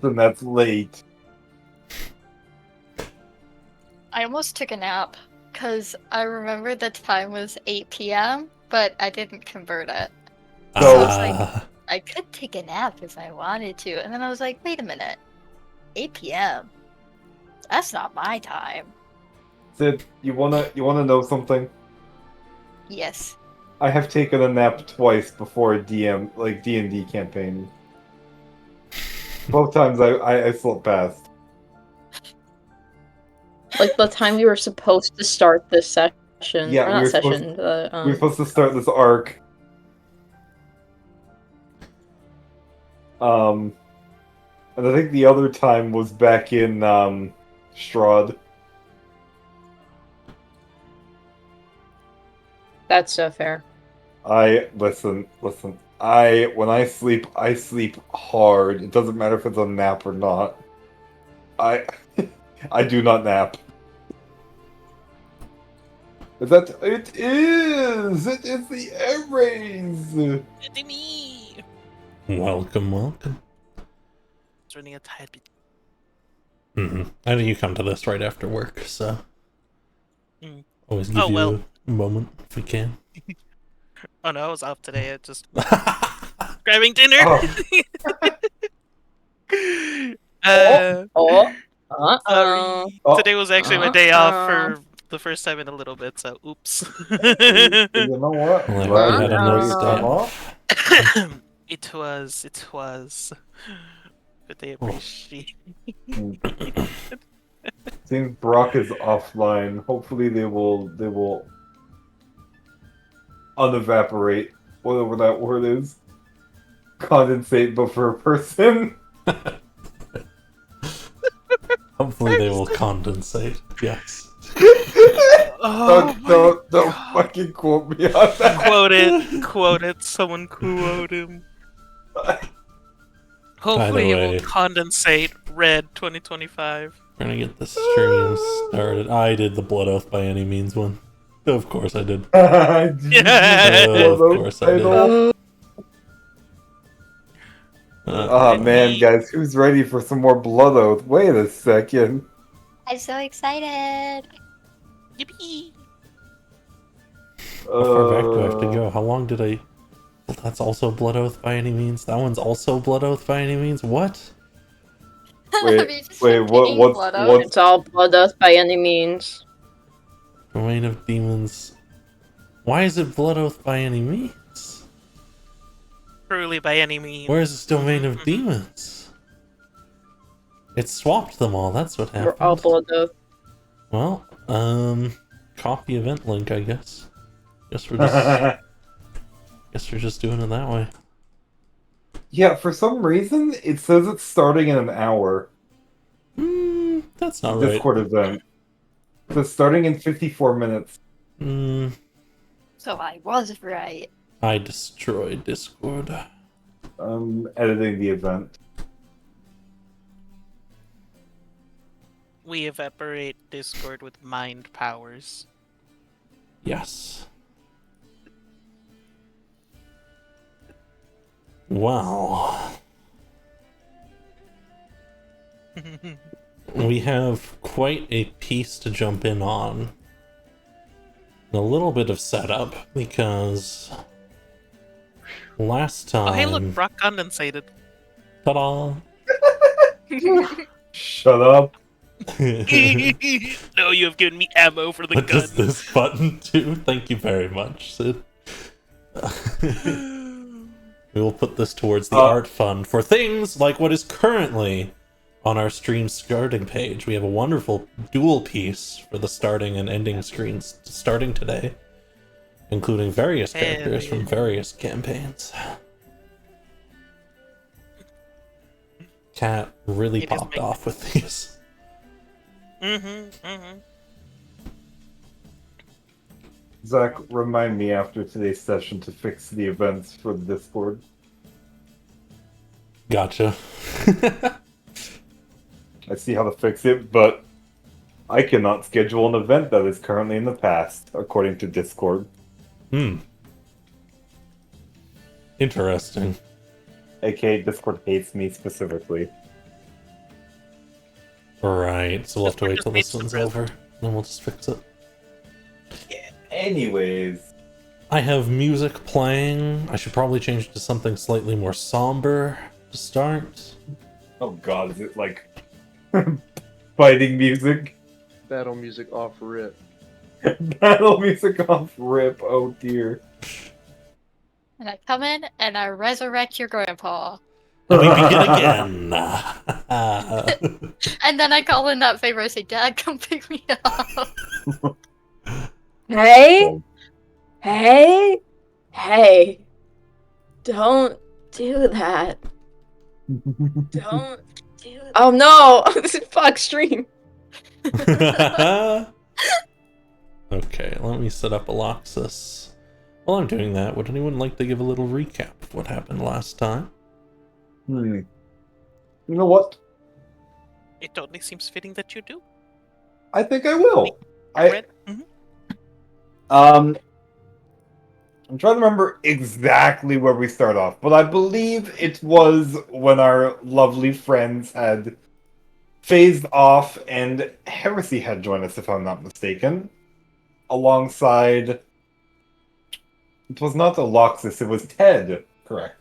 And that's late. I almost took a nap because I remember the time was 8 p.m., but I didn't convert it. So I was like, I could take a nap if I wanted to. And then I was like, wait a minute. 8 p.m.? That's not my time. Sid, you wanna know something? Yes. I have taken a nap twice before a D&D campaign. Both times I slept past. Like the time we were supposed to start this session. Yeah, or not session. we were supposed to start this arc. And I think the other time was back in Strahd. That's so fair. Listen. When I sleep hard. It doesn't matter if it's a nap or not. I I do not nap. It is! It is the air rays! Me. Welcome. It's running a tad bit. I know you come to this right after work, so always give you a moment if we can. Oh no, I was off today. I just grabbing dinner. Sorry. Today was actually my day off for the first time in a little bit, so oops. You know what? Well, Glad you had a nice day off. It was. But they appreciate. Seems Brock is offline. Hopefully they will unevaporate, whatever that word is. Condensate before a person. Hopefully they will condensate. Yes. Don't fucking quote me on that. Quote it. Someone quote him. Hopefully it will condensate. Red 2025. We're gonna get the stream started. I did the Blood Oath by any means one. Of course I did. Of course I did. Oh man, guys, who's ready for some more Blood Oath? Wait a second. I'm so excited. Yippee! How far back do I have to go? How long did I... Well, that's also Blood Oath by any means. That one's also Blood Oath by any means. What? Wait, what's... It's all Blood Oath by any means. Domain of Demons. Why is it Blood Oath by any means? Truly by any means. Where's this Domain of Demons? It swapped them all, that's what happened. We're all Blood Oath. Well, copy event link, I guess. Guess we're just doing it that way. Yeah, for some reason, it says it's starting in an hour. That's not right. Discord event. So it's starting in 54 minutes. So I was right. I destroyed Discord. I'm editing the event. We evaporate Discord with mind powers. Yes. Wow. We have quite a piece to jump in on. A little bit of setup, because last time... Oh hey look, Brock condensated. Ta-da! Shut up. No, you have given me ammo for the gun. What does this button do? Thank you very much, Sid. We will put this towards the art fund for things like what is currently on our stream starting page. We have a wonderful dual piece for the starting and ending screens starting today, including various characters from various campaigns. Cat really popped off with these. Zach, remind me after today's session to fix the events for the Discord. Gotcha. I see how to fix it, but I cannot schedule an event that is currently in the past, according to Discord. Interesting. AKA Discord hates me specifically. Right, so we'll have to Or wait just till need this some one's bread. over, and we'll just fix it. Anyways. I have music playing. I should probably change it to something slightly more somber to start. Oh god, is it like fighting music? Battle music off rip. Battle music off rip, oh dear. And I come in and I resurrect your grandpa. And we begin again. And then I call in that favor and say, Dad, come pick me up. Hey? Hey? Hey. Don't do that. Don't do that. Oh no! Fuck stream. Okay, let me set up Aloxus. While I'm doing that, would anyone like to give a little recap of what happened last time? You know what? It only seems fitting that you do. I think I will. Mhm. I'm trying to remember exactly where we start off, but I believe it was when our lovely friends had phased off and Heresy had joined us, if I'm not mistaken. Alongside... It was not Aloxus, it was Ted, correct.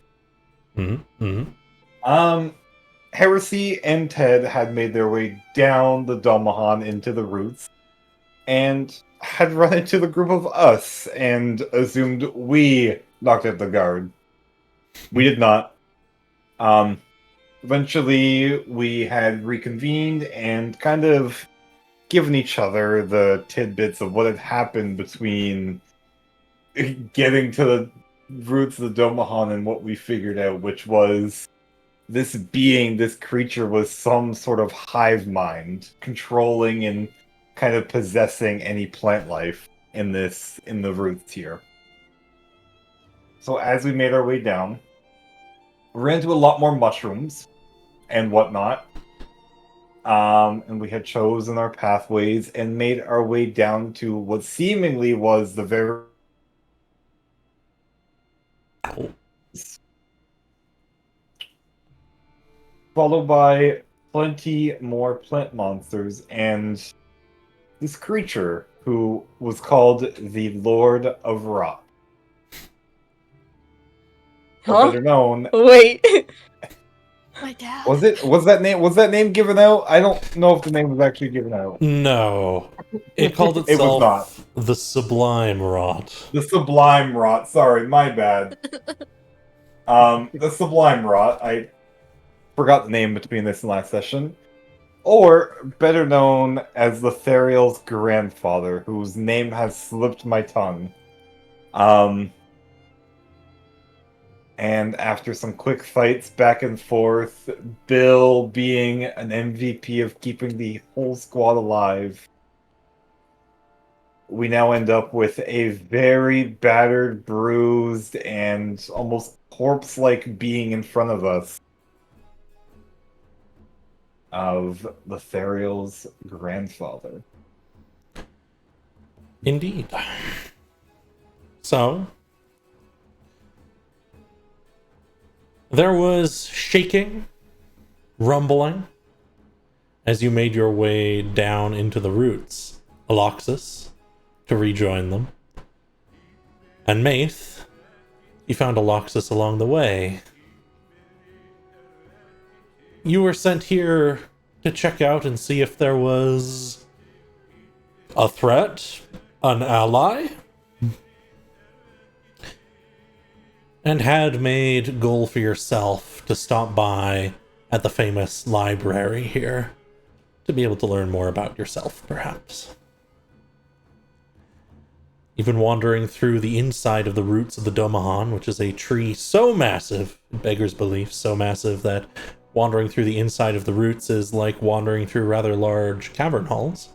Heresy and Ted had made their way down the Domahan into the roots, and had run into the group of us, and assumed we knocked out the guard. We did not. Eventually, we had reconvened and kind of given each other the tidbits of what had happened between getting to the roots of the Domahan and what we figured out, which was this being, this creature was some sort of hive mind, controlling and kind of possessing any plant life in the roots here. So as we made our way down, we ran into a lot more mushrooms and whatnot. And we had chosen our pathways and made our way down to what seemingly was the very... Followed by plenty more plant monsters and this creature who was called the Lord of Rot. Or Huh? better known... Wait. My dad. Was that name given out? I don't know if the name was actually given out. No. It called It was not. itself the Sublime Rot. The Sublime Rot. Sorry, my bad. The Sublime Rot. I forgot the name between this and last session. Or better known as Lothariel's grandfather, whose name has slipped my tongue. And after some quick fights back and forth, Bill being an MVP of keeping the whole squad alive, we now end up with a very battered, bruised, and almost corpse-like being in front of us of Lothariel's grandfather. Indeed. So, there was shaking, rumbling, as you made your way down into the roots. Aloxus, to rejoin them. And Maith, you found Aloxus along the way. You were sent here to check out and see if there was a threat, an ally, and had made goal for yourself to stop by at the famous library here to be able to learn more about yourself, perhaps. You've been wandering through the inside of the roots of the Domahan, which is a tree so massive, in beggars belief, so massive that wandering through the inside of the roots is like wandering through rather large cavern halls.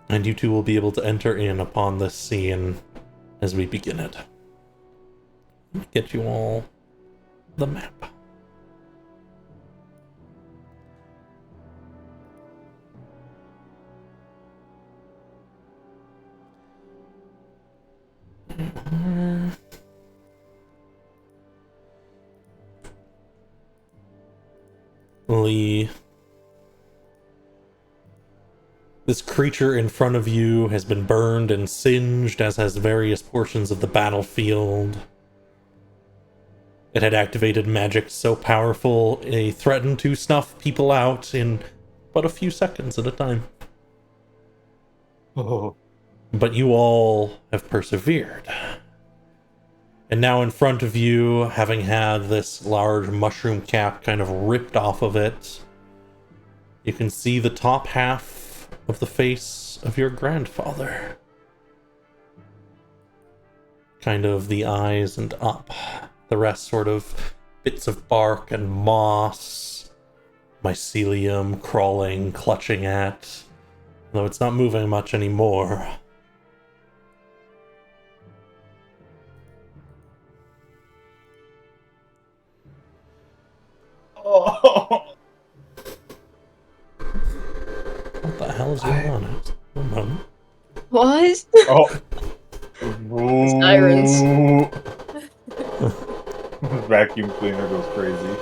And you two will be able to enter in upon this scene as we begin it. Let me get you all the map. Suddenly, this creature in front of you has been burned and singed, as has various portions of the battlefield. It had activated magic so powerful, it threatened to snuff people out in but a few seconds at a time. Oh. But you all have persevered. And now in front of you, having had this large mushroom cap kind of ripped off of it, you can see the top half of the face of your grandfather. Kind of the eyes and up. The rest sort of bits of bark and moss, mycelium crawling, clutching at, though it's not moving much anymore. Oh. What the hell is going on? One moment. What? Oh. Sirens. Vacuum cleaner goes crazy.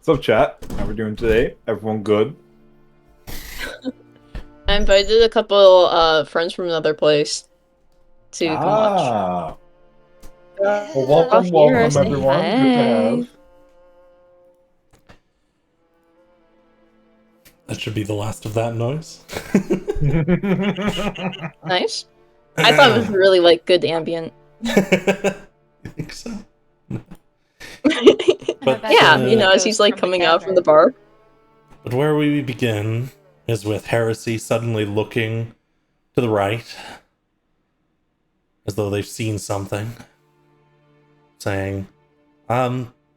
So chat, how we doing today? Everyone good? I invited a couple friends from another place to come watch. Ah. Well, Oh, welcome, here, welcome say everyone. Good to have. That should be the last of that noise. Nice. I thought it was really like good ambient. You think so? But Yeah, you know, as he's like coming out from the bar. But where we begin is with Heresy suddenly looking to the right, as though they've seen something, saying,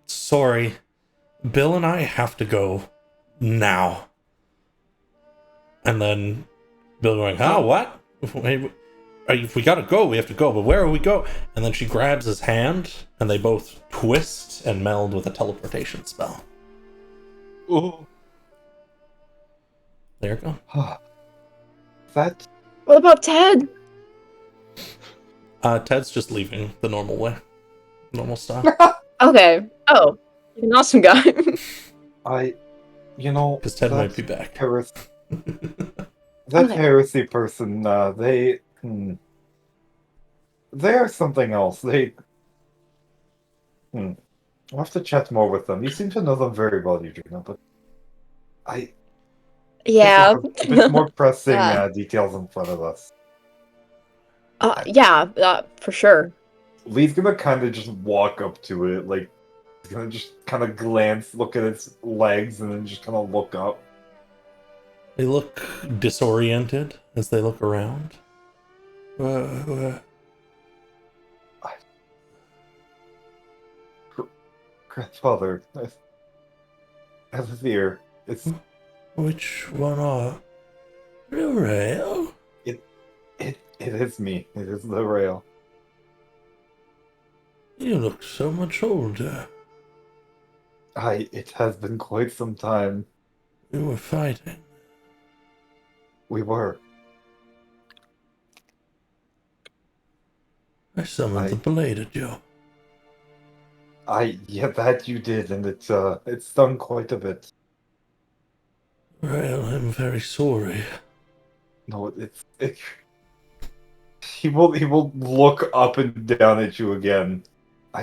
sorry, Bill and I have to go now. And then Bill going, what? If we gotta go, we have to go, but where are we go? And then she grabs his hand, and they both twist and meld with a teleportation spell. Ooh. There you go. That. What about Ted? Ted's just leaving the normal way. Normal style. Okay. Oh, you're an awesome guy. Because Ted might be back. That Okay. heresy person, they are something else. I'll have to chat more with them. You seem to know them very well, Eugenia, but Yeah. a bit more pressing Yeah. details in front of us. Yeah, for sure. Lee's gonna kind of just walk up to it, like, he's gonna just kind of glance, look at its legs, and then just kind of look up. They look disoriented as they look around. Grandfather, I live here. It's Which one are the rail? it is me. It is the rail. You look so much older. It has been quite some time. You were fighting. We were. I summoned the blade at you. Yeah, that you did, and it stung quite a bit. Well, I'm very sorry. No, he will look up and down at you again.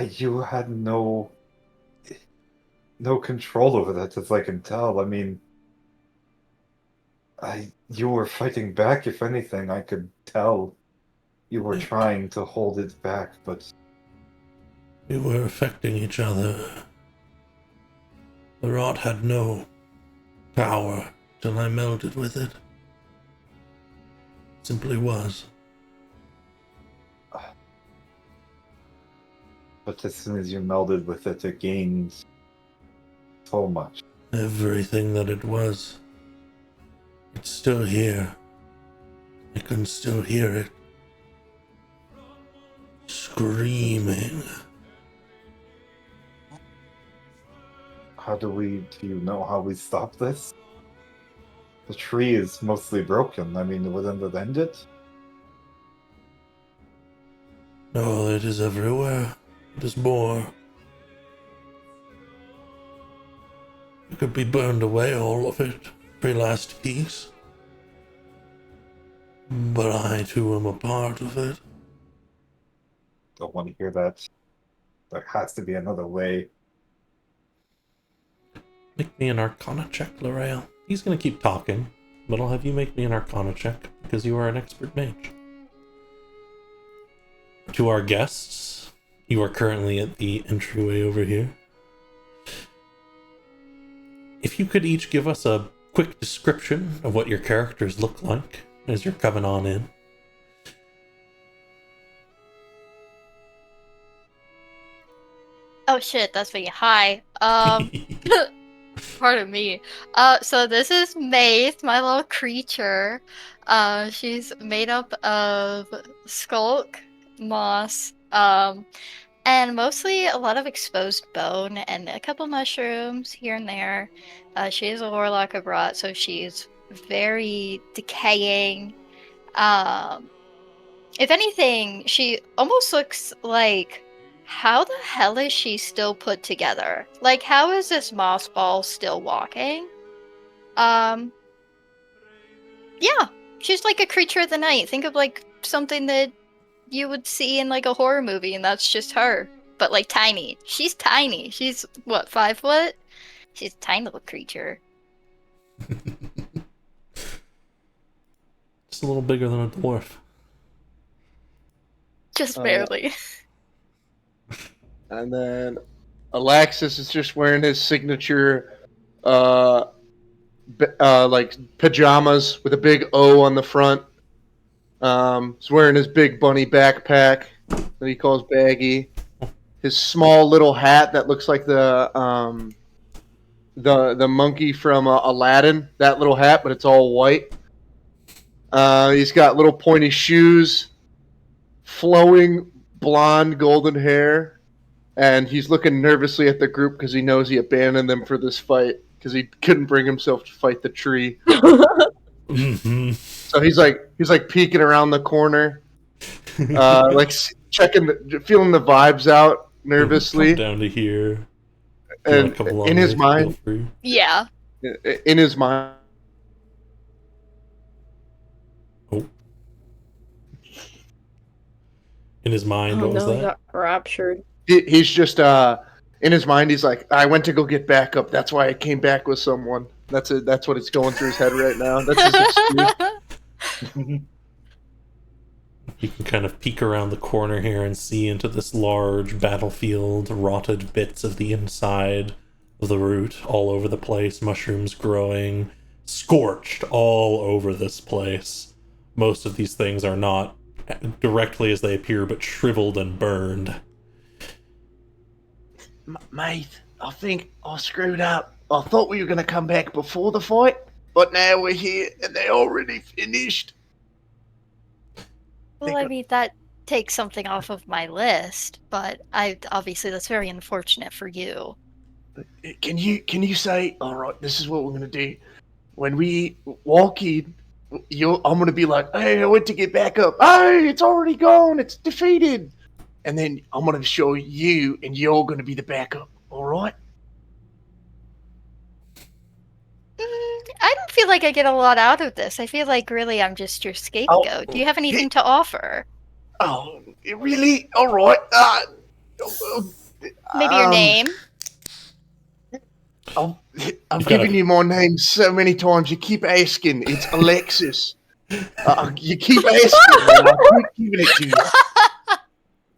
You had no control over that, as I can tell. I mean, you were fighting back. If anything, I could tell you were trying to hold it back, but We were affecting each other. The rod had no power till I melded with it. Simply was. But as soon as you melded with it, it gained so much. Everything that it was. It's still here. I can still hear it. Screaming. Do you know how we stop this? The tree is mostly broken. I mean, wouldn't it end it? No, it is everywhere. It is more. It could be burned away, all of it. Every last piece. But I too am a part of it. Don't want to hear that. There has to be another way. Make me an Arcana check, L'Oreal. He's gonna keep talking, but I'll have you make me an Arcana check, because you are an expert mage. To our guests, you are currently at the entryway over here. If you could each give us a quick description of what your characters look like as you're coming on in. Oh shit, that's me. Hi. Pardon me. So this is Maeve, my little creature. She's made up of skulk, moss, and mostly a lot of exposed bone and a couple mushrooms here and there. She is a warlock of rot, so she's very decaying. If anything, she almost looks like, how the hell is she still put together? Like, how is this moss ball still walking? Yeah, she's like a creature of the night. Think of like something that you would see in like a horror movie, and that's just her. But like tiny. She's tiny. She's what, 5 foot? She's a tiny little creature. Just a little bigger than a dwarf. Just barely. And then Alexis is just wearing his signature, like pajamas with a big O on the front. He's wearing his big bunny backpack that he calls baggy. His small little hat that looks like the monkey from Aladdin. That little hat, but it's all white. He's got little pointy shoes, flowing blonde golden hair, and he's looking nervously at the group because he knows he abandoned them for this fight because he couldn't bring himself to fight the tree. Mm-hmm. So he's like peeking around the corner, like checking, feeling the vibes out nervously. Come down to here. And in his mind, Yeah. in his mind. Oh. In his mind, Oh what was no, that? he got raptured. He's just in his mind. He's like, I went to go get backup. That's why I came back with someone. That's it. That's what it's going through his head right now. That's his excuse. You can kind of peek around the corner here and see into this large battlefield, rotted bits of the inside of the root all over the place, mushrooms growing, scorched all over this place. Most of these things are not directly as they appear, but shriveled and burned. Mate, I think I screwed up. I thought we were going to come back before the fight, but now we're here and they're already finished. Well, I mean, that takes something off of my list, but obviously that's very unfortunate for you. Can you say, all right, this is what we're going to do. When we walk in, I'm going to be like, hey, I went to get back up. Hey, it's already gone. It's defeated. And then I'm going to show you, and you're going to be the backup. All right? I don't feel like I get a lot out of this. I feel like really I'm just your scapegoat. Do you have anything to offer? Oh, really? All right. Maybe your name? I've given you my name so many times. You keep asking. It's Alexis. You keep asking, and I keep giving it to you.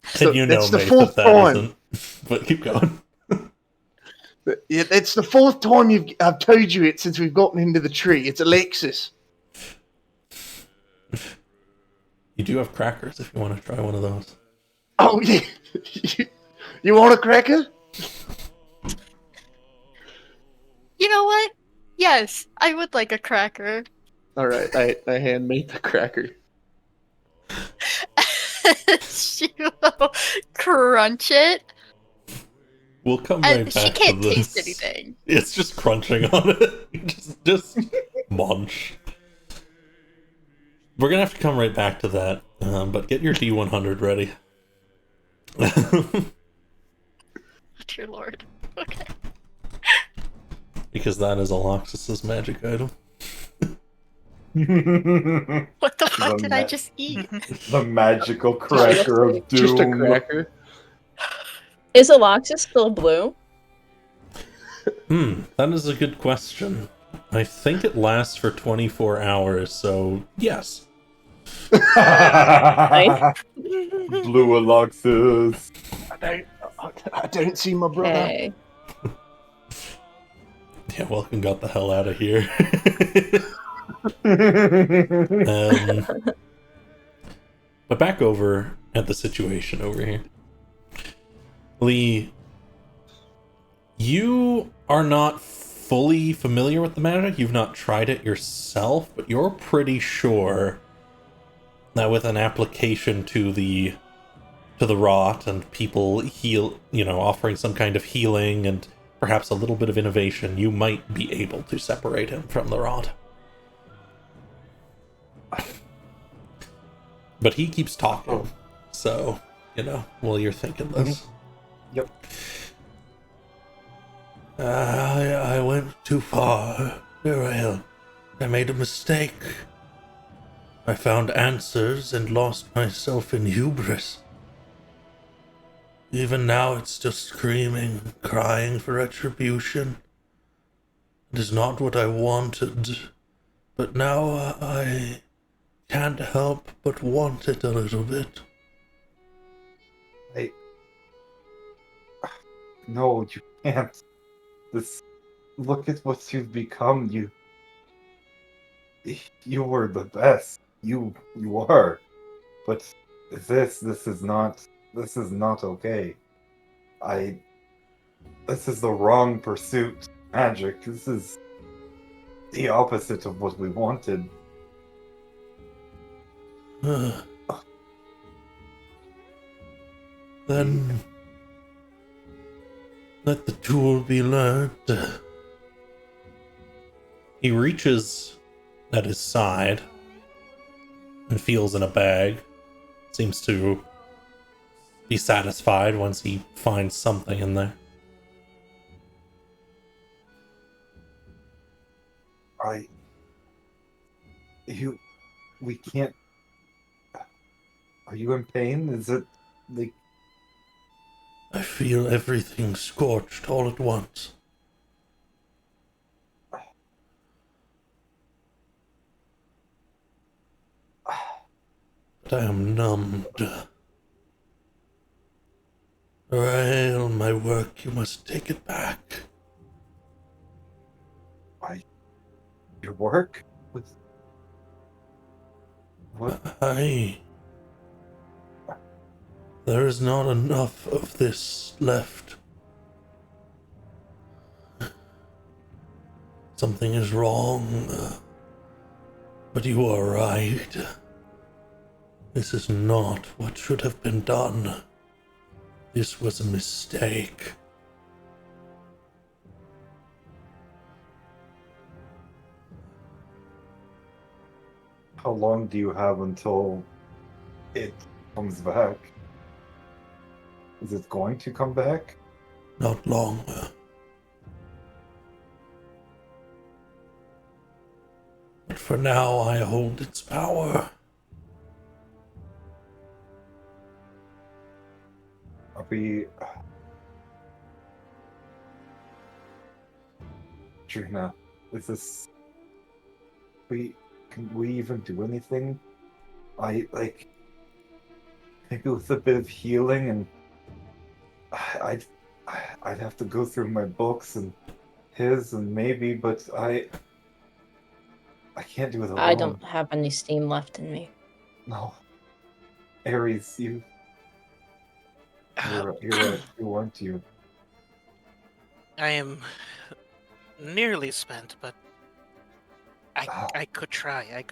So And you know, that's the mate, fourth that time. isn't. But keep going. It's the fourth time I've told you it since we've gotten into the tree. It's Alexis. You do have crackers if you want to try one of those. Oh, yeah. You want a cracker? You know what? Yes, I would like a cracker. All right, I hand made the cracker. She will crunch it. We'll come right She back to can't this. taste anything. It's just crunching on it. just munch. We're gonna have to come right back to that, but get your D100 ready. Dear Lord. Okay. Because that is Aloxis's magic item. What the fuck The did I just eat? The magical cracker of doom. Just a cracker. Is Aloxis still blue? That is a good question. I think it lasts for 24 hours, so yes. Blue Aloxis. I don't see my brother. Okay. Yeah, Welcome got the hell out of here. But back over at the situation over here. Lee, you are not fully familiar with the magic. You've not tried it yourself, but you're pretty sure that with an application to the rot and people offering some kind of healing and perhaps a little bit of innovation, you might be able to separate him from the rot. But he keeps talking, so, while you're thinking this. Yep. I went too far, Uriel. I made a mistake. I found answers and lost myself in hubris. Even now it's still screaming, crying for retribution. It is not what I wanted, but now I can't help but want it a little bit. No, you can't. Look at what you've become. You were the best. You are. But this is not okay. This is the wrong pursuit. Magic. This is the opposite of what we wanted. Then let the tool be learned. He reaches at his side and feels in a bag. Seems to be satisfied once he finds something in there. We can't. Are you in pain? Is it like... I feel everything scorched all at once. But I am numbed. Rael, my work, you must take it back. Your work? What? There is not enough of this left. Something is wrong. But you are right. This is not what should have been done. This was a mistake. How long do you have until it comes back? Is it going to come back? Not long. But for now, I hold its power. Are we... Trina, is this... Can we even do anything? Maybe with a bit of healing, and I'd have to go through my books and his, and maybe, but I can't do it alone. I don't have any steam left in me. No. Ares, you're right, you aren't you? I am nearly spent, but I could try.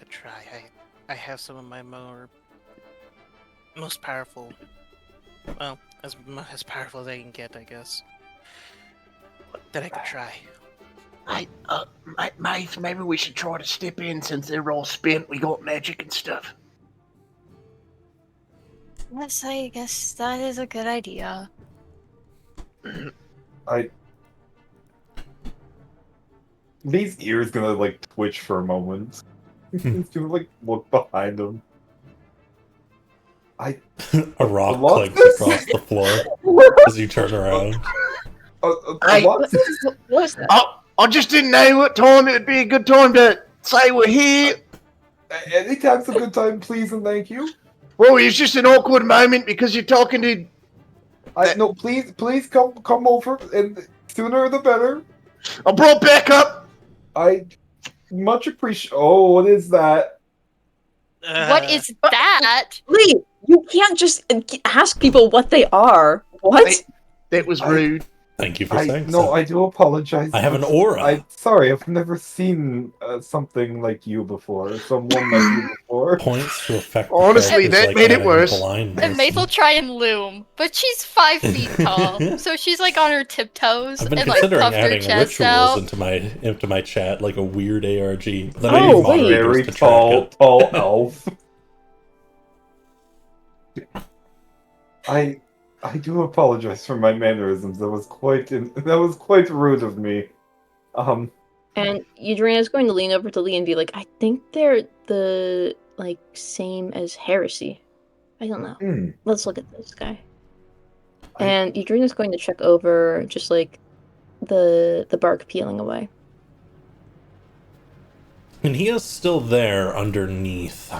I have some of my most powerful, well, as powerful as I can get, I guess. that I could try. Mate, maybe we should try to step in since they're all spent. We got magic and stuff. Yes, I guess that is a good idea. Lee's ear is gonna like twitch for a moment. He's gonna like look behind him. A rock Alonsis? clanks across the floor as you turn around. Hey, Alonsis? What was that? I just didn't know what time it would be a good time to say we're here. Anytime's a good time, please and thank you. Well, it's just an awkward moment because you're talking to. No, please come over, and sooner the better. I brought backup. I much appreciate. Oh, what is that? What is that? Lee, you can't just ask people what they are. What? That was rude. Thank you for saying No, so. I do apologize. I have an aura. Sorry, I've never seen something like you before. Someone like you before. Points to affect. Honestly, that made it worse. And Mace will try and loom, but she's 5 feet tall, so she's like on her tiptoes I've been and like considering puffed her adding chest rituals out. into my chat, like a weird ARG. Then Oh, I use wait. moderators Very to track tall it. elf. I do apologize for my mannerisms. That was quite rude of me. And Eudrina's going to lean over to Lee and be like, I think they're the same as heresy. I don't know. Let's look at this guy. And Eudrina's going to check over just like the bark peeling away. And he is still there underneath.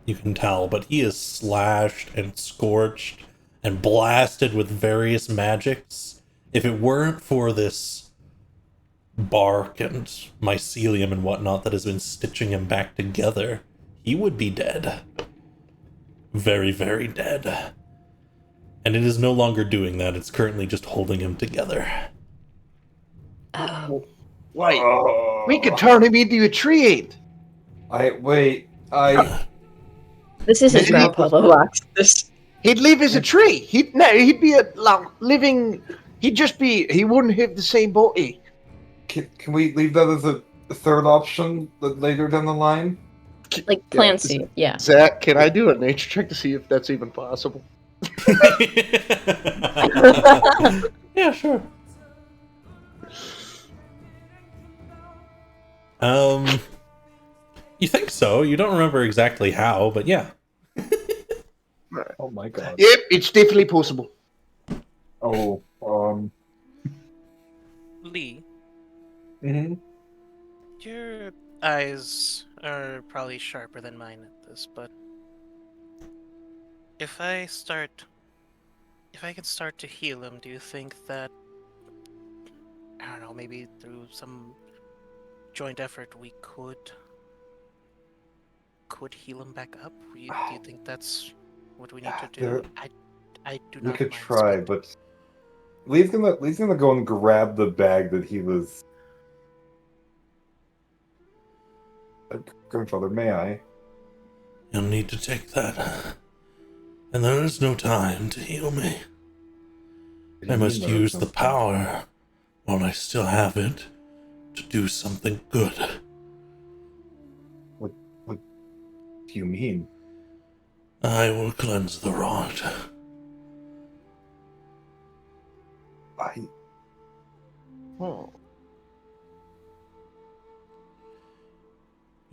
You can tell, but he is slashed and scorched and blasted with various magics. If it weren't for this bark and mycelium and whatnot that has been stitching him back together, he would be dead. Very, very dead. And it is no longer doing that, it's currently just holding him together. Oh. Wait, we could turn him into a tree. This isn't Maybe- Grandpa Lorax. He'd live as a tree. He'd be a living. He wouldn't have the same body. Can we leave that as a third option later down the line? Like Clancy, yeah. Zach, can I do a nature check to see if that's even possible? Yeah, sure. You think so? You don't remember exactly how, but yeah. Oh my god. Yep, it's definitely possible. Oh, Lee, mhm. your eyes are probably sharper than mine at this, but if I can start to heal him, do you think that, I don't know, maybe through some joint effort we could heal him back up? Do you think that's what we need to do? I do not We could mind try, spending- but Lee's gonna go and grab the bag that he was. Grandfather, may I? You'll need to take that. And there is no time to heal me. I must use the power, while I still have it, to do something good. What do you mean? I will cleanse the rot.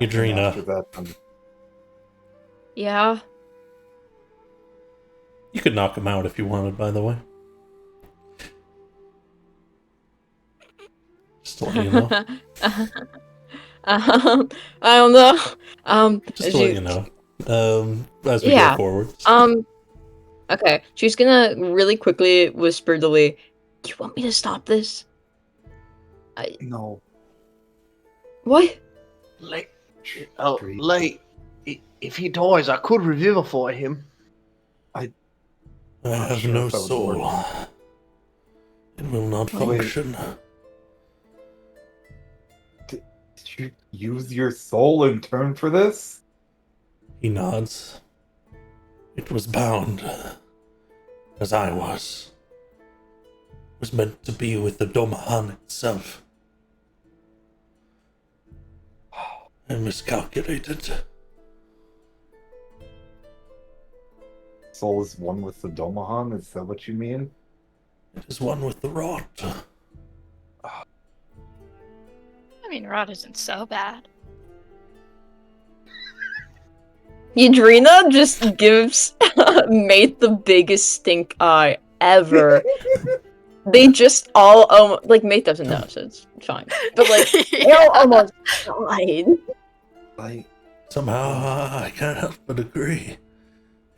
Eudrina, After that, Yeah. you could knock him out if you wanted, by the way. Just to let you know. I don't know. Just to let you know. As we go forward. Okay. She's gonna really quickly whisper to Lee, "Do you want me to stop this?" no. What? Lee, if he dies, I could revivify him. I have sure no if that would soul. work. It will not Wait. function. Did you use your soul in turn for this? He nods. It was bound, as I was, was meant to be with the Domahan itself. I miscalculated. Soul is one with the Domahan? Is that what you mean? It is one with the rot. I mean, Rod isn't so bad. Yadrina just gives Mate the biggest stink eye ever. They just all like Mate doesn't know, so it's fine. But like they all almost died. Somehow I can't help but agree.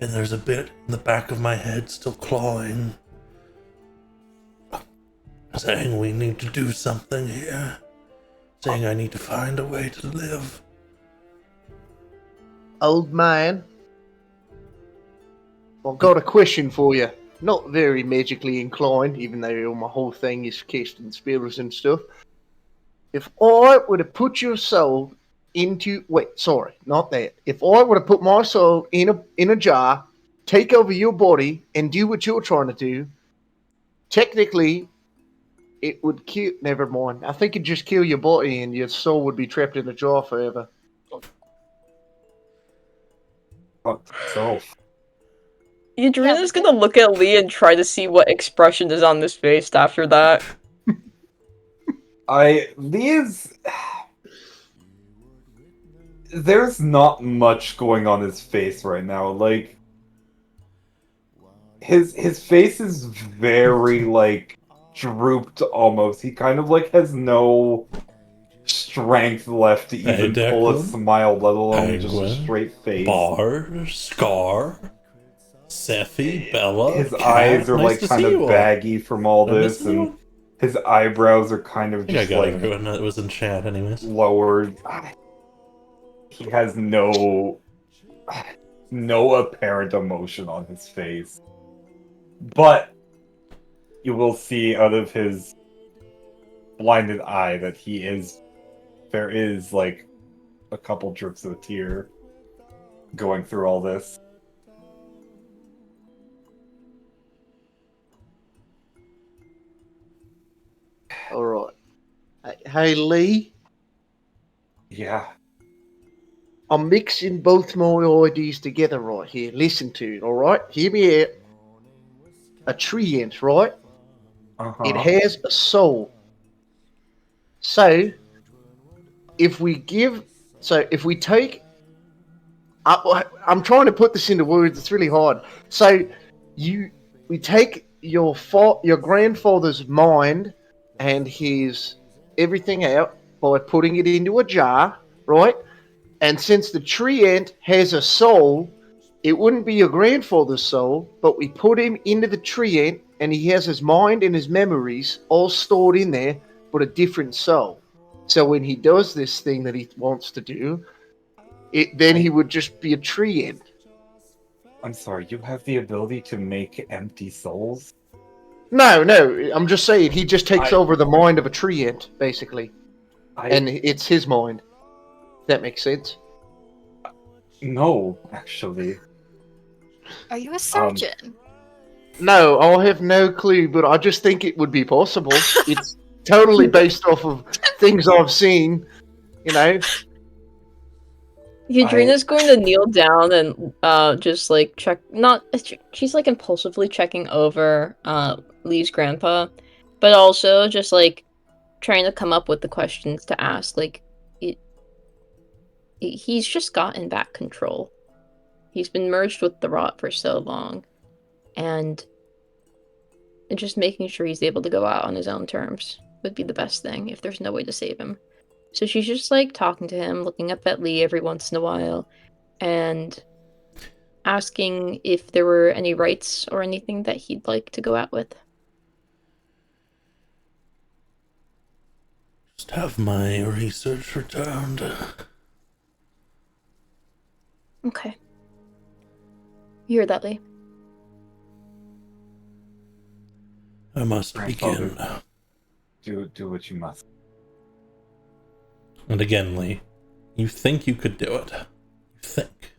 And there's a bit in the back of my head still clawing, saying we need to do something here. Saying I need to find a way to live. Old man, I've got a question for you. Not very magically inclined, even though my whole thing is casting spells and stuff. If I were to put your soul into... Wait, sorry, not that. If I were to put my soul in a jar, take over your body, and do what you're trying to do, technically, it would kill... Never mind. I think it'd just kill your body, and your soul would be trapped in a jar forever. Fuck self. Yadrina's gonna look at Lee and try to see what expression is on this face after that. There's not much going on his face right now. Like, his face is very, like, drooped almost. He kind of, like, has no strength left to even pull a Declan, smile, let alone just a Penguin, straight face. Bar, Scar, Sephi, Bella. His Cat. eyes are, Nice like, to kind see you of all. baggy from all Did I miss this, and anyone? his eyebrows are kind of I think I just, got like, everyone that was in chat anyways. lowered. He has no apparent emotion on his face. But you will see out of his blinded eye that there is like a couple drips of a tear going through all this. Alright. Hey, Lee? Yeah. I'm mixing both my ideas together right here. Listen to it, alright? Hear me out. A tree ant, right? Uh-huh. It has a soul. So, if we take... I'm trying to put this into words, it's really hard. So, we take your grandfather's mind and his everything out by putting it into a jar, right? And since the tree ant has a soul, it wouldn't be your grandfather's soul, but we put him into the tree ant and he has his mind and his memories all stored in there, but a different soul. So when he does this thing that he wants to do, he would just be a tree ant. I'm sorry, you have the ability to make empty souls? No, I'm just saying he just takes over the mind of a tree ant, basically. And it's his mind. That makes sense? No, actually. Are you a surgeon? No, I have no clue, but I just think it would be possible. It's totally based off of things I've seen, you know? Yadrina's going to kneel down and just like check, she's like impulsively checking over Lee's grandpa, but also just like trying to come up with the questions to ask. Like, he's just gotten back control. He's been merged with the rot for so long, and just making sure he's able to go out on his own terms would be the best thing if there's no way to save him. So she's just like talking to him, looking up at Lee every once in a while, and asking if there were any rights or anything that he'd like to go out with. Just have my research returned. Okay. You heard that, Lee? I must begin. Do what you must. And again, Lee, you think you could do it. You think.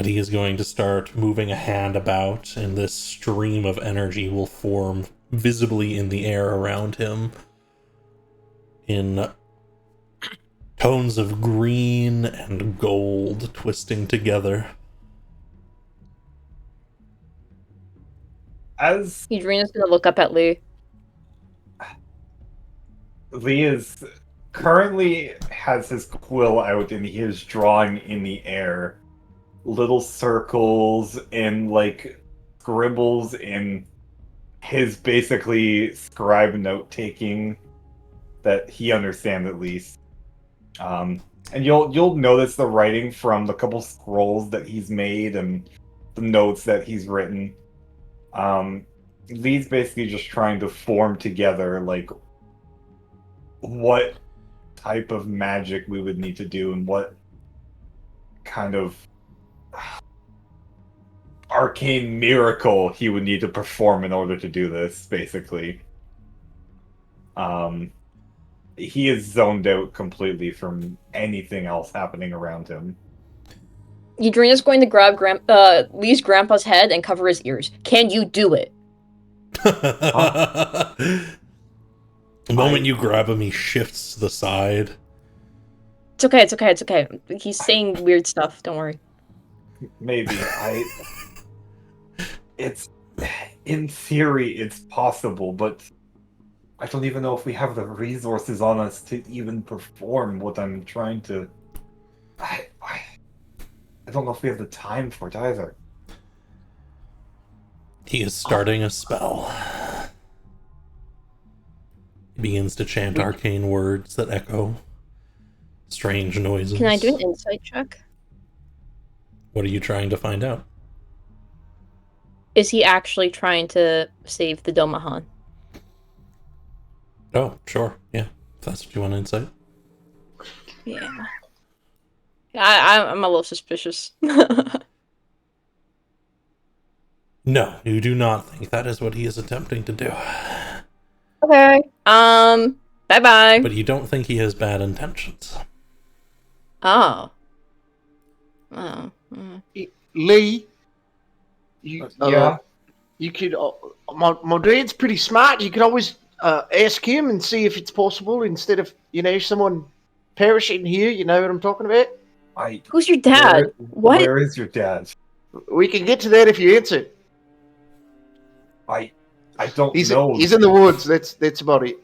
But he is going to start moving a hand about, and this stream of energy will form visibly in the air around him in tones of green and gold twisting together. As Adriana's gonna look up at Lee. Lee is currently has his quill out and he is drawing in the air little circles and like scribbles in his basically scribe note taking that he understands at least. And you'll notice the writing from the couple scrolls that he's made and the notes that he's written. Lee's basically just trying to form together like what type of magic we would need to do and what kind of arcane miracle he would need to perform in order to do this, basically. He is zoned out completely from anything else happening around him. Adriana's going to grab Lee's grandpa's head and cover his ears. Can you do it? The moment you grab him, he shifts to the side. It's okay, it's okay, it's okay. He's saying weird stuff, don't worry. Maybe. It's... In theory, it's possible, but I don't even know if we have the resources on us to even perform what I'm trying to... I don't know if we have the time for it either. He is starting a spell. He begins to chant arcane words that echo strange noises. Can I do an insight check? What are you trying to find out? Is he actually trying to save the Domahan? Oh, sure. Yeah. If that's what you want to insight. Yeah. I'm a little suspicious. No, you do not think that is what he is attempting to do. Okay. Bye-bye. But you don't think he has bad intentions. Oh. Oh. Lee, you Yeah. you could. My dad's pretty smart. You could always ask him and see if it's possible instead of someone perishing here. You know what I'm talking about? Who's your dad? What? Where is your dad? We can get to that if you answer. I don't know. He's in the woods. That's about it.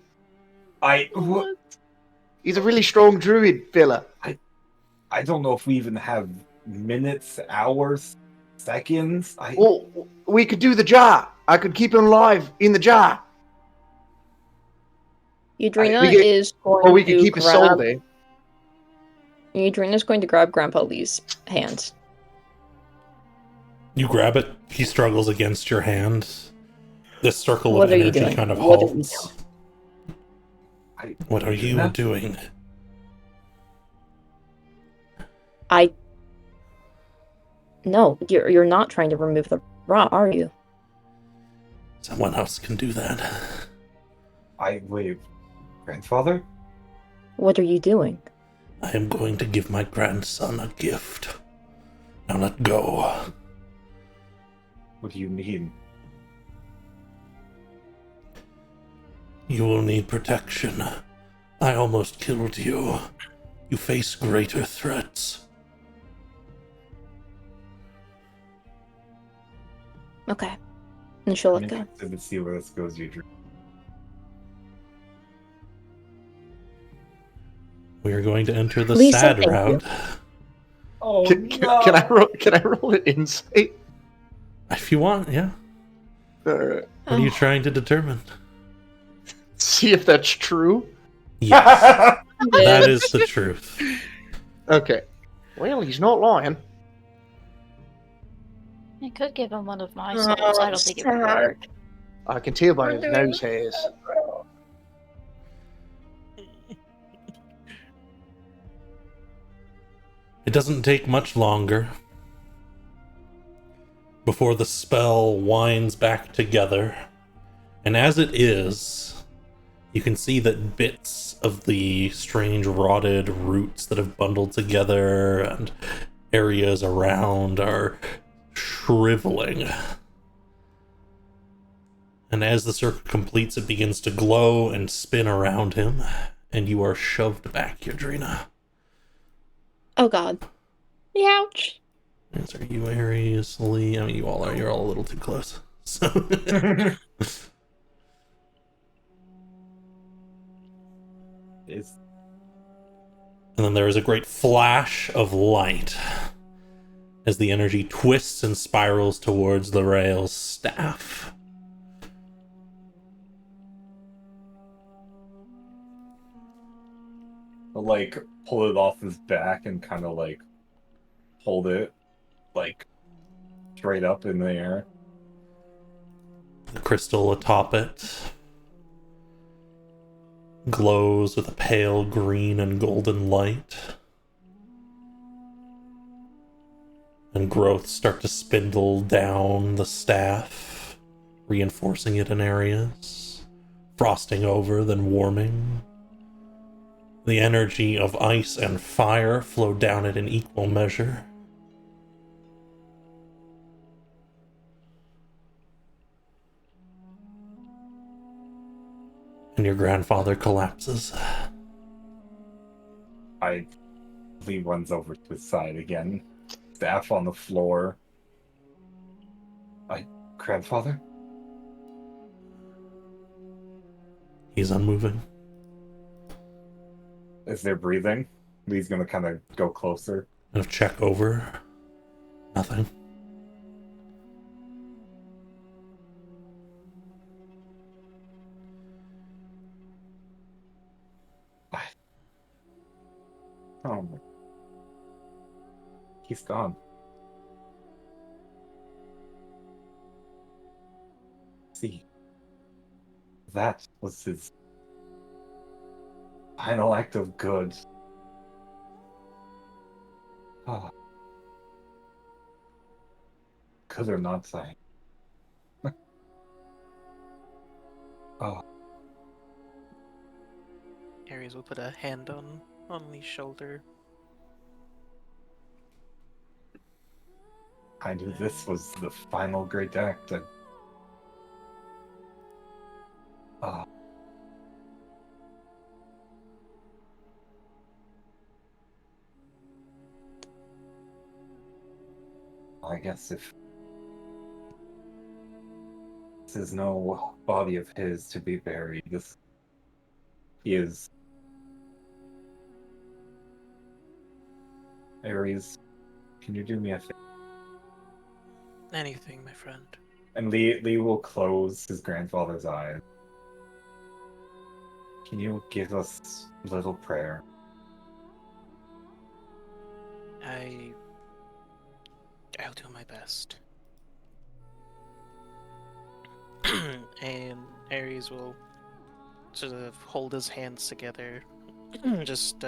What? He's a really strong druid fella. I don't know if we even have minutes, hours, seconds. Well, we could do the jar. I could keep him alive in the jar. Adrina We could- is going Or we could to keep his soul grab... there. Adrina's going to grab Grandpa Lee's hand. You grab it, he struggles against your hand. This circle What of are you energy doing? kind of What are you halts. What are you doing? No, you're not trying to remove the rot, are you? Someone else can do that. Wait, grandfather? What are you doing? I am going to give my grandson a gift. Now let go. What do you mean? You will need protection. I almost killed you. You face greater threats. Okay. And she'll let go. Let's see where this goes, you. We are going to enter the Lisa, sad thank route. Oh, Can I roll an insight? If you want, yeah. Alright. What are you trying to determine? See if that's true. Yes, that is the truth. Okay. Well, he's not lying. I could give him one of my souls. I don't think it would work. I can tell by his nose hairs. It doesn't take much longer before the spell winds back together. And as it is, you can see that bits of the strange rotted roots that have bundled together and areas around are shriveling. And as the circle completes, it begins to glow and spin around him, and you are shoved back, Yadrina. Oh god. Ouch. As are you, Ares, Lee. I mean, you all are. You're all a little too close. So. And then there is a great flash of light as the energy twists and spirals towards the rail's staff. I'll, like, pull it off his back and kind of, like, hold it, like, straight up in the air. The crystal atop it glows with a pale green and golden light. And growths start to spindle down the staff, reinforcing it in areas, frosting over, then warming. The energy of ice and fire flow down it in equal measure. And your grandfather collapses. Lee runs over to his side again. Staff on the floor. Grandfather? He's unmoving. Is there breathing? Lee's gonna kind of go closer. And check over. Nothing. Oh my. He's gone. See. That was his final act of good. Ah. Good or not saying. Oh. Ares will put a hand on Lee's shoulder. I knew this was the final great act. I guess if this is no body of his to be buried, he is. Ares, can you do me a favor? Anything, my friend. And Lee will close his grandfather's eyes. Can you give us a little prayer? I'll do my best. And Ares will sort of hold his hands together, just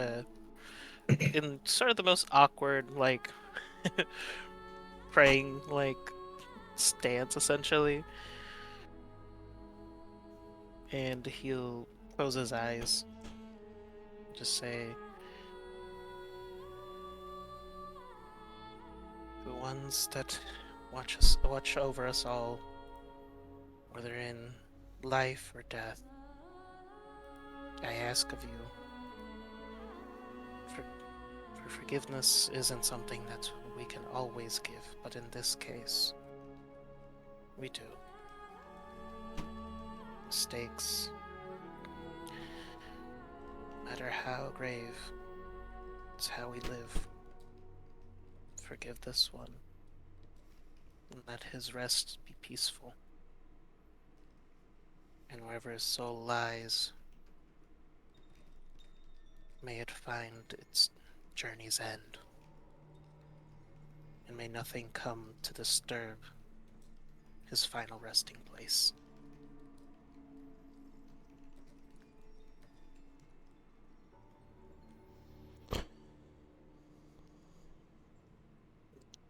in sort of the most awkward, like praying, like stance, essentially. And he'll close his eyes, just say, "The ones that watch over us all, whether in life or death, I ask of you, for forgiveness isn't something that we can always give, but in this case, we do. Mistakes, no matter how grave, it's how we live. Forgive this one, and let his rest be peaceful. And wherever his soul lies, may it find its journey's end, and may nothing come to disturb his final resting place."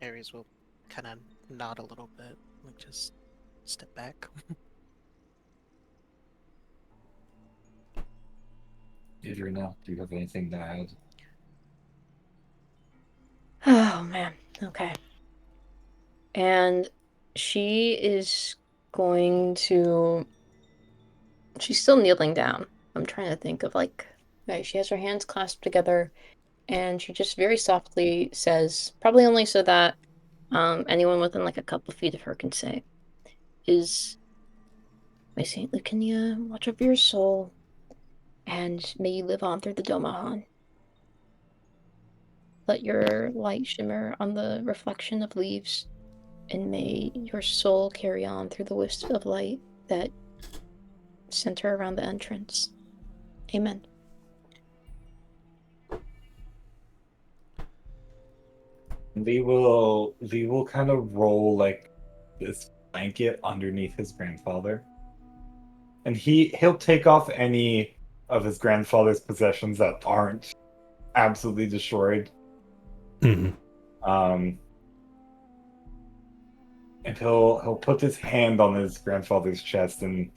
Ares will kind of nod a little bit, like just step back. Adriana, do you have anything to add? Oh man. Okay. And she is going to. She's still kneeling down. I'm trying to think of like. Okay, she has her hands clasped together, and she just very softly says, probably only so that anyone within like a couple feet of her can say, is may Saint Lucinia watch over your soul, and may you live on through the Domahan. Let your light shimmer on the reflection of leaves, and may your soul carry on through the wisp of light that center around the entrance. Amen. Lee will kind of roll like this blanket underneath his grandfather. And he'll take off any of his grandfather's possessions that aren't absolutely destroyed. Mhm. And he'll put his hand on his grandfather's chest and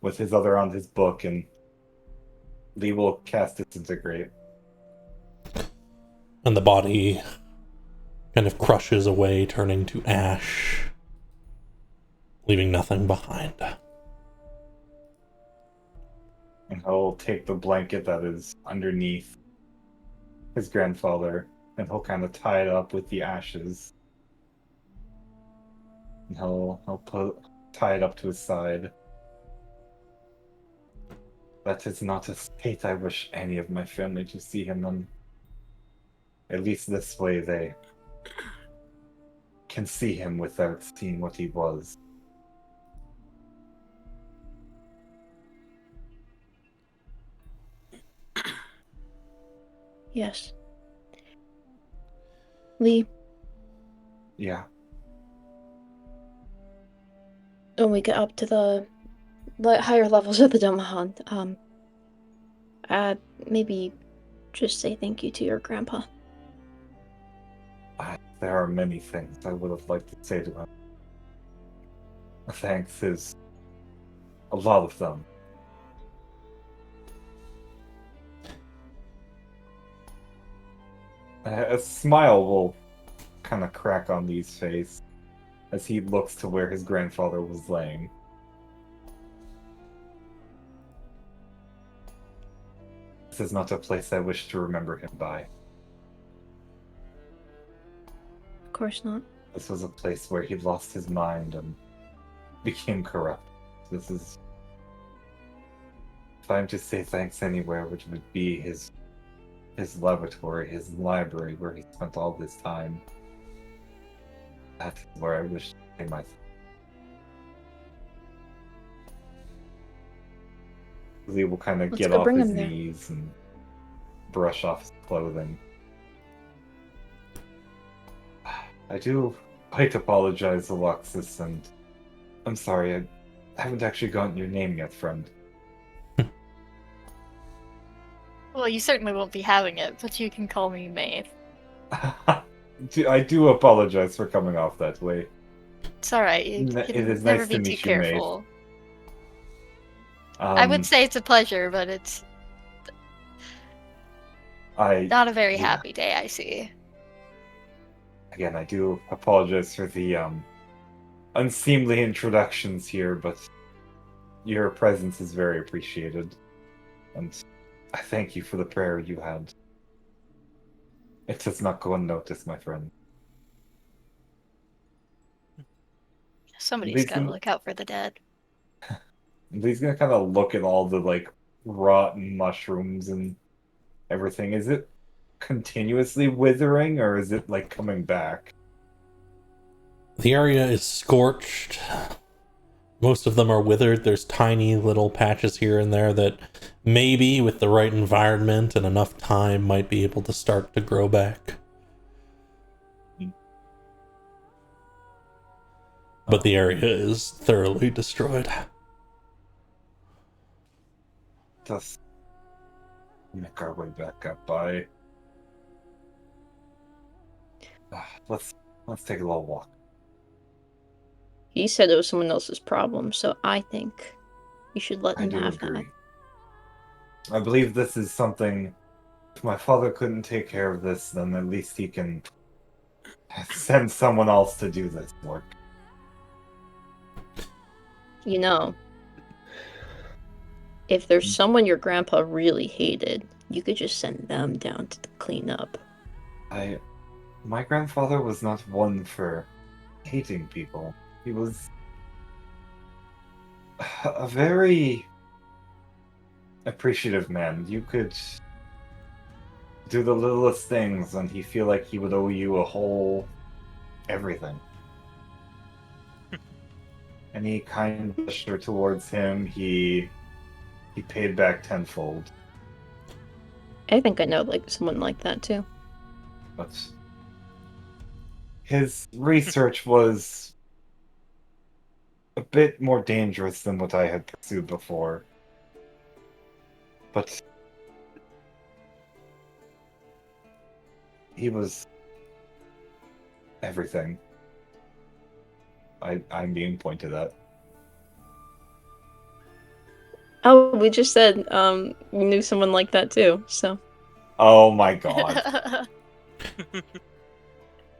with his other on his book, and Lee will cast Disintegrate. And the body kind of crushes away, turning to ash, leaving nothing behind. And he'll take the blanket that is underneath his grandfather, and he'll kind of tie it up with the ashes. And he'll tie it up to his side. That is not a state I wish any of my family to see him in. At least this way they can see him without seeing what he was. Yes. Lee, Yeah. when we get up to the higher levels of the Domahan, maybe just say thank you to your grandpa. There are many things I would have liked to say to him. Thanks is a lot of them. A smile will kind of crack on Lee's face as he looks to where his grandfather was laying. This is not a place I wish to remember him by. Of course not. This was a place where he lost his mind and became corrupt. This is... If I'm to say thanks anywhere, which would be his laboratory, his library, where he spent all this time. That's where I wish to say my thanks. He will kind of Let's get go off bring his him there. knees and brush off his clothing. I do quite apologize, Alexis, and I'm sorry, I haven't actually gotten your name yet, friend. Well, you certainly won't be having it, but you can call me Maeve. I do apologize for coming off that way. It's alright, you It can is never nice be to too meet you, Maeve. careful. I would say it's a pleasure, but it's not a very happy day, I see. Again, I do apologize for the unseemly introductions here, but your presence is very appreciated. And I thank you for the prayer you had. It does not go unnoticed, my friend. Somebody's gotta look out for the dead. He's gonna kind of look at all the, like, rotten mushrooms and everything. Is it continuously withering, or is it, like, coming back? The area is scorched. Most of them are withered. There's tiny little patches here and there that maybe with the right environment and enough time might be able to start to grow back. But the area is thoroughly destroyed. Let's make our way back up. Let's take a little walk. He said it was someone else's problem, so I think you should let him have that. I believe this is something. If my father couldn't take care of this, then at least he can send someone else to do this work. You know, if there's someone your grandpa really hated, you could just send them down to clean up. My grandfather was not one for hating people. He was a very appreciative man. You could do the littlest things and he feel like he would owe you a whole everything. Any kind gesture towards him, he paid back tenfold. I think I know like someone like that too. But his research was a bit more dangerous than what I had pursued before. But he was everything. I'm being pointed at. Oh, we just said we knew someone like that too. So Oh my god.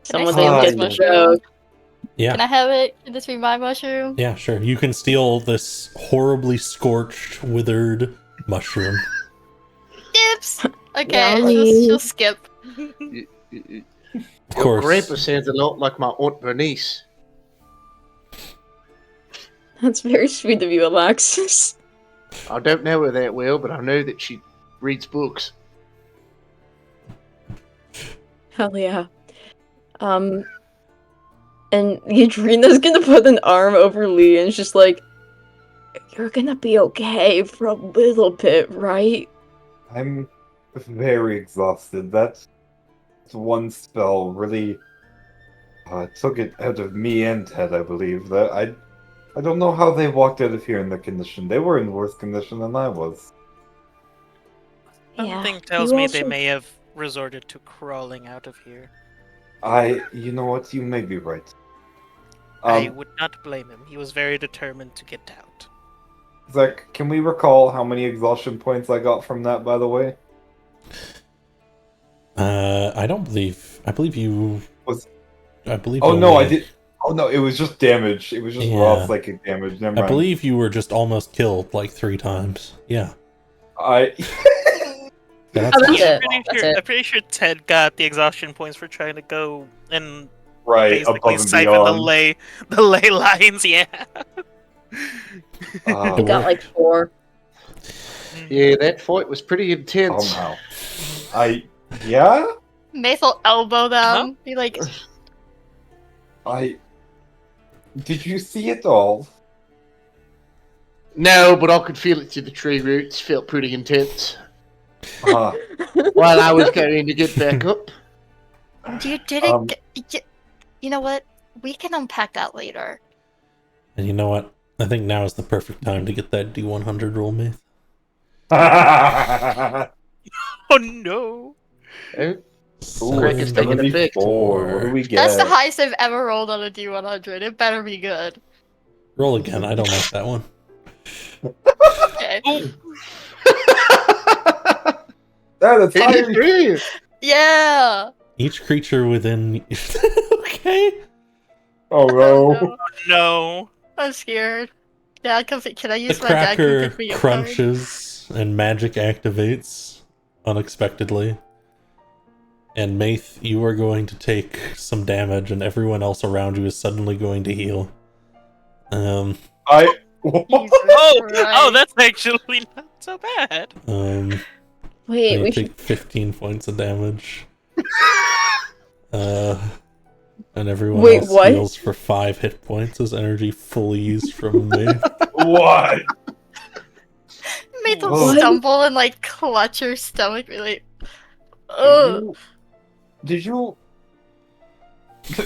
someone Can I that steal gets this the mushroom? joke. Yeah. Can I have it? Can this be my mushroom? Yeah, sure. You can steal this horribly scorched, withered mushroom. Dips! Okay, Yummy. she'll skip. Of course. Grandpa sounds a lot like my Aunt Bernice. That's very sweet of you, Alexis. I don't know her that well, but I know that she reads books. Hell yeah. And Yadrina's gonna put an arm over Lee and just like, you're gonna be okay for a little bit, right? I'm very exhausted. That one spell really took it out of me and Ted, I believe. That I don't know how they walked out of here in the condition. They were in worse condition than I was. Something tells You me also- they may have resorted to crawling out of here. You know what? You may be right. I would not blame him. He was very determined to get out. Zach, can we recall how many exhaustion points I got from that, by the way? I don't believe. I believe you. Was- I believe. Oh you no, I only- did. Oh no, it was just damage. It was just raw psychic damage. Never mind. I believe you were just almost killed like 3 times. Yeah. Oh, that's it. That's it. I'm pretty sure Ted got the exhaustion points for trying to go and right basically above and siphon beyond. the ley lines. Yeah. He got like 4. Yeah, that fight was pretty intense. Oh no. Yeah? Mace will elbow them. Be like, Did you see it all? No, but I could feel it through the tree roots. Felt pretty intense. Uh, While I was going to get back up. you didn't. You know what? We can unpack that later. And you know what? I think now is the perfect time to get that D100 roll, Myth. Oh no. Craig is taking a pic. What do we get? That's the highest I've ever rolled on a D100. It better be good. Roll again. I don't like that one. Okay. That's higher. 83. Yeah. Each creature within. Okay. Oh no. Oh, No. I'm scared. Yeah, can I The use my dad? Can cracker pick me up crunches and magic activates unexpectedly. And Maith, you are going to take some damage, and everyone else around you is suddenly going to heal. Jesus Oh, Christ. that's actually not so bad. Wait, you we take should. 15 points of damage. And everyone Wait, else what? heals for 5 hit points as energy fully used from Maith. What? Made them What? stumble and like clutch her stomach. Be like, ugh. Did you?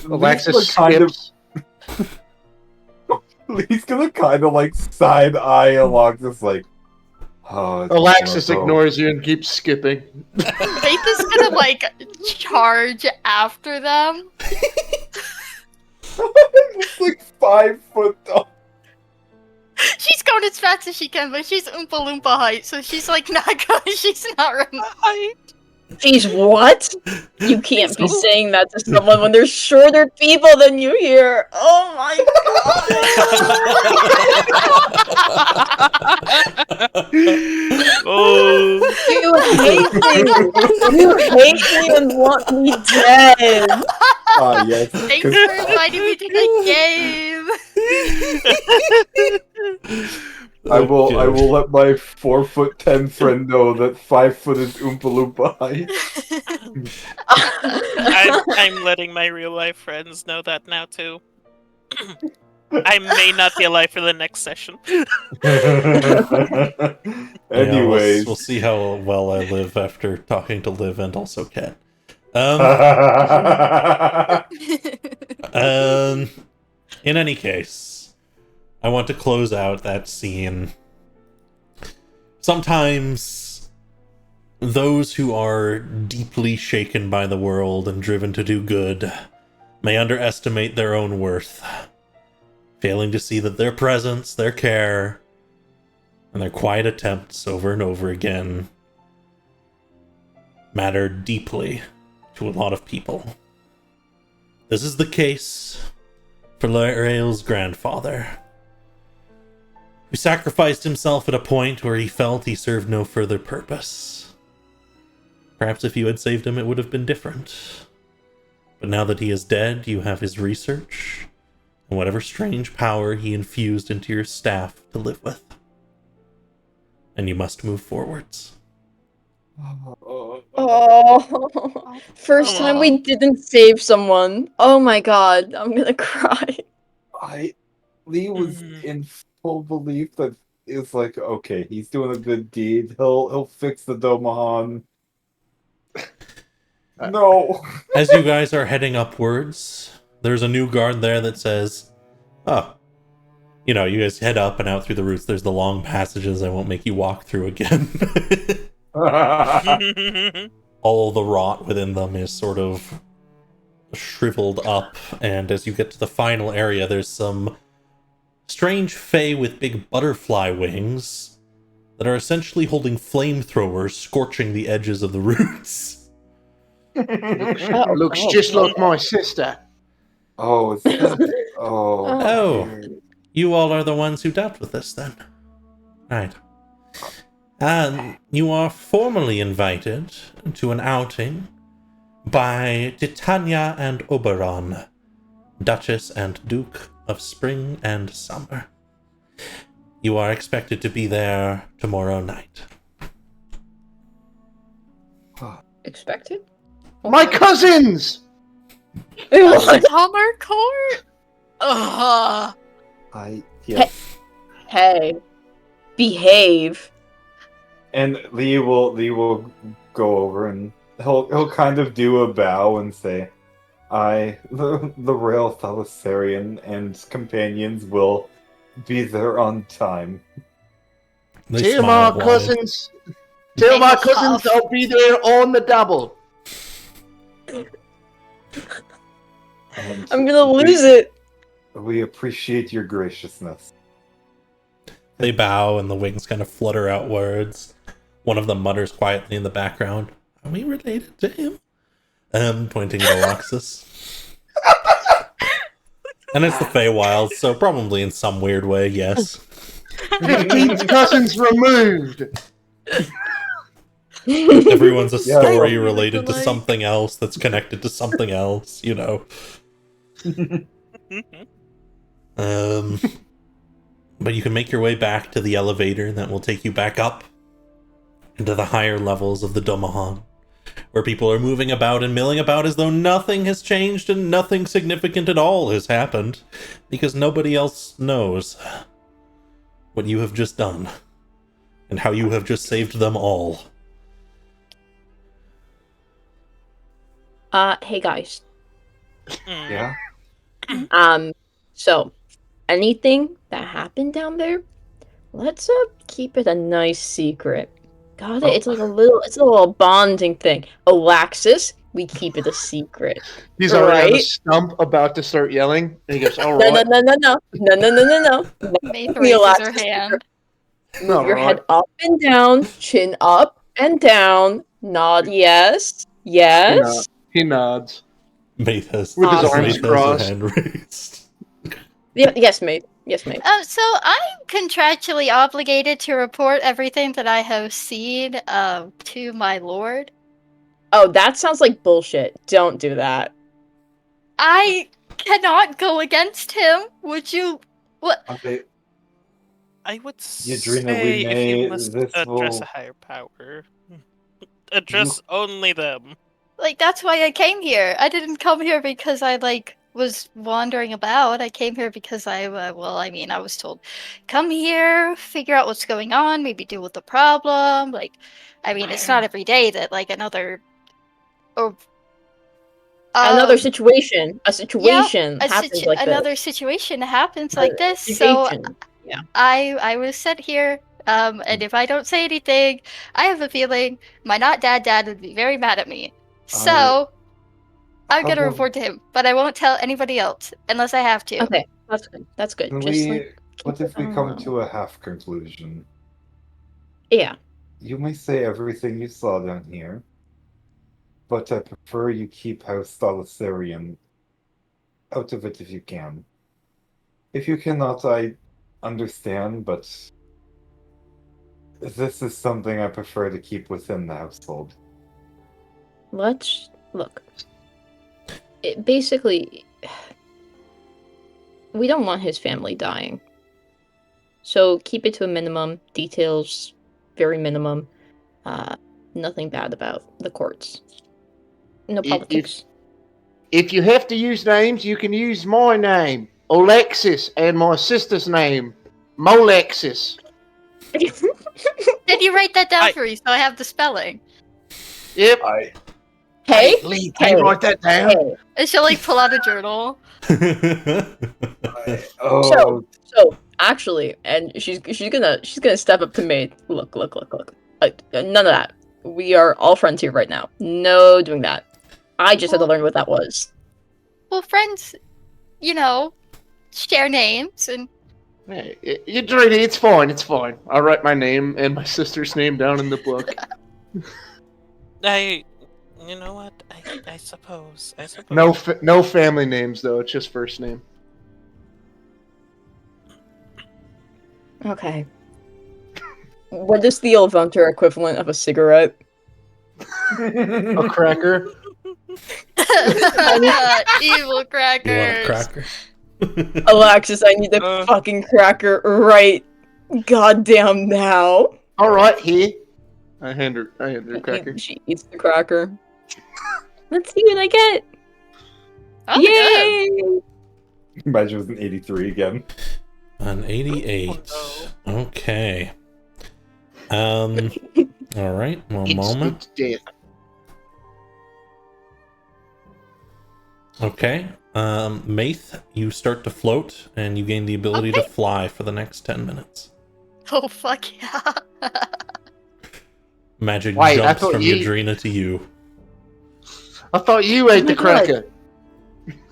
Alexis kind of. skips. He's gonna kind of like side eye along, just like. Oh, it's Alexis gonna go. ignores you and keeps skipping. Faith is gonna like charge after them. It's like 5 foot tall. She's going as fast as she can, but she's Oompa Loompa height, so she's like not going. She's not running. Height. She's what? You can't be saying that to someone when there's shorter people than you here. Oh my Oh, You hate me! You hate me and want me dead! Ah, yes. Thanks 'cause for inviting me to the game. I will Okay. let my 4'10" friend know that 5 is Oompa Loompa height. I'm letting my real life friends know that now too. I may not be alive for the next session. Anyways. We'll see how well I live after talking to Liv and also Cat. In any case, I want to close out that scene. Sometimes those who are deeply shaken by the world and driven to do good may underestimate their own worth, failing to see that their presence, their care, and their quiet attempts over and over again matter deeply to a lot of people. This is the case for Rael's grandfather, who sacrificed himself at a point where he felt he served no further purpose. Perhaps if you had saved him, it would have been different. But now that he is dead, you have his research and whatever strange power he infused into your staff to live with. And you must move forwards. Oh, first time we didn't save someone. Oh my god, I'm gonna cry. Lee was in full belief that it's like, okay, he's doing a good deed. He'll fix the Domahan. No. As you guys are heading upwards, there's a new guard there that says, oh, you know, you guys head up and out through the routes. There's the long passages I won't make you walk through again. All the rot within them is sort of shriveled up, and as you get to the final area, there's some strange fae with big butterfly wings that are essentially holding flamethrowers, scorching the edges of the routes. Looks just like my sister. Oh, is that... Oh, you all are the ones who dealt with this then. Right. And you are formally invited to an outing by Titania and Oberon, Duchess and Duke of Spring and Summer. You are expected to be there tomorrow night. Expected? My cousins! Summer court? Ugh. Yes. Hey, behave. And Lee will go over and he'll kind of do a bow and say, the Rail Thalassarian and companions will be there on time. Tell my cousins I'll be there on the double. And I'm gonna lose it. We appreciate your graciousness. They bow and the wings kind of flutter outwards. One of them mutters quietly in the background, "Are we related to him?" Pointing at Alexis. And it's the Feywild, so probably in some weird way, yes. 15th cousins removed. Everyone's a story Yeah. related to something else that's connected to something else, you know. But you can make your way back to the elevator that will take you back up into the higher levels of the Domahan, where people are moving about and milling about as though nothing has changed and nothing significant at all has happened, because nobody else knows what you have just done and how you have just saved them all. Hey guys. Yeah? So, anything that happened down there, let's keep it a nice secret. Got it? It's like a little bonding thing. Alexis, we keep it a secret. He's already on the Right? stump about to start yelling, and he goes, all right. No. Maeve raises her hand. Move your head up and down, chin up and down, Nod, yes. He, Yes. he nods Maith has, with his Awesome. arms Maith has her crossed. hand raised. Yeah, yes, mate. Yes, mate. So I'm contractually obligated to report everything that I have seen to my lord. Oh, that sounds like bullshit. Don't do that. I cannot go against him. Would you? What? Okay, I would Yadrina, say we if you may. must This address a will. higher power, address only them. Like that's why I came here. I didn't come here because I was wandering about. I came here because I was told, come here, figure out what's going on, maybe deal with the problem. It's not every day that or Another um situation. A yeah, situation happens like another this. situation happens A like this. So situation. Yeah. I was sent here. And if I don't say anything, I have a feeling my not dad would be very mad at me. So I'm How gonna about report to him, but I won't tell anybody else unless I have to. Okay, that's good. That's good. can Just we? like What keep if it we come on. to a half conclusion? Yeah. You may say everything you saw down here, but I prefer you keep House Thalassarian out of it if you can. If you cannot, I understand, but this is something I prefer to keep within the household. Let's look. Basically, we don't want his family dying. So keep it to a minimum. Details, very minimum. Nothing bad about the courts. No politics. If you have to use names, you can use my name, Alexis, and my sister's name, Molexis. Did you write that down for me so I have the spelling? Yep. Hey, Lee, hey, write that down. hey. And she'll pull out a journal. Oh, So actually, and she's gonna step up to me. Look. None of that. We are all friends here right now. No doing that. I just had to learn what that was. Well, friends, share names and. Hey, Yadrina, it's fine. It's fine. I'll write my name and my sister's name down in the book. You know what? I suppose. No family names though. It's just first name. Okay. What is the Elvunter equivalent of a cigarette? A cracker. Evil crackers. You want a cracker? Alexis, I need a fucking cracker right goddamn now. All right, here. I hand her a cracker. She eats the cracker. Let's see what I get. Oh, Yay! imagine it was an 83 again. An 88. Okay. All right. One moment. It's death. Okay. Maith, you start to float, and you gain the ability to fly for the next 10 minutes. Oh, fuck yeah. Magic Wait, I jumps thought from you- Yadrina to you. I thought you ate my the cracker.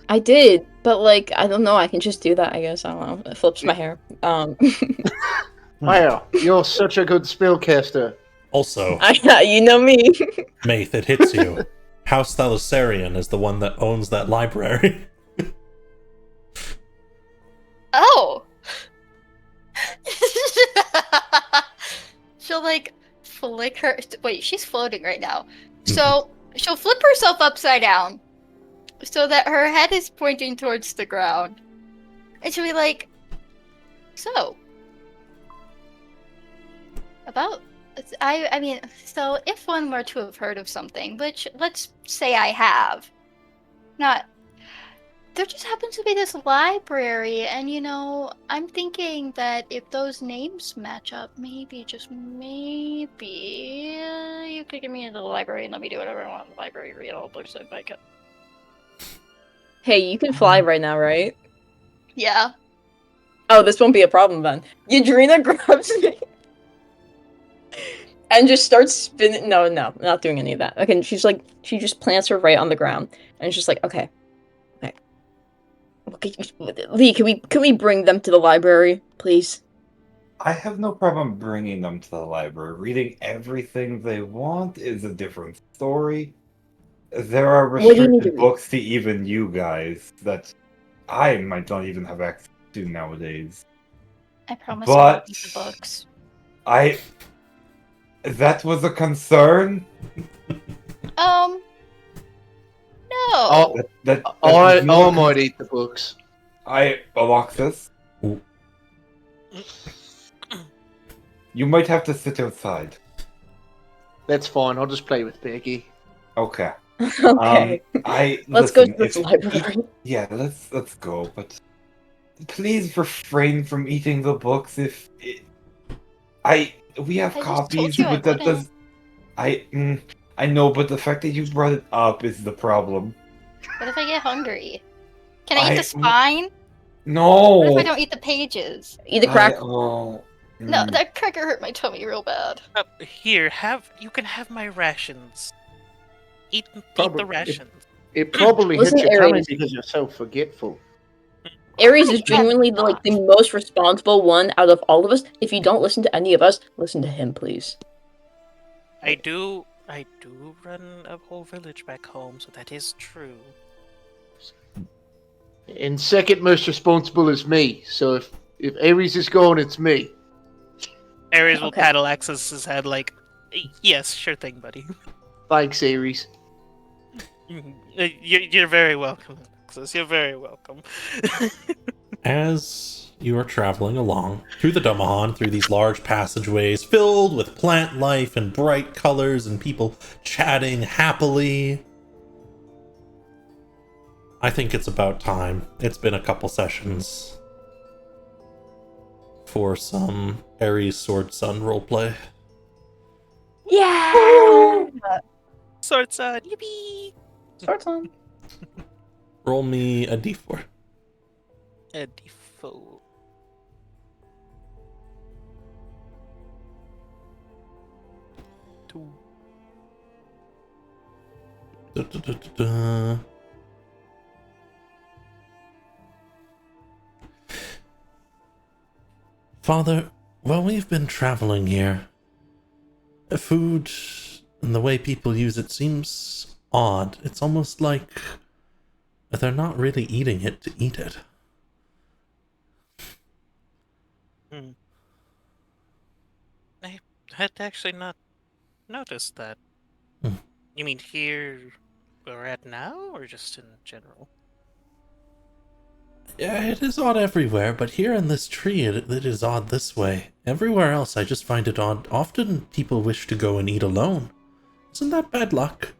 I did, but I don't know. I can just do that. I guess I don't know. It flips my hair. Wow, you're such a good spellcaster. Also, You know me. Maith, it hits you. House Thalassarian is the one that owns that library. Oh. She'll flick her. Wait, she's floating right now. So she'll flip herself upside down so that her head is pointing towards the ground. And she'll be like, so. So if one were to have heard of something, which let's say I have, there just happens to be this library, and I'm thinking that if those names match up, maybe, just maybe, you could get me into the library and let me do whatever I want in the library, read all books if I could. Hey, you can fly right now, right? Yeah. Oh, this won't be a problem then. Yadrina grabs me and just starts spinning. No, not doing any of that. Okay, she just plants her right on the ground, and it's just like, okay. Lee, can we bring them to the library, please? I have no problem bringing them to the library. Reading everything they want is a different story. There are What do you need to restricted read? books to even you guys that I might not even have access to nowadays. I promise I won't But read the books. I that was a concern. No. Oh, That was not a I might concern. eat the books. Alexis, Ooh. you might have to sit outside. That's fine. I'll just play with Becky. Okay. Okay. Let's go to Listen, this if library. yeah, let's go, but please refrain from eating the books if we have I just told copies, you I but that wouldn't. does I know, but the fact that you brought it up is the problem. What if I get hungry? Can I eat I the spine? What if I no. don't eat the pages? Eat the crack. Oh. No, mm. that cracker hurt my tummy real bad. Here, you can have my rations. Eat the Probably. rations. It probably Listen, hits your tummy Aries. because you're so forgetful. Aries is I am genuinely not. the most responsible one out of all of us. If you don't listen to any of us, listen to him, please. I do run a whole village back home, so that is true. And second most responsible is me. So if Ares is gone, it's me. Ares will Okay. paddle Axis's head like, yes, sure thing, buddy. Thanks, Ares. You're very welcome, Axis. You're very welcome. As you are traveling along through the Domahan, through these large passageways filled with plant life and bright colors and people chatting happily, I think it's about time. It's been a couple sessions for some Ares Sword Sun roleplay. Yeah! Sword Sun, yippee! Start on. Roll me a d4. A default. Two. Da-da-da-da-da. Father, while we've been traveling here, food and the way people use it seems odd. It's almost like they're not really eating it to eat it. I had actually not noticed that. Hmm. You mean here where we're at now, or just in general? Yeah, it is odd everywhere, but here in this tree it is odd this way. Everywhere else I just find it odd. Often people wish to go and eat alone. Isn't that bad luck?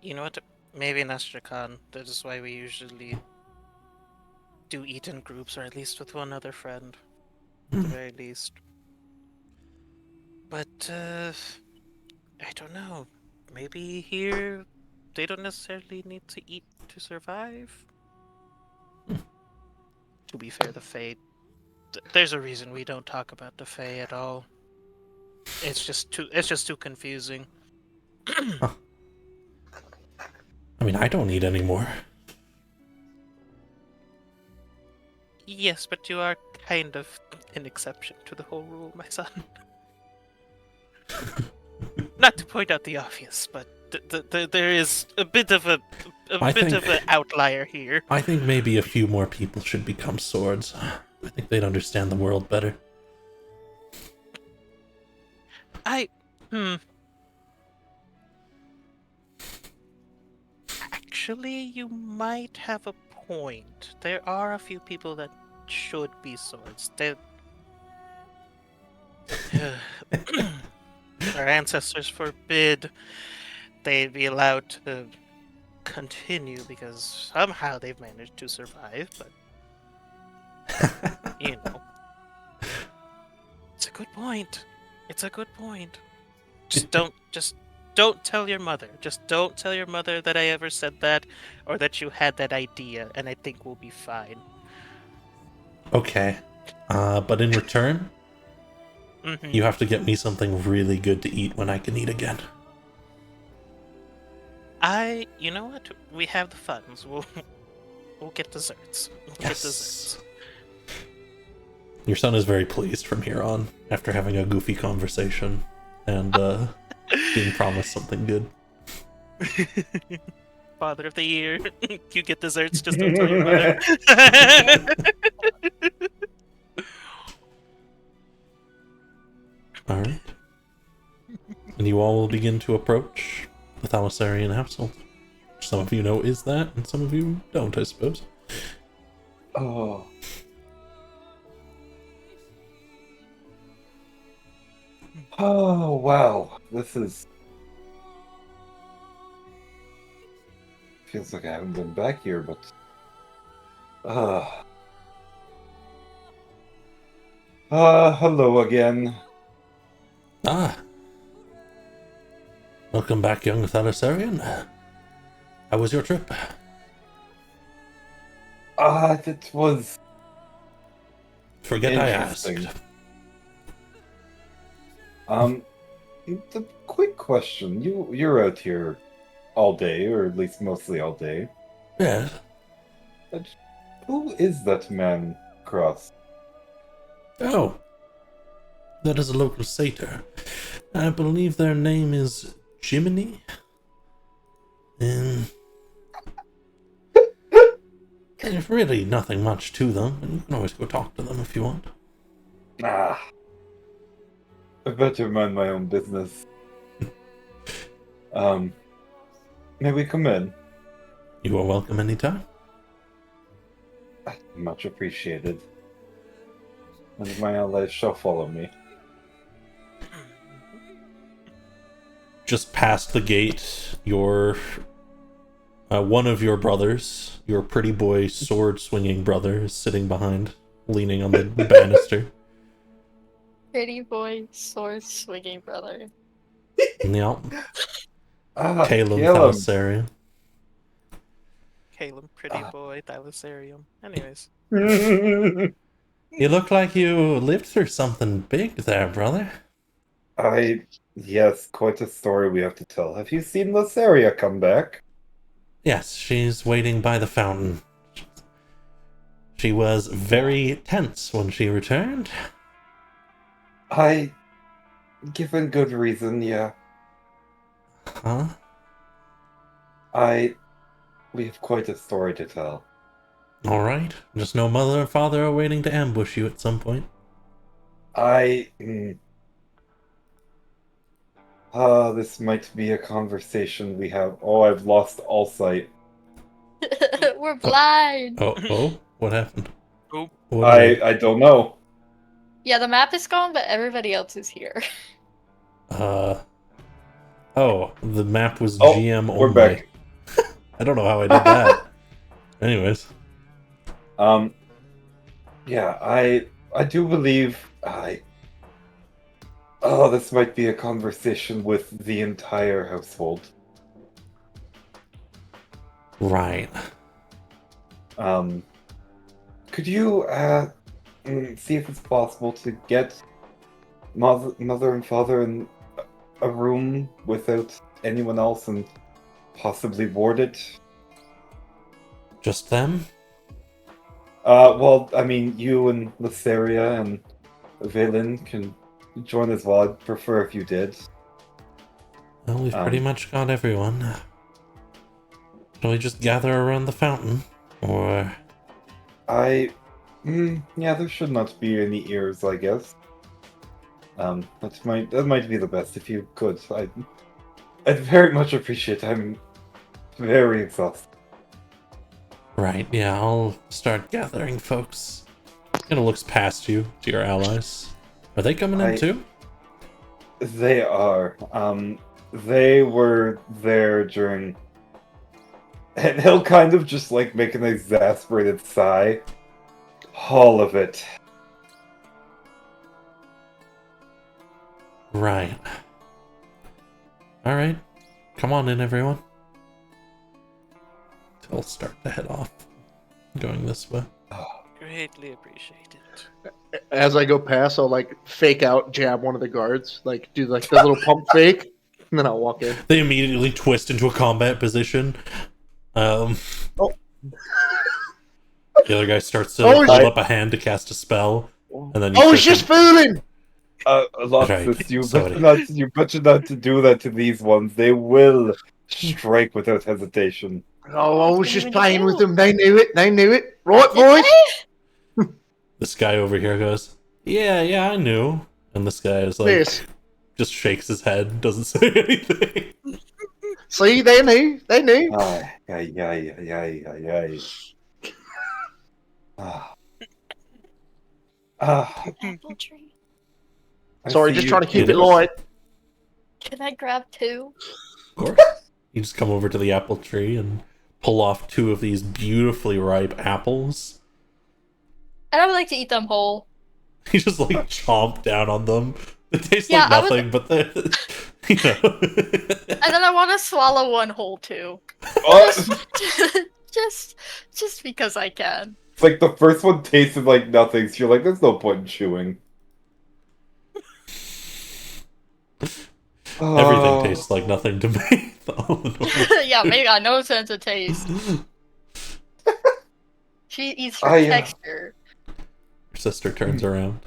You know what? Maybe in Astrakhan, that is why we usually do eat in groups, or at least with one other friend, at the very least. But, I don't know. Maybe here they don't necessarily need to eat to survive? To be fair, the Fae... There's a reason we don't talk about the Fae at all. It's just too confusing. I mean, I don't eat anymore. Yes, but you are kind of an exception to the whole rule, my son. Not to point out the obvious, but there is a bit of an outlier here. I think maybe a few more people should become swords. I think they'd understand the world better. Actually, you might have a point. There are a few people that should be swords. Our ancestors forbid they be allowed to continue because somehow they've managed to survive, but you know. It's a good point. It's a good point. Just don't tell your mother. Just don't tell your mother that I ever said that or that you had that idea, and I think we'll be fine. Okay. But in return, Mm-hmm. you have to get me something really good to eat when I can eat again. You know what? We have the funds. We'll get desserts. We'll get Yes. desserts. Your son is very pleased from here on, after having a goofy conversation and being promised something good. Father of the year. You get desserts, just don't tell your mother. Alright. And you all will begin to approach the Thalassarian household. Some of you know is that, and some of you don't, I suppose. Oh. Oh, wow. This is... Feels like I haven't been back here, but... hello again. Ah. Welcome back, young Thalassarian. How was your trip? It was... Forget I asked. interesting. The quick question. You're out here all day, or at least mostly all day. Yes. But who is that man, Cross? Oh. That is a local satyr. I believe their name is Jiminy? There's really nothing much to them, and you can always go talk to them if you want. I better mind my own business. May we come in? You are welcome anytime. Much appreciated. And my allies shall follow me. Just past the gate, your one of your brothers, your pretty boy sword-swinging brother, is sitting behind, leaning on the banister. Pretty boy, sword swinging brother. Yep. Caleb. Thalassarian. Caleb, pretty boy, Thalassarium. Anyways. You look like you lived through something big there, brother. Yes, quite a story we have to tell. Have you seen Lasseria come back? Yes, she's waiting by the fountain. She was very tense when she returned. Given good reason, yeah. Huh? We have quite a story to tell. Alright. Just know mother and father are waiting to ambush you at some point. This might be a conversation we have. Oh, I've lost all sight. We're blind. Oh, what happened? Oh. I don't know. Yeah, the map is gone, but everybody else is here. Oh, the map was Oh, GM only. we're back. I don't know how I did that. Anyways. Yeah, I do believe Oh, this might be a conversation with the entire household. Right. Could you see if it's possible to get mother and father in a room without anyone else and possibly ward it? Just them? Well, I mean, you and Lasseria and Valen can join as well. I'd prefer if you did. Well, we've pretty much got everyone. Shall we just gather around the fountain? Or... yeah, there should not be any ears, I guess. That might be the best if you could. I'd very much appreciate it. I'm very exhausted. Right, yeah, I'll start gathering folks. Kind of looks past you to your allies. Are they coming in too? They are. They were there during... And he'll kind of just like make an exasperated sigh. All of it. Right. Alright. Come on in, everyone. I'll start to head off. Going this way. Greatly appreciated. As I go past, I'll like fake out, jab one of the guards, like do like the little pump fake, and then I'll walk in. They immediately twist into a combat position. The other guy starts to Oh, hold shit. up a hand to cast a spell, and then I was just fooling. Alexis, you sorry. better not to do that to these ones. They will strike without hesitation. Oh, I was Didn't just even playing with do. them. They knew it. They knew it. Right, Did boys? they? This guy over here goes, yeah, I knew. And this guy is like, Yes. just shakes his head, doesn't say anything. See, they knew. They knew. Ay, ay, ay, ay, ay, ay, ay. Ah. Ah, Apple tree. I Sorry, see just you trying to keep It it is. light. Can I grab two? Of course. You just come over to the apple tree and pull off 2 of these beautifully ripe apples. And I would like to eat them whole. You just like chomp down on them. They taste Yeah, like I would- nothing, but they, you know. And then I want to swallow one whole too. Oh, Just because I can. it's like the first one tasted like nothing, so you're like, there's no point in chewing. Everything Oh. tastes like nothing to me. Yeah, maybe got no sense of taste. She eats for I, texture. Your sister turns around.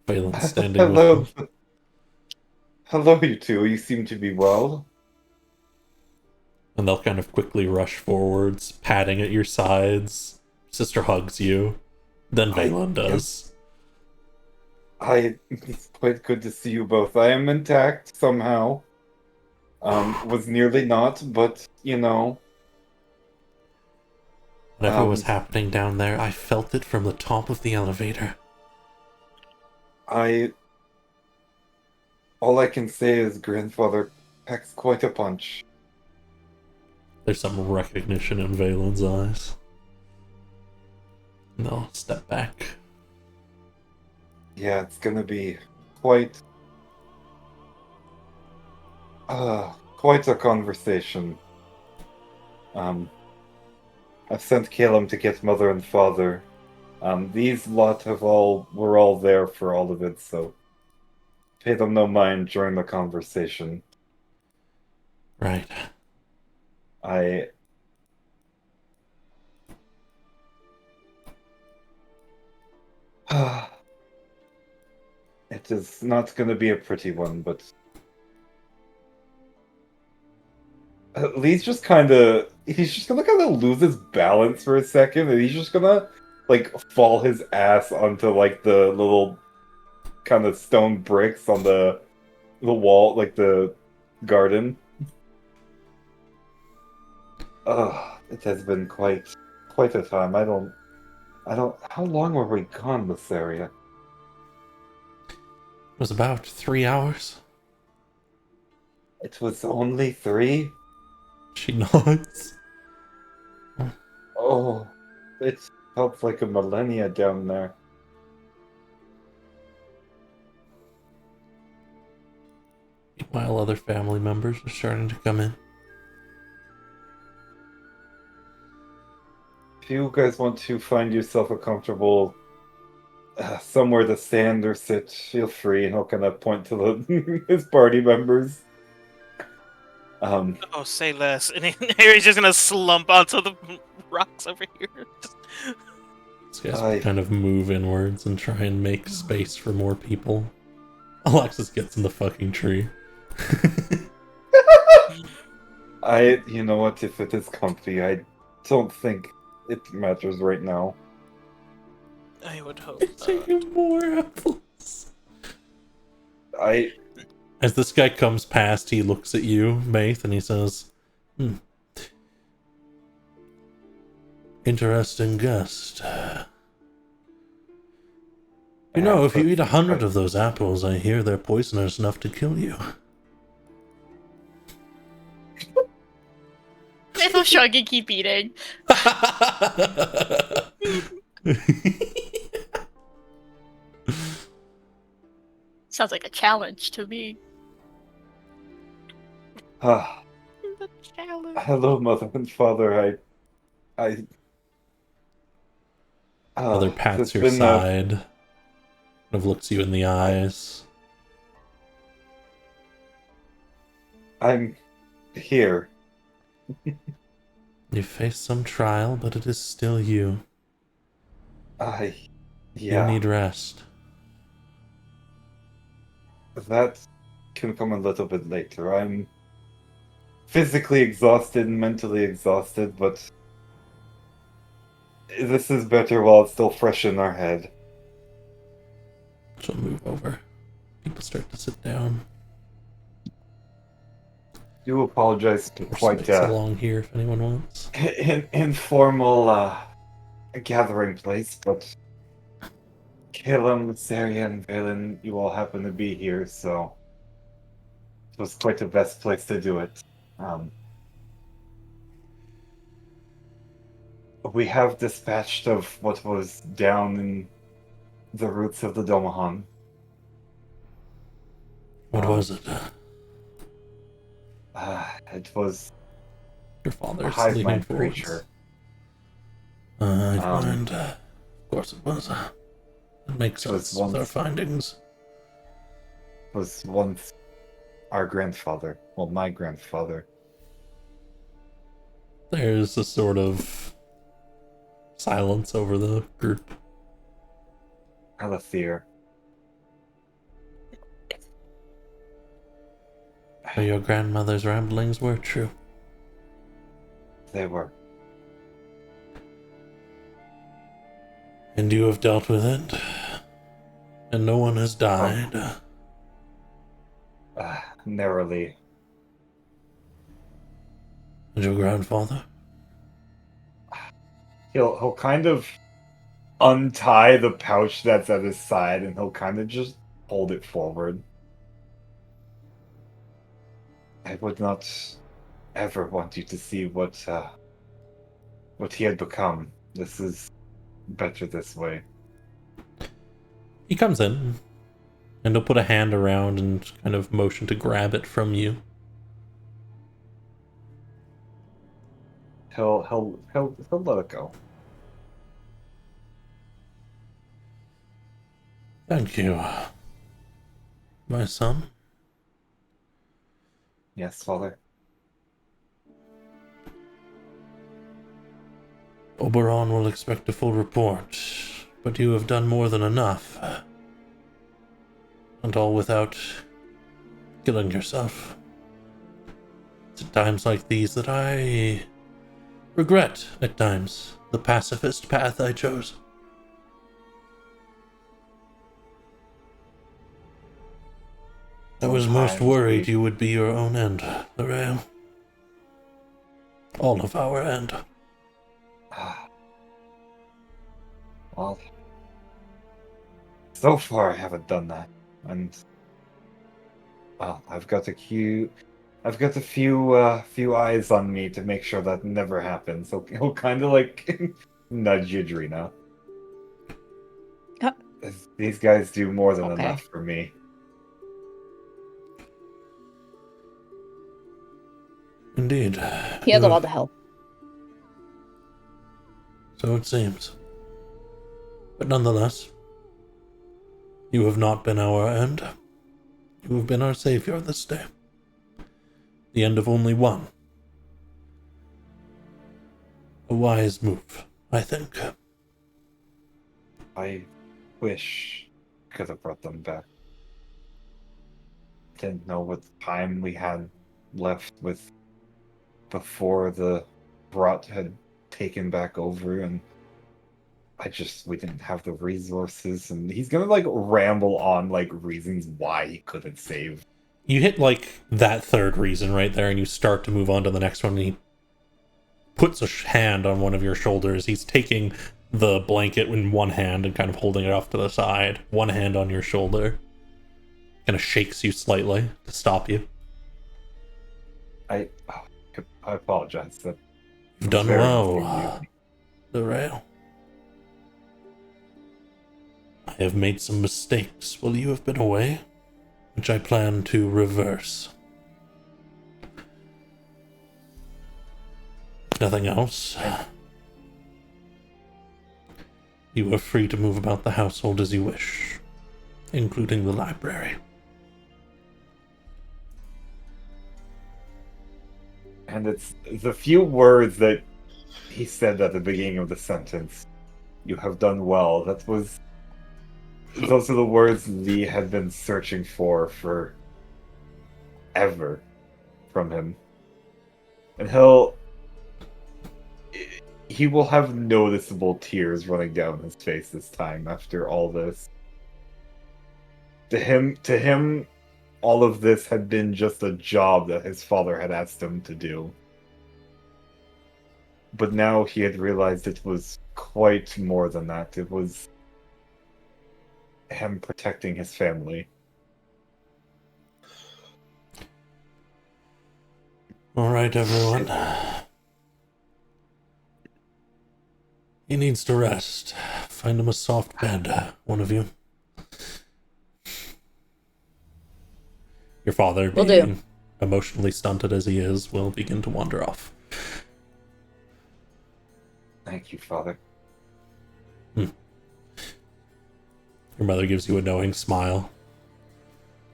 Phelan's standing Hello. with them. Hello, you two. You seem to be well. And they'll kind of quickly rush forwards, patting at your sides. Sister hugs you. Then Valen does. It's quite good to see you both. I am intact somehow. Was nearly not, but you know. Whatever was happening down there, I felt it from the top of the elevator. All I can say is grandfather packs quite a punch. There's some recognition in Valen's eyes. And they'll step back. Yeah, it's gonna be quite quite a conversation. I've sent Caleb to get mother and father. These lot were all there for all of it, so pay them no mind during the conversation. Right. It is not going to be a pretty one, but Lee's just he's just gonna kind of lose his balance for a second, and he's just gonna like fall his ass onto like the little kind of stone bricks on the wall, like the garden. It has been quite a time. I don't. How long were we gone this area? It was about 3 hours. It was only 3? She nods. Oh, it felt like a millennia down there. While other family members are starting to come in. If you guys want to find yourself a comfortable somewhere to stand or sit, feel free, and he'll kind of point to his party members. Oh, say less. And Harry's just gonna slump onto the rocks over here. These guys kind of move inwards and try and make space for more people. Alexis gets in the fucking tree. You know what, if it is comfy, I don't think it matters right now. I would hope It's taking more apples. As this guy comes past, he looks at you, Maith, and he says, Interesting guest. You know, if you eat 100 of those apples, I hear they're poisonous enough to kill you. If I'm shrug and keep eating. Sounds like a challenge to me. Hello, mother and father. Mother pats your side, kind of looks you in the eyes. I'm here. You face some trial, but it is still you. Yeah. You need rest. That can come a little bit later. I'm physically exhausted and mentally exhausted, but this is better while it's still fresh in our head. She'll move over. People start to sit down. Do apologize for More quite space along here if anyone wants. informal gathering place, but Caleb, Saria, and Valen, you all happen to be here, so it was quite the best place to do it. We have dispatched of what was down in the roots of the Domahan. What was it? It was Your a father's hive leaning mind forwards. creature. Hive mind. Of course it was. It makes It was sense with our once- findings. Was once our grandfather. Well, my grandfather. There's a sort of silence over the group. Alathir. So your grandmother's ramblings were true. They were. And you have dealt with it. And no one has died. Narrowly. And your grandfather? He'll kind of untie the pouch that's at his side, and he'll kind of just hold it forward. I would not ever want you to see what he had become. This is better this way. He comes in, and he'll put a hand around and kind of motion to grab it from you. He'll let it go. Thank you, my son. Yes, father. Oberon will expect a full report, but you have done more than enough. And all without killing yourself. It's at times like these that I regret, at times, the pacifist path I chose. I was most worried you would be your own end, Lorraine. All of our end. Well, so far I haven't done that, and well, I've got a few eyes on me to make sure that never happens. So he'll kind of like nudge Yadrina. These guys do more than enough for me. Indeed. He has a lot of help. So it seems. But nonetheless, you have not been our end. You have been our savior this day. The end of only one. A wise move, I think. I wish I could have brought them back. Didn't know what time we had left with before the rot had taken back over, and we didn't have the resources, and he's gonna like ramble on like reasons why he couldn't save. You hit like that third reason right there, and you start to move on to the next one, and he puts a hand on one of your shoulders. He's taking the blanket in one hand and kind of holding it off to the side. One hand on your shoulder. Kind of shakes you slightly to stop you. I apologize. You've done well, the rail. I have made some mistakes while you have been away, which I plan to reverse. Nothing else. You are free to move about the household as you wish, including the library. And it's the few words that he said at the beginning of the sentence, "You have done well." Those are the words Lee had been searching for ever from him. And he will have noticeable tears running down his face this time after all this. To him, all of this had been just a job that his father had asked him to do. But now he had realized it was quite more than that. It was him protecting his family. All right, everyone. He needs to rest. Find him a soft bed, one of you. Your father, Will being do. emotionally stunted as he is, will begin to wander off. Thank you, Father. Your mother gives you a knowing smile.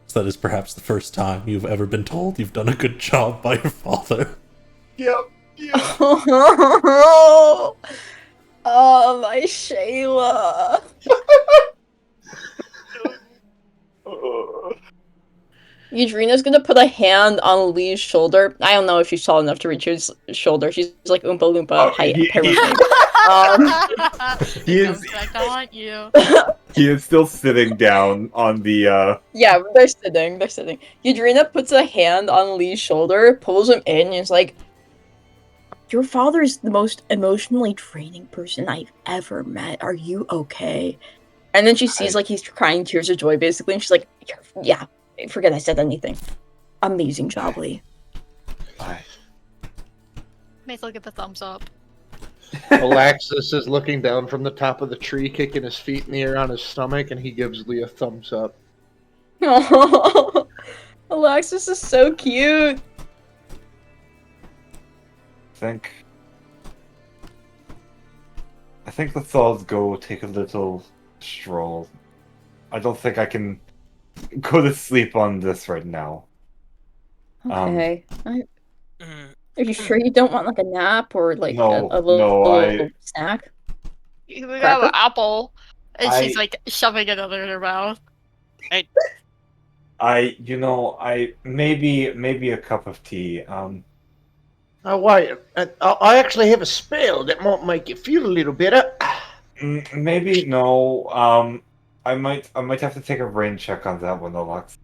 So that is perhaps the first time you've ever been told you've done a good job by your father. Yep. Oh, my Shayla. Eudrina's gonna put a hand on Lee's shoulder. I don't know if she's tall enough to reach his shoulder. She's like Oompa Loompa height, apparently. He It is comes back on you. he is still sitting down on the Yeah, they're sitting. Eudrina puts a hand on Lee's shoulder, pulls him in, and is like, "Your father is the most emotionally draining person I've ever met. Are you okay?" And then she sees like he's crying tears of joy, basically, and she's like, "Yeah, forget I said anything. Amazing job, Lee." Mace will get the thumbs up. Alexis is looking down from the top of the tree, kicking his feet in the air on his stomach, and he gives Lee a thumbs up. Oh, Alexis is so cute. I think let's all go take a little stroll. I don't think I can go to sleep on this right now. Okay. Mm, Are you sure you don't want like a nap or like No, a little snack? We got an apple. And she's I- like shoving another in her mouth. Maybe a cup of tea. Oh, wait. I actually have a spell that might make you feel a little better. Maybe no. I might have to take a brain check on that one, Alex.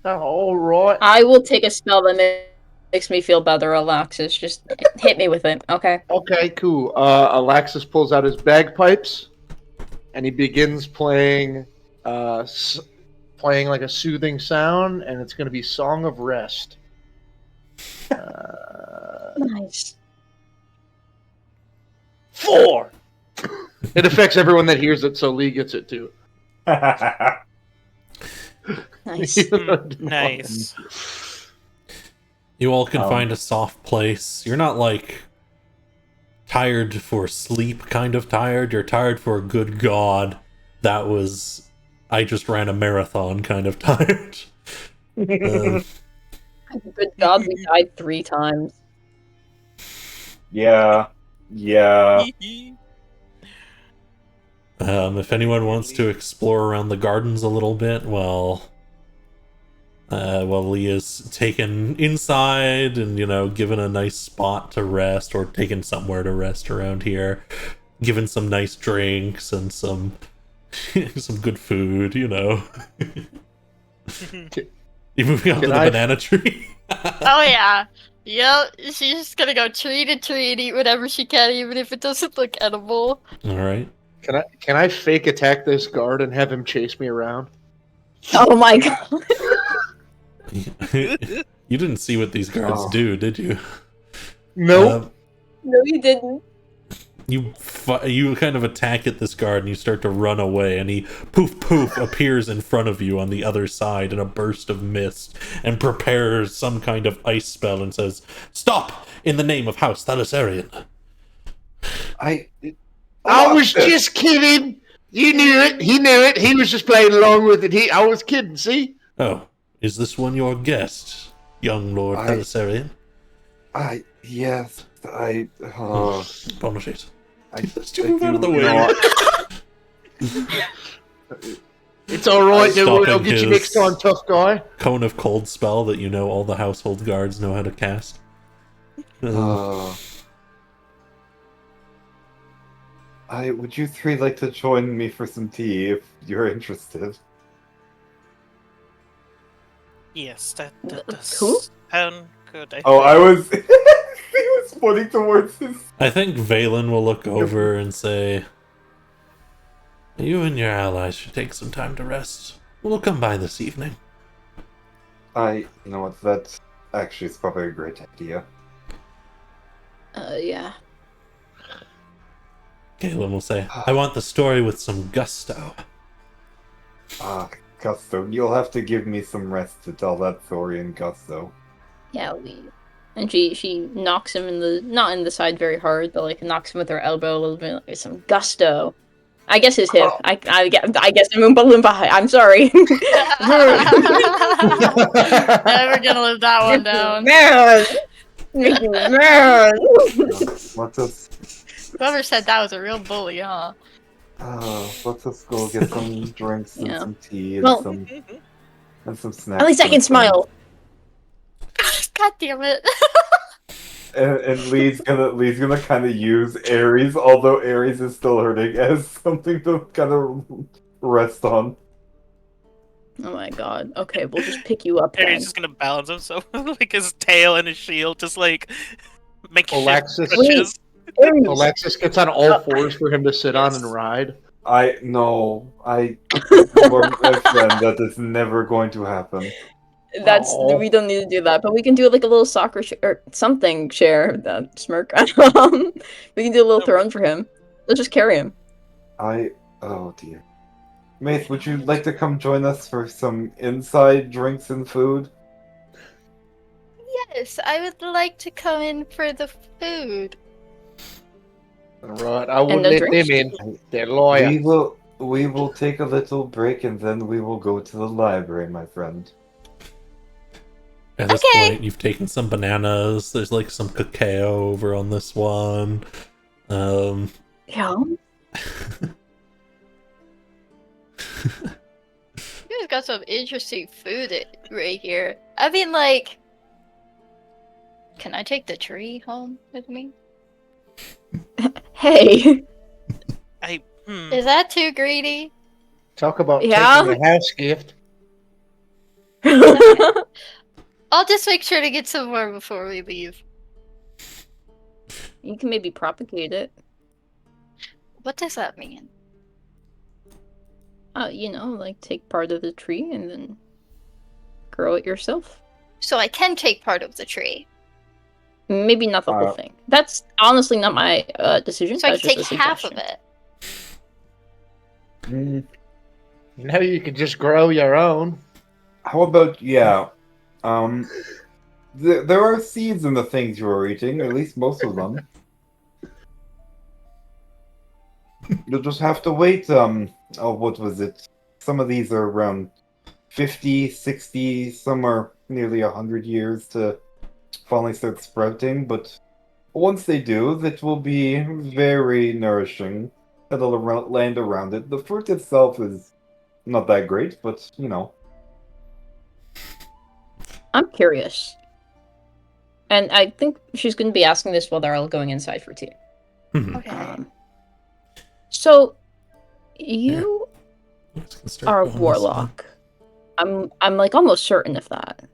Oh, all right. I will take a spell that makes me feel better, Alexis. Just hit me with it, okay? Okay, cool. Alexis pulls out his bagpipes, and he begins playing like a soothing sound, and it's going to be Song of Rest. Nice. 4! It affects everyone that hears it, so Lee gets it too. Nice. nice. You all can find a soft place. You're not like tired for sleep kind of tired. You're tired for a good god. That was I just ran a marathon kind of tired. Good God, we died 3 times. Yeah. If anyone wants to explore around the gardens a little bit, while Leah's taken inside and, given a nice spot to rest, or taken somewhere to rest around here, given some nice drinks and some good food, You moving on to the banana tree? Oh yeah. Yep, she's just gonna go tree to tree and eat whatever she can, even if it doesn't look edible. Alright. Can I fake attack this guard and have him chase me around? Oh my God. You didn't see what these guards do, did you? Nope. No, you didn't. You kind of attack at this guard and you start to run away, and he poof appears in front of you on the other side in a burst of mist and prepares some kind of ice spell and says, "Stop! In the name of House Thalassarian." I was just kidding. You knew it. He knew it. He was just playing along with it. I was kidding. See? Oh, is this one your guest, young Lord Thalassarian? Yes, I. Bonus. I Just to move out of the do way. know- It's alright, don't worry, I'll Stopping get you his- next time, tough guy. Cone of cold spell that you know all the household guards know how to cast. Would you three like to join me for some tea if you're interested? Yes, that Who? does sound good. I was. He was pointing towards his. I think Valen will look over and say, "You and your allies should take some time to rest. We'll come by this evening." You know what? That actually is probably a great idea. Yeah. Galen will say, "I want the story with some gusto." Gusto. You'll have to give me some rest to tell that story in gusto. Yeah, and she knocks him in the, not in the side very hard, but like knocks him with her elbow a little bit, like some gusto. I guess his hip. I guess I'm Oompa Loompa. I'm sorry. Never gonna live that one down. Man, man. Let's just. Whoever said that was a real bully, huh? Let's just go get some drinks and Yeah. some tea and Well, some snacks. at least I can smile. God damn it. And Lee's gonna kind of use Ares, although Ares is still hurting, as something to kind of rest on. Oh my god. Okay, we'll just pick you up then. Harry's just gonna balance him so like his tail and his shield just like make Alexis. crutches. Ares. Alexis gets on all fours for him to sit on and ride. My friend, that is never going to happen. That's Aw. we don't need to do that, but we can do like a little soccer or something share that smirk. We can do a little throne for him. Let's just carry him. Oh dear. Mace, would you like to come join us for some inside drinks and food? Yes, I would like to come in for the food. Right, I wouldn't the let drinks? them in. They're liar. We will take a little break and then we will go to the library, my friend. At this Okay. point, you've taken some bananas. There's like some cacao over on this one. Yeah. You guys got some interesting food right here. I mean, like, can I take the tree home with me? Hey. Is that too greedy? Talk about Yeah. taking a house gift. I'll just make sure to get some more before we leave. You can maybe propagate it. What does that mean? Like take part of the tree and then grow it yourself. So I can take part of the tree. Maybe not the whole thing. That's honestly not my decision. So I That's can just take a half of suggestion. it. You know, you could just grow your own. How about there are seeds in the things you are eating, at least most of them. You'll just have to wait, what was it? Some of these are around 50, 60, some are nearly 100 years to finally start sprouting, but once they do, it will be very nourishing. It'll land around it. The fruit itself is not that great, but, you know. I'm curious. And I think she's going to be asking this while they're all going inside for tea. Okay. So, you Let's get started are a on this one. warlock. I'm like almost certain of that.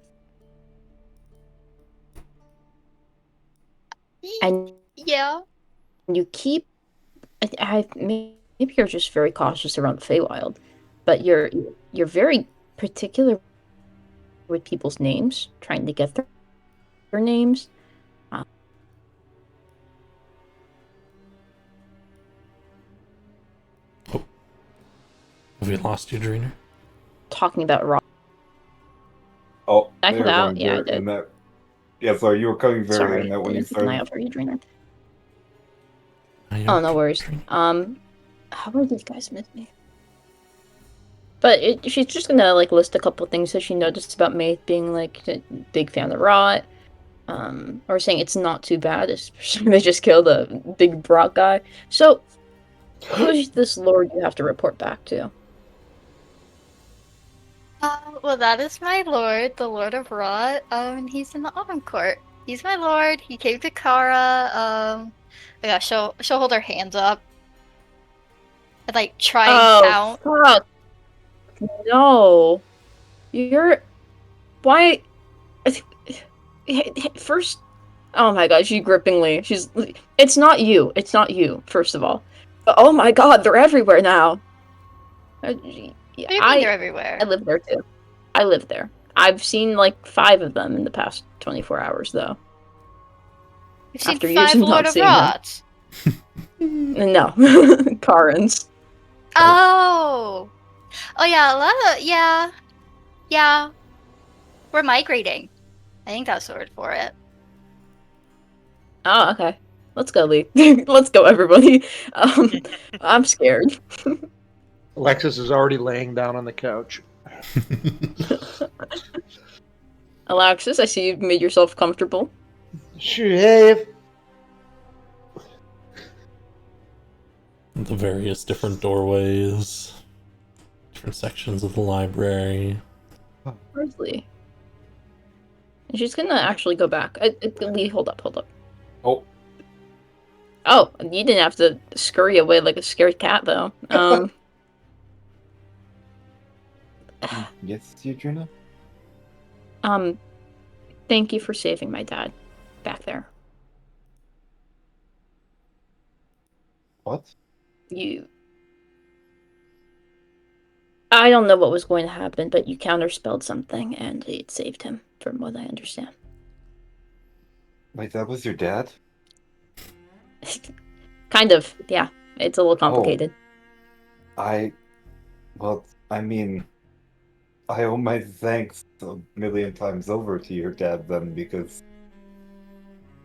And Yeah. you keep maybe you're just very cautious around the Feywild, but you're very particular with people's names, trying to get their names. Have we lost you, Dreener? Talking about Rock. Oh, I they cut were out. going Yeah, I very did. in that. Yeah, sorry, you were cutting very Sorry, in that when you didn't keep an eye started. out for you, Dreamer. Are you Oh, no okay, worries. Dreener? How are these guys miss me? But she's just gonna like list a couple things that she noticed about Maeve being like a big fan of Rot, or saying it's not too bad, especially they just killed a big Brock guy. So, who's this lord you have to report back to? Well, that is my lord, the Lord of Rot. And he's in the Autumn Court. He's my lord. He came to Kara. Yeah, she'll hold her hands up and like try and Oh, count. fuck. No. You're. Why? First. Oh my god, she grippingly. She's. It's not you. It's not you, first of all. But oh my god, they're everywhere now. What do you mean they're everywhere? I live there too. I live there. I've seen like 5 of them in the past 24 hours, though. You've seen After years 5 of Lord not of seeing them. Rot. No. Karens. Oh. Oh yeah, a lot of yeah. We're migrating. I think that's the word for it. Oh, okay. Let's go, Lee. Let's go, everybody. I'm scared. Alexis is already laying down on the couch. Alexis, I see you've made yourself comfortable. Sure have. The various different doorways, different sections of the library. Where's Lee? And she's gonna actually go back. Lee, hold up. Oh. Oh, you didn't have to scurry away like a scared cat, though. Yes, Eugenia? Thank you for saving my dad back there. What? I don't know what was going to happen, but you counterspelled something, and it saved him, from what I understand. Wait, that was your dad? Kind of, yeah. It's a little complicated. Well, I mean, I owe my thanks a million times over to your dad then, because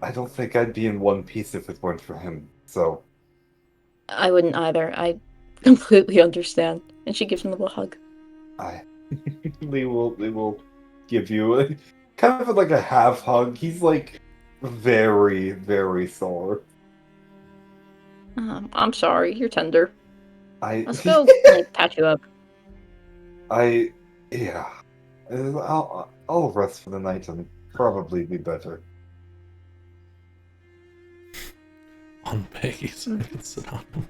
I don't think I'd be in one piece if it weren't for him, so... I wouldn't either. I completely understand. And she gives him a little hug. Lee will give you kind of like a half hug. He's like very, very sore. I'm sorry. You're tender. Let's go, patch you up. Yeah. I'll rest for the night and probably be better. On Peggy, so I can sit on him.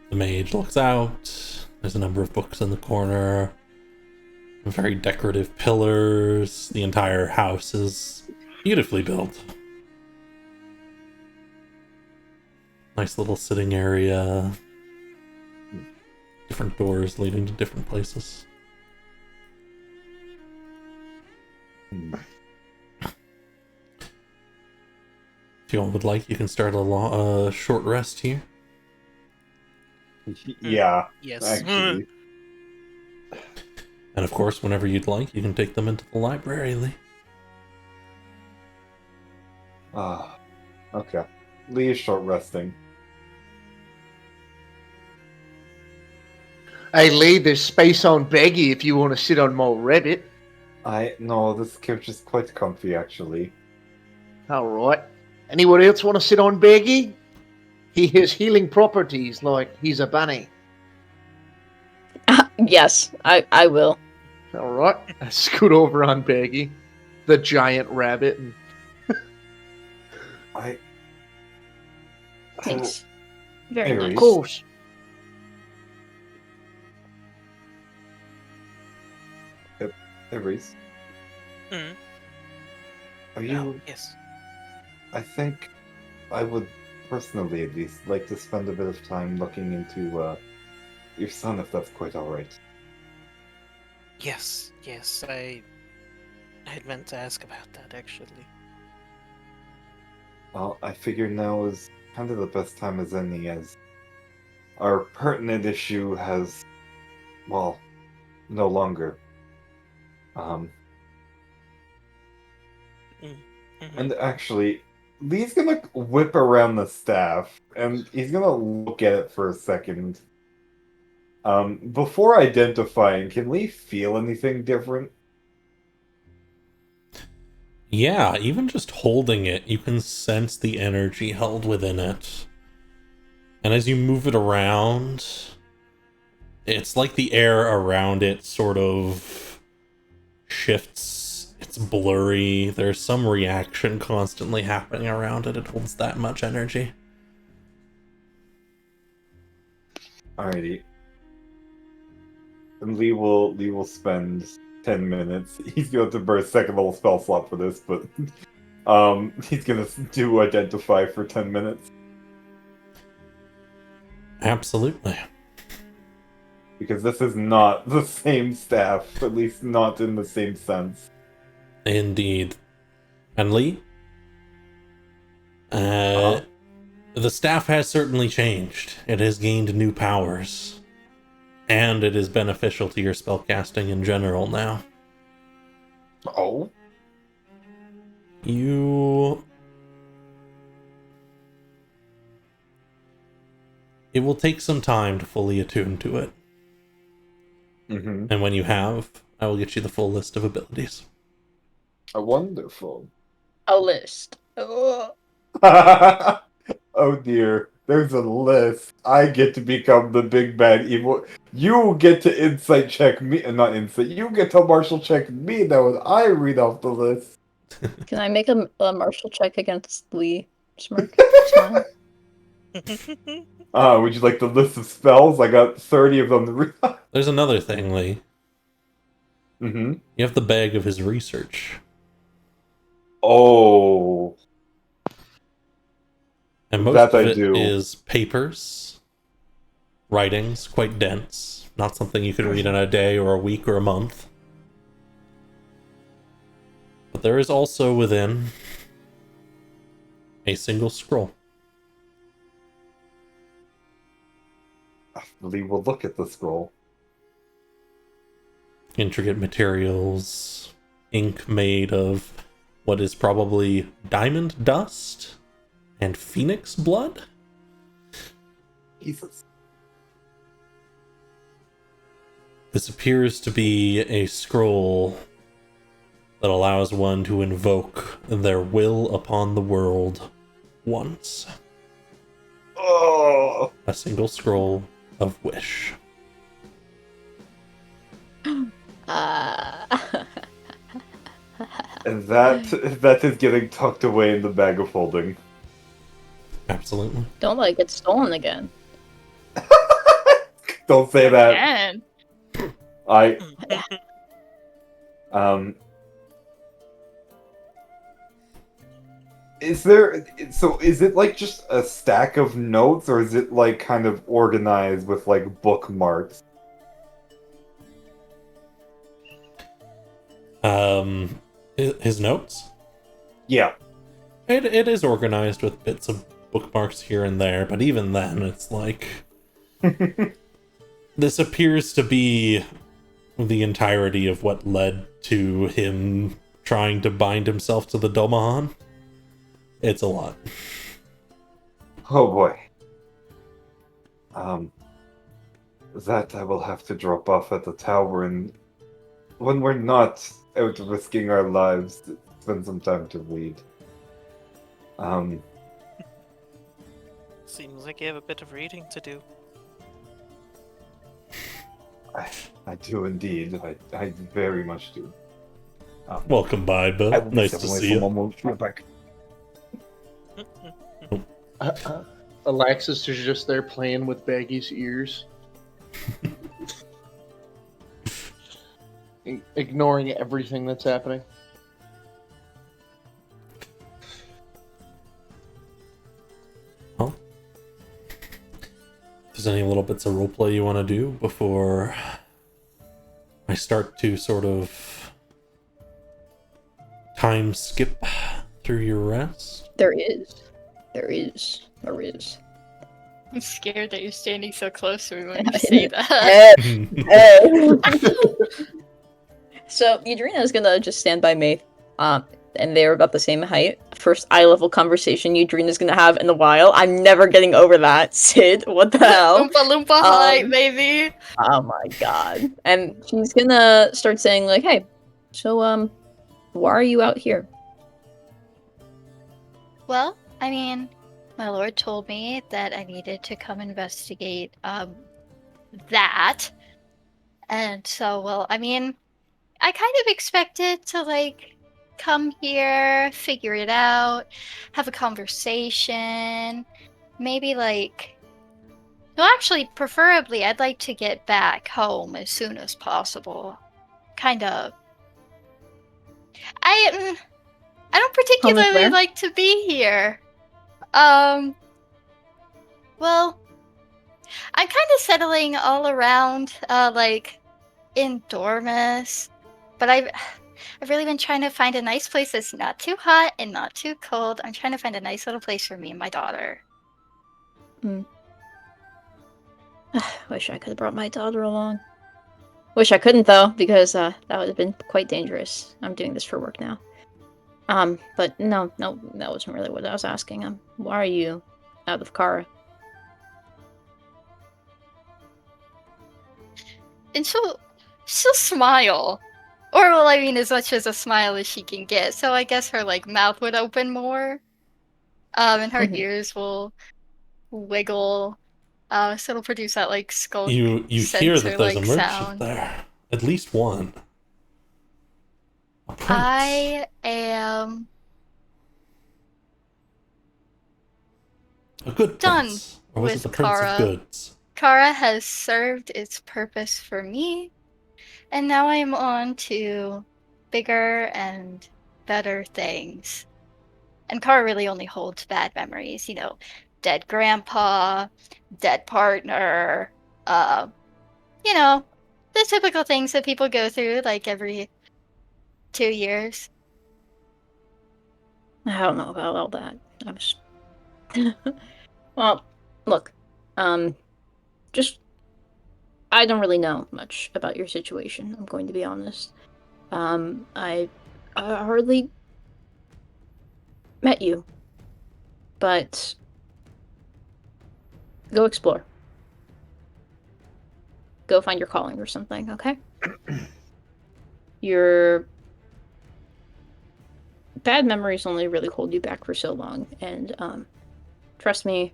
The mage looks out. There's a number of books in the corner. Very decorative pillars. The entire house is beautifully built. Nice little sitting area. Different doors leading to different places. If you all would like, you can start a short rest here. Yeah, Yes. actually. And of course, whenever you'd like, you can take them into the library, Lee. Okay. Lee is short resting. Hey Lee, there's space on Beggy if you want to sit on more Rabbit. No, this couch is quite comfy, actually. Alright. Anyone else want to sit on Beggy? He has healing properties like he's a bunny. Yes, I will. Alright. I scoot over on Beggy, the giant rabbit. And... Thanks. Very Aries. nice. Of course. Aries, Mm. are you... Yes. I think I would personally at least like to spend a bit of time looking into your son, if that's quite alright. Yes. I had meant to ask about that actually. Well, I figure now is kind of the best time as any, as our pertinent issue has, well, no longer. Mm-hmm. And actually, Lee's gonna whip around the staff, and he's gonna look at it for a second. Before identifying, can Lee feel anything different? Yeah, even just holding it, you can sense the energy held within it. And as you move it around, it's like the air around it sort of shifts. It's blurry. There's some reaction constantly happening around it. It holds that much energy. Alrighty. And Lee will spend 10 minutes. He's going to burn a second level spell slot for this, but he's gonna do identify for 10 minutes. Absolutely. Because this is not the same staff, at least not in the same sense. Indeed. And Lee? Uh-huh. The staff has certainly changed. It has gained new powers. And it is beneficial to your spellcasting in general now. Oh? It will take some time to fully attune to it. Mm-hmm. And when you have, I will get you the full list of abilities. Wonderful. A list. Oh. Oh dear. There's a list. I get to become the big bad evil. You get to insight check me, not insight. You get to martial check me now when I read off the list. Can I make a martial check against Lee? Smirk. Smile. Would you like the list of spells? I got 30 of them to read. There's another thing, Lee. Mm-hmm. You have the bag of his research. Oh. And most That of I it do. is papers, writings, quite dense. Not something you could read in a day or a week or a month. But there is also within a single scroll. Lee will look at the scroll. Intricate materials, ink made of what is probably diamond dust and phoenix blood. Jesus. This appears to be a scroll that allows one to invoke their will upon the world once. Oh. A single scroll of wish. And that is getting tucked away in the bag of holding. Absolutely. Don't let it get stolen again. Don't say that. And I is it like just a stack of notes, or is it like kind of organized with like bookmarks? His notes? Yeah. It is organized with bits of bookmarks here and there, but even then, it's like... This appears to be the entirety of what led to him trying to bind himself to the Domahan. It's a lot. Oh boy. That I will have to drop off at the tower, and when we're not out risking our lives, spend some time to read. Seems like you have a bit of reading to do. I do indeed. I very much do. Welcome by, I Bill. will be Nice to stepping away see from you. almost right back. Alexis is just there playing with Baggy's ears. Ignoring everything that's happening. Well, if there's any little bits of roleplay you want to do before I start to sort of time skip through your rest? There is. I'm scared that you're standing so close to me when you say that. So Adrena is gonna just stand by Maeve, and they're about the same height. First eye level conversation Adrena's gonna have in a while. I'm never getting over that. Sid, what the hell? Oompa Loompa height, baby. Oh my god. And she's gonna start saying like, "Hey, so why are you out here? Well, I mean, my lord told me that I needed to come investigate that. And so, well, I mean, I kind of expected to like come here, figure it out, have a conversation, maybe like no, actually, preferably I'd like to get back home as soon as possible. Kind of. I don't Home is particularly where? like to be here. Um, well, I'm kind of settling all around, like in Dormus, but I've really been trying to find a nice place that's not too hot and not too cold. I'm trying to find a nice little place for me and my daughter. Wish I could have brought my daughter along. Wish I couldn't though, because that would have been quite dangerous. I'm doing this for work now. But no, that wasn't really what I was asking. Why are you out of Kara? And she'll smile. Or well, I mean as much as a smile as she can get. So I guess her like mouth would open more. And her ears will wiggle. So it'll produce that like skull You hear that sensor there's a like merchant sound. there. At least one. A prince. I am A good done prince. Or was it with the prince Kara. of goods? Kara has served its purpose for me, and now I'm on to bigger and better things. And Kara really only holds bad memories, you know, dead grandpa, dead partner, you know, the typical things that people go through like every 2 years. I don't know about all that. I was. Well, look, just I don't really know much about your situation. I'm going to be honest. I hardly met you, but go explore. Go find your calling or something, okay? Your bad memories only really hold you back for so long, and trust me,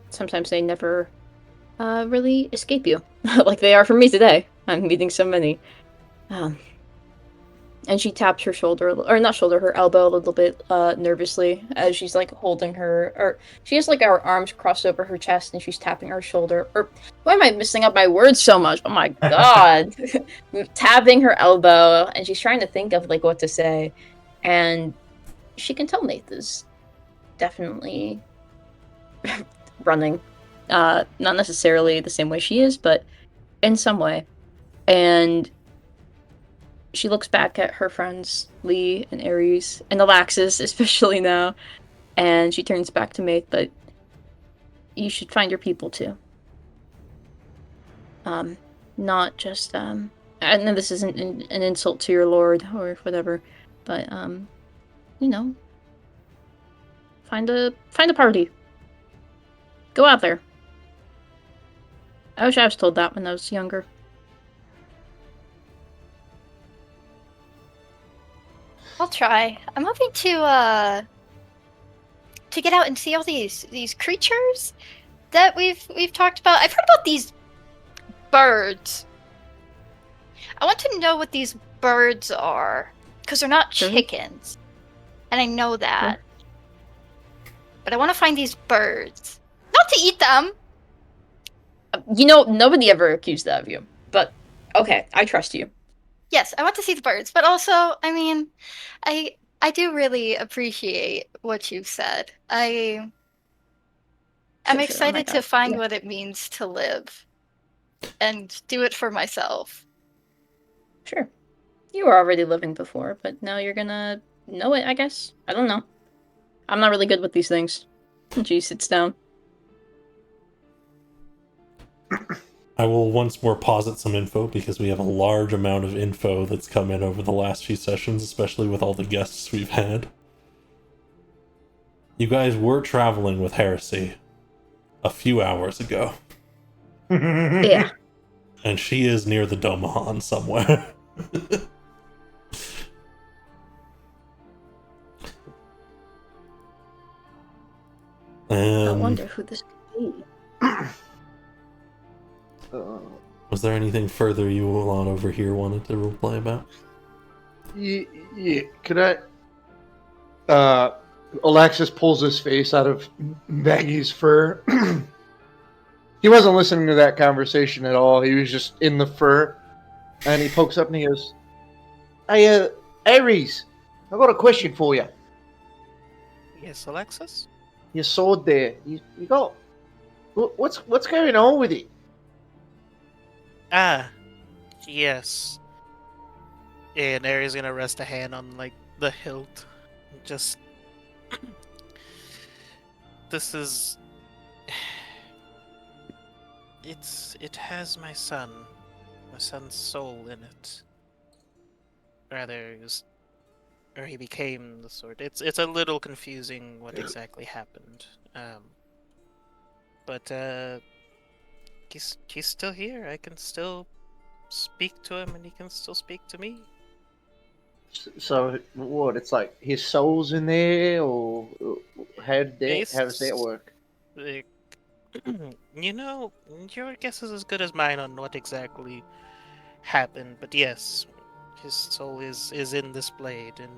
sometimes they never really escape you, like they are for me today. I'm meeting so many. And she tapped her shoulder, or not shoulder, her elbow a little bit nervously as she's like holding her, or she has like her arms crossed over her chest and she's tapping her shoulder. Or why am I messing up my words so much? Oh my god. Tapping her elbow, and she's trying to think of like what to say. And she can tell Nath is definitely running. Not necessarily the same way she is, but in some way. And she looks back at her friends, Lee and Ares, and Alaxis, especially now, and she turns back to Maith, but you should find your people too. Not just, I know this isn't an insult to your lord or whatever, but, you know, find a party. Go out there. I wish I was told that when I was younger. I'll try. I'm hoping to get out and see all these creatures that we've talked about. I've heard about these birds. I want to know what these birds are, because they're not chickens, and I know that. But I want to find these birds, not to eat them. You know, nobody ever accused that of you, but okay, I trust you. Yes, I want to see the birds, but also, I mean, I do really appreciate what you've said. I'm excited to find what it means to live and do it for myself. Sure. You were already living before, but now you're gonna know it, I guess. I don't know. I'm not really good with these things. She sits down. I will once more posit some info because we have a large amount of info that's come in over the last few sessions, especially with all the guests we've had. You guys were traveling with Heresy a few hours ago. Yeah. And she is near the Domahan somewhere. I wonder who this could be. Was there anything further you all over here wanted to reply about? Yeah. Could I? Alexis pulls his face out of Maggie's fur. He wasn't listening to that conversation at all. He was just in the fur, and he pokes up and he goes, "Hey, Ares, I got a question for you. Yes, Alexis? Your sword there. You got what's going on with it?" Ah, yes. And Ares gonna rest a hand on, like, the hilt. Just... This is... It has my son's soul in it. Rather, or he became the sword. It's a little confusing what exactly happened. But he's still here. I can still speak to him, and he can still speak to me. So what? It's like his soul's in there, or how does that work? Like, you know, your guess is as good as mine on what exactly happened. But yes, his soul is in this blade, and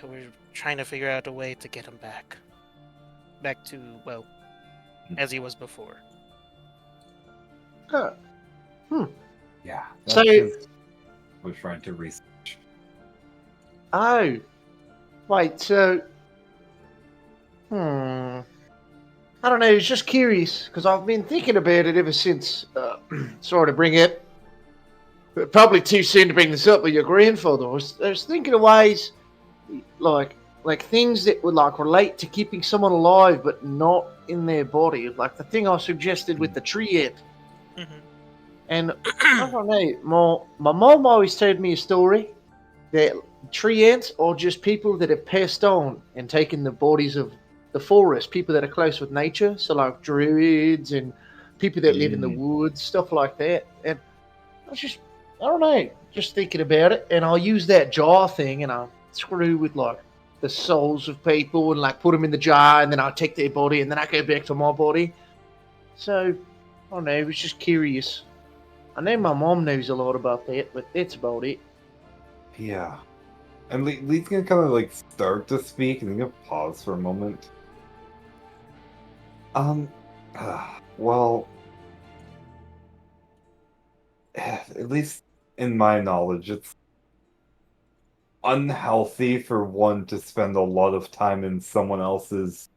we're trying to figure out a way to get him back to, well, as he was before. Huh. Yeah. So- We're trying to research. Oh, wait. So, I don't know. I was just curious because I've been thinking about it ever since. Sorry to bring it. But probably too soon to bring this up. But your grandfather I was thinking of ways, like things that would like relate to keeping someone alive, but not in their body. Like the thing I suggested with the tree ant. Mm-hmm. And I don't know. My mom always told me a story that tree ants are just people that have passed on and taken the bodies of the forest, people that are close with nature, so like druids and people that live in the woods, stuff like that. And I don't know, just thinking about it. And I'll use that jar thing and I'll screw with like the souls of people and like put them in the jar, and then I'll take their body and then I go back to my body. So, I don't know, I was just curious. I know my mom knows a lot about that, but that's about it. Yeah. And Lee's gonna kind of like start to speak and then gonna pause for a moment. Well, at least in my knowledge, it's unhealthy for one to spend a lot of time in someone else's,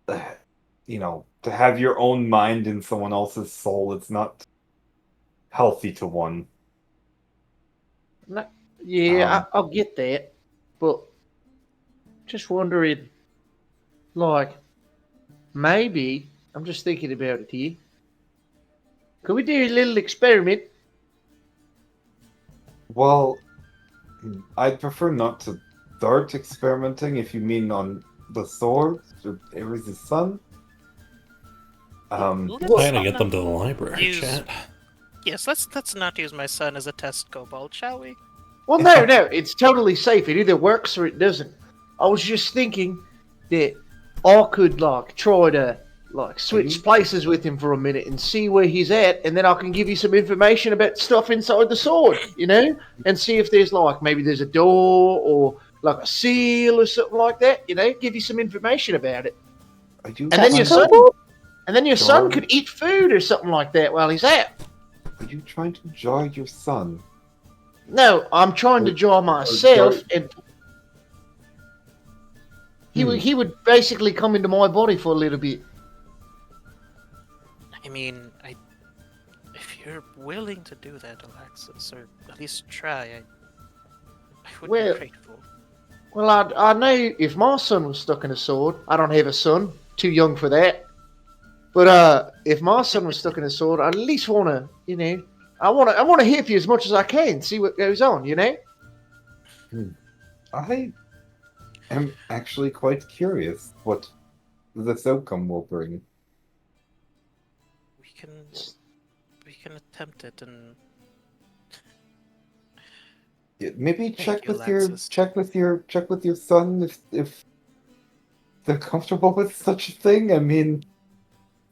to have your own mind in someone else's soul. It's not healthy to one. No, yeah, I'll get that, but just wondering, like, maybe I'm just thinking about it here. Could we do a little experiment? Well, I'd prefer not to start experimenting if you mean on the sword or Ares' son. I'm Let's gonna get not them to the library, use- chat. Yes, let's not use my son as a test kobold, shall we? Well, no, it's totally safe. It either works or it doesn't. I was just thinking that I could like try to like switch places with him for a minute and see where he's at, and then I can give you some information about stuff inside the sword, and see if there's like maybe there's a door or like a seal or something like that, give you some information about it. And then your son could eat food or something like that while he's out. Are you trying to jar your son? No, I'm trying to jar myself, and he would basically come into my body for a little bit. I mean, if you're willing to do that, Alexis, or at least try, I would be grateful. Well, I know if my son was stuck in a sword, I don't have a son, too young for that. But if my son was stuck in a sword, I'd at least want to, I want to help you as much as I can, see what goes on, I am actually quite curious what this outcome will bring. We can attempt it, and maybe check you, with your Alexis. check with your son if they're comfortable with such a thing. I mean,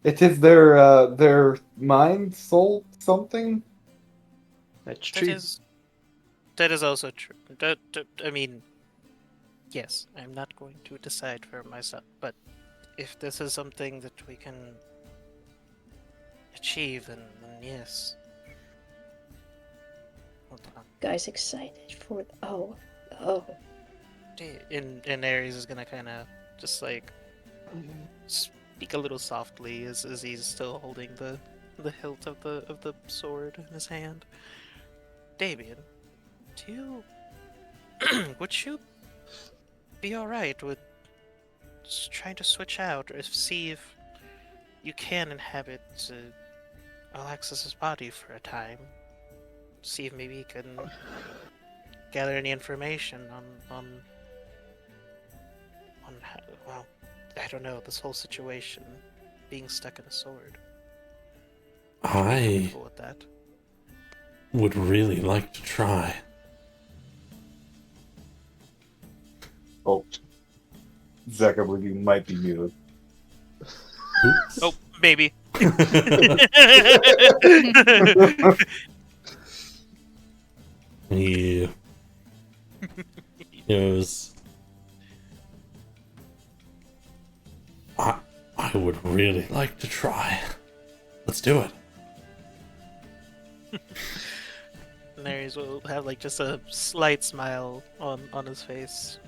it is their mind, soul, something. That's That true. is also true. I mean, yes, I'm not going to decide for myself, but if this is something that we can achieve, then yes. Hold on. Guys, excited for oh. And Ares is gonna kind of just like speak a little softly as he's still holding the hilt of the sword in his hand. Davian, do you would you be all right with just trying to switch out or see if you can inhabit Alexis's body for a time? See if maybe you can gather any information on how, well, I don't know, this whole situation, being stuck in a sword. Would you be I comfortable with that? would really like to try. Oh, Zach, I believe you might be muted. Oops. Oh, maybe. Yeah. It was. I would really like to try. Let's do it. Ares will have like just a slight smile on his face.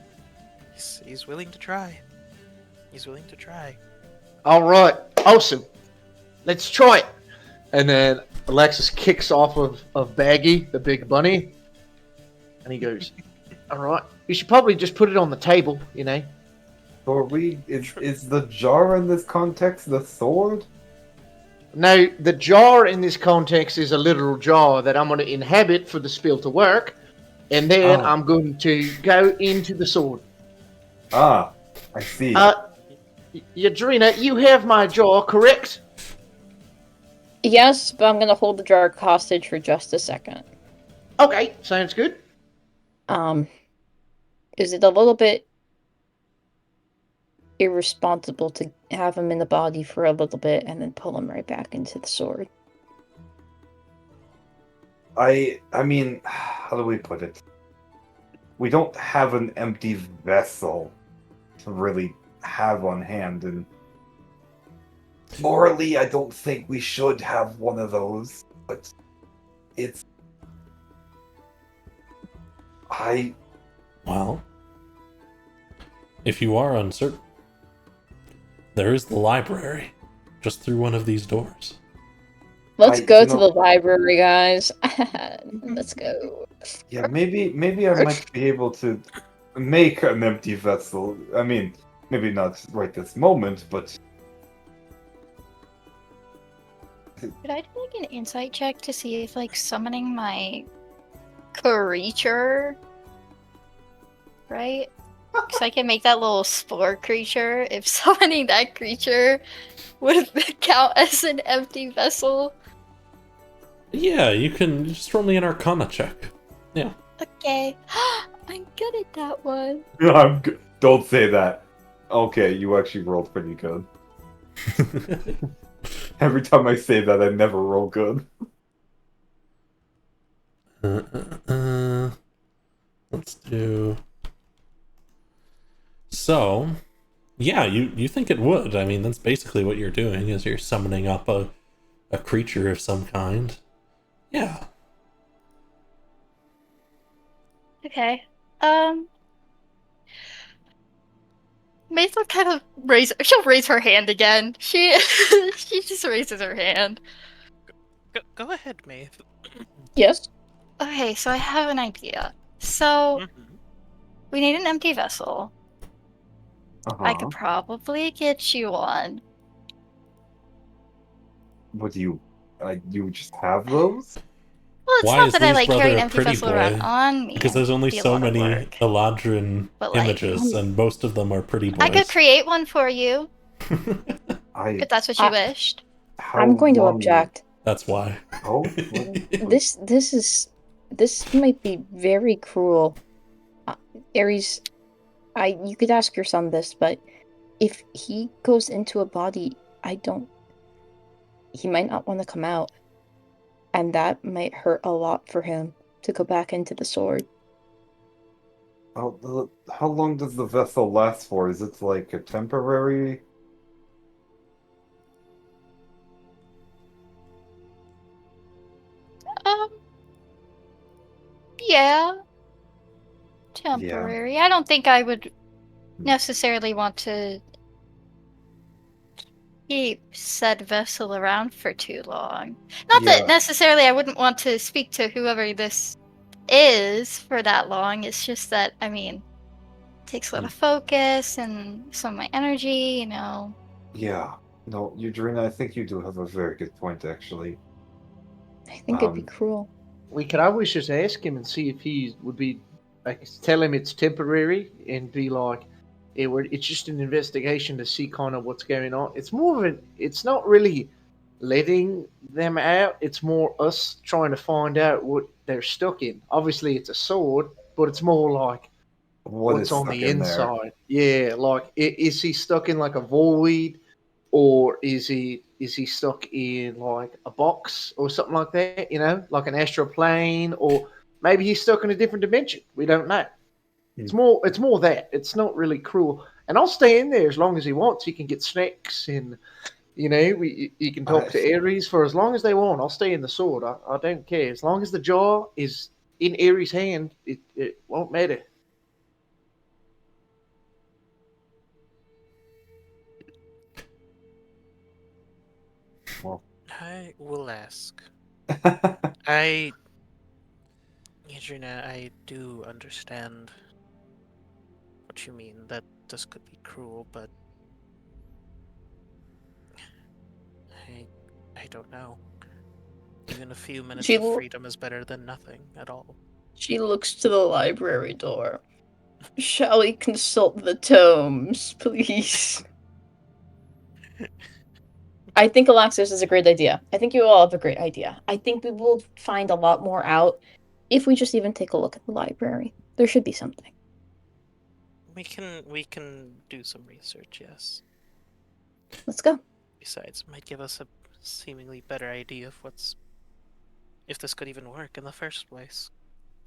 He's willing to try. He's willing to try. All right, awesome. Let's try it. And then Alexis kicks off of Baggy, the big bunny, and he goes, "All right, you should probably just put it on the table, you know." So is the jar in this context the sword? Now, the jar in this context is a literal jar that I'm going to inhabit for the spell to work, and then Oh. I'm going to go into the sword. Ah, I see. Yadrina, you have my jar, correct? Yes, but I'm gonna hold the jar hostage for just a second. Okay, sounds good. Is it a little bit irresponsible to have him in the body for a little bit and then pull him right back into the sword? I mean, how do we put it? We don't have an empty vessel to really have on hand, and morally, I don't think we should have one of those. But it's Well, if you are uncertain, there is the library just through one of these doors. Let's I- go you to know- the library, guys. Let's go. Yeah, maybe I might be able to make an empty vessel. I mean, maybe not right this moment, but Could I do like an insight check to see if like summoning my creature, right? Because I can make that little spore creature. If summoning that creature would count as an empty vessel. Yeah, you can just roll me an Arcana check. Yeah. Okay. I'm good at that one. I'm good. Don't say that. Okay, you actually rolled pretty good. Every time I say that, I never roll good. Let's do. So, yeah, you think it would. I mean, that's basically what you're doing, is you're summoning up a creature of some kind. Yeah. Okay. Mace will kind of she'll raise her hand again. She just raises her hand. Go ahead, Maeve. Yes. Okay, so I have an idea. So Mhm. we need an empty vessel. I could probably get you one. What do you just have those? Well, it's Why not is that I Lee's like brother carrying a an empty pretty vessel around boy? on me. Because there's only Be a so lot of many work. Eladrin But, like, images, and most of them are pretty boys. I could create one for you I if that's what you wished. how I'm going to long- object. That's why. Oh, This is this might be very cruel. Ares, you could ask your son this, but if he goes into a body, he might not want to come out. And that might hurt a lot for him to go back into the sword. How long does the vessel last for? Is it like a temporary? Um, yeah, temporary. I don't think I would necessarily want to keep said vessel around for too long. Not that necessarily I wouldn't want to speak to whoever this is for that long. It's just that, I mean, it takes a lot of focus and some of my energy, you know. Yeah. No, Eudrina, I think you do have a very good point, actually. I think it'd be cruel. We could always just ask him and see if he would be like, tell him it's temporary and be like, it's just an investigation to see kind of what's going on. It's more of it's not really letting them out. It's more us trying to find out what they're stuck in. Obviously, it's a sword, but it's more like what's on the inside. Yeah, like is he stuck in like a void, or is he stuck in like a box or something like that? You know, like an astral plane, or maybe he's stuck in a different dimension. We don't know. It's more that it's not really cruel. And I'll stay in there as long as he wants. He can get snacks, and you know, he can talk to Ares for as long as they want. I'll stay in the sword. I don't care as long as the jaw is in Ares' hand. It won't matter. Well, I will ask. Adriana, I do understand what you mean, that this could be cruel, but I don't know. Even a few minutes of freedom is better than nothing at all. She looks to the library door. Shall we consult the tomes, please? I think Alaxos is a great idea. I think you all have a great idea. I think we will find a lot more out if we just even take a look at the library. There should be something. We can do some research, yes. Let's go. Besides, it might give us a seemingly better idea of if this could even work in the first place.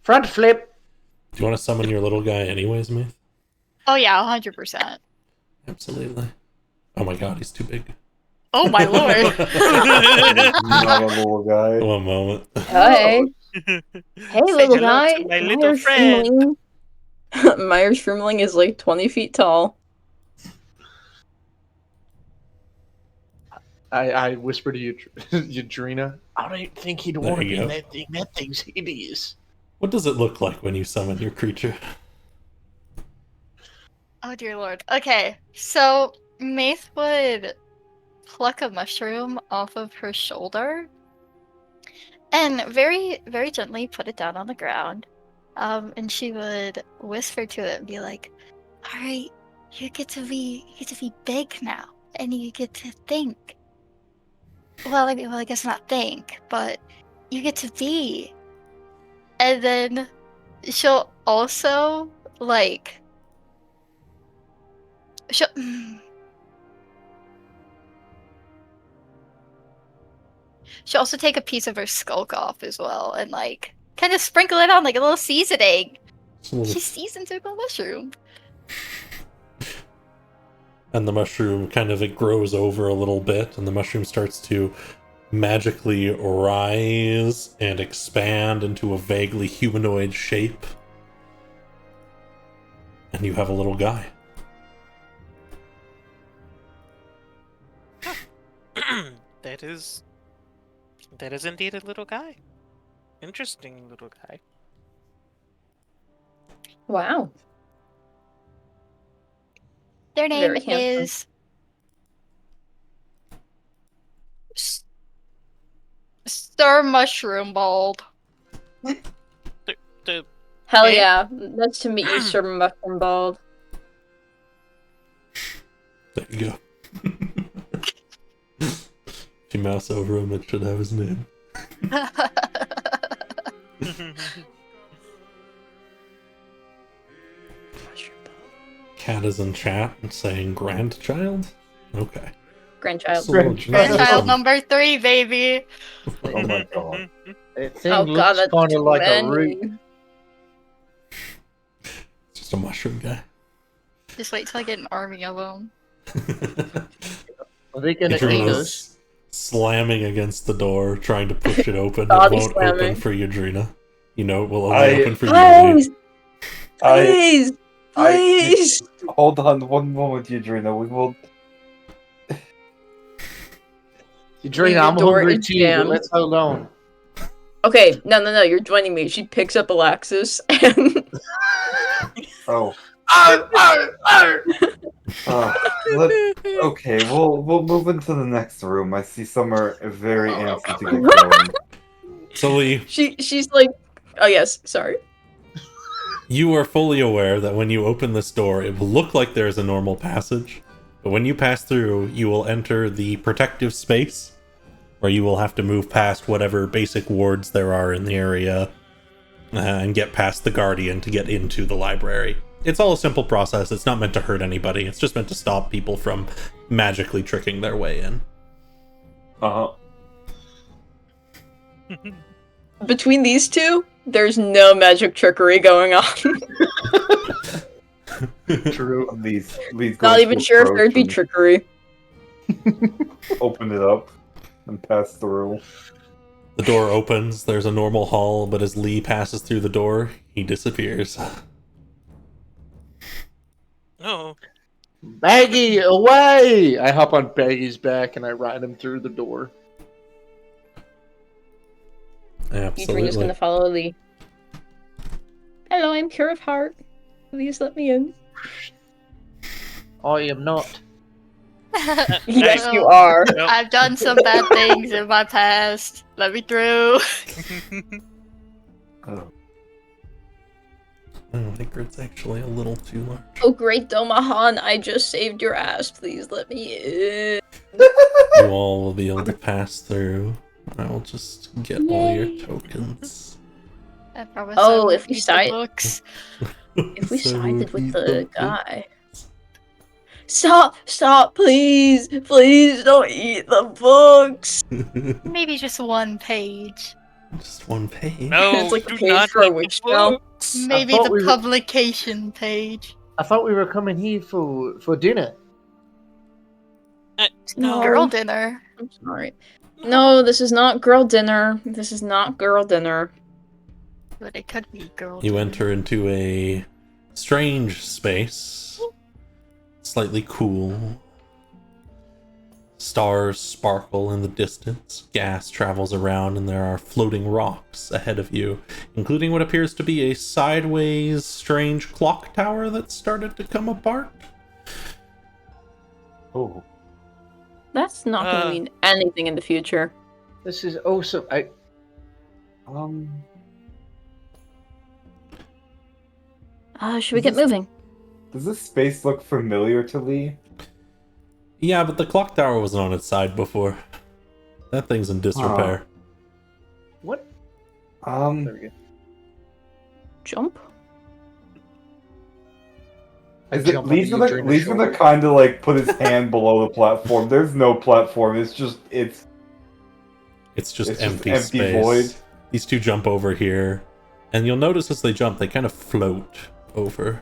Front flip. Do you want to summon your little guy anyways, Myth? Oh yeah, 100%. Absolutely. Oh my god, he's too big. Oh my lord. Not a little guy. One moment. Hey. Hey, little guy. My little friend. Myers Shroomling is like 20 feet tall. I whisper to you, Eudrina, I don't think he'd want to be in that thing. That thing's hideous. What does it look like when you summon your creature? Oh dear lord. Okay, so Maith would pluck a mushroom off of her shoulder and very, very gently put it down on the ground. And she would whisper to it and be like, "Alright, you get to be big now, and you get to think. Well, I guess not think, but you get to be." And then she'll also like she'll also take a piece of her skulk off as well and like kind of sprinkle it on like a little seasoning. She seasons her the mushroom. And the mushroom it grows over a little bit, and the mushroom starts to magically rise and expand into a vaguely humanoid shape. And you have a little guy. That is indeed a little guy. Interesting little guy. Wow. Their name is Sir Mushroom Bulb. Hell yeah. Nice to meet you, Sir Mushroom Bulb. There you go. If you mouse over him, it should have his name. Cat is in chat and saying grandchild? Okay. Grandchild. Grandchild number 3, baby. Oh my god. That thing Oh god, looks that's kind too of like a many. root. It's just a mushroom guy. Just wait till I get an army of them. Are they gonna eat Adrena's us? slamming against the door, trying to push it open. It Body won't open slamming. for Yadrina. You know, it will only I- open for you. Lee. Please! Please! Please! Hold on one moment, Eudrina. We will. Adrena, I'm The door hungry is too, but jammed. let's hold on. Okay, no, you're joining me. She picks up Alexis and Oh. Arr! Okay, we'll move into the next room. I see some are very antsy to get going. So Lee, she's like, oh yes, sorry. you are fully aware that when you open this door, it will look like there is a normal passage, but when you pass through, you will enter the protective space, where you will have to move past whatever basic wards there are in the area, and get past the Guardian to get into the library. It's all a simple process. It's not meant to hurt anybody. It's just meant to stop people from magically tricking their way in. Uh-huh. Between these two, there's no magic trickery going on. True. Lee's Not even sure if there'd be and trickery. open it up and pass through. The door opens, there's a normal hall, but as Lee passes through the door, he disappears. Oh, Baggy, away! I hop on Baggy's back and I ride him through the door. Adriana's Absolutely. gonna follow Lee. Hello, I'm Pure of Heart. Please let me in. I am not. Yes, No. you are. Nope. I've done some bad things in my past. Let me through. Oh. Oh, my grid's actually a little too large. Oh great Domahan, I just saved your ass. Please let me in. You all will be able to pass through. I will just get all your Yay. tokens. I promise Oh, I won't if we eat the side- books. If we So sided with eat the book. guy. Stop, please. Please don't eat the books. Maybe just one page. Just one page. no! It's like the do page not for a eat the witch spell. books. Maybe thought the we were- publication page. I thought we were coming here for dinner. No. Girl dinner. I'm sorry. No, this is not girl dinner. This is not girl dinner. But it could be girl You dinner. enter into a strange space. Slightly cool. Stars sparkle in the distance. Gas travels around, and there are floating rocks ahead of you, including what appears to be a sideways, strange clock tower that started to come apart. Oh. That's not going to mean anything in the future. This is awesome. Should we get moving? Does this space look familiar to Lee? Yeah, but the clock tower wasn't on its side before. That thing's in disrepair. What? Um, There we go. Jump? is it Jump Lee's onto gonna, Eugene's Lee's gonna shoulder. kind of like put his hand below the platform. There's no platform. It's just It's just it's empty just empty space. void. These two jump over here, and you'll notice as they jump, they kind of float over.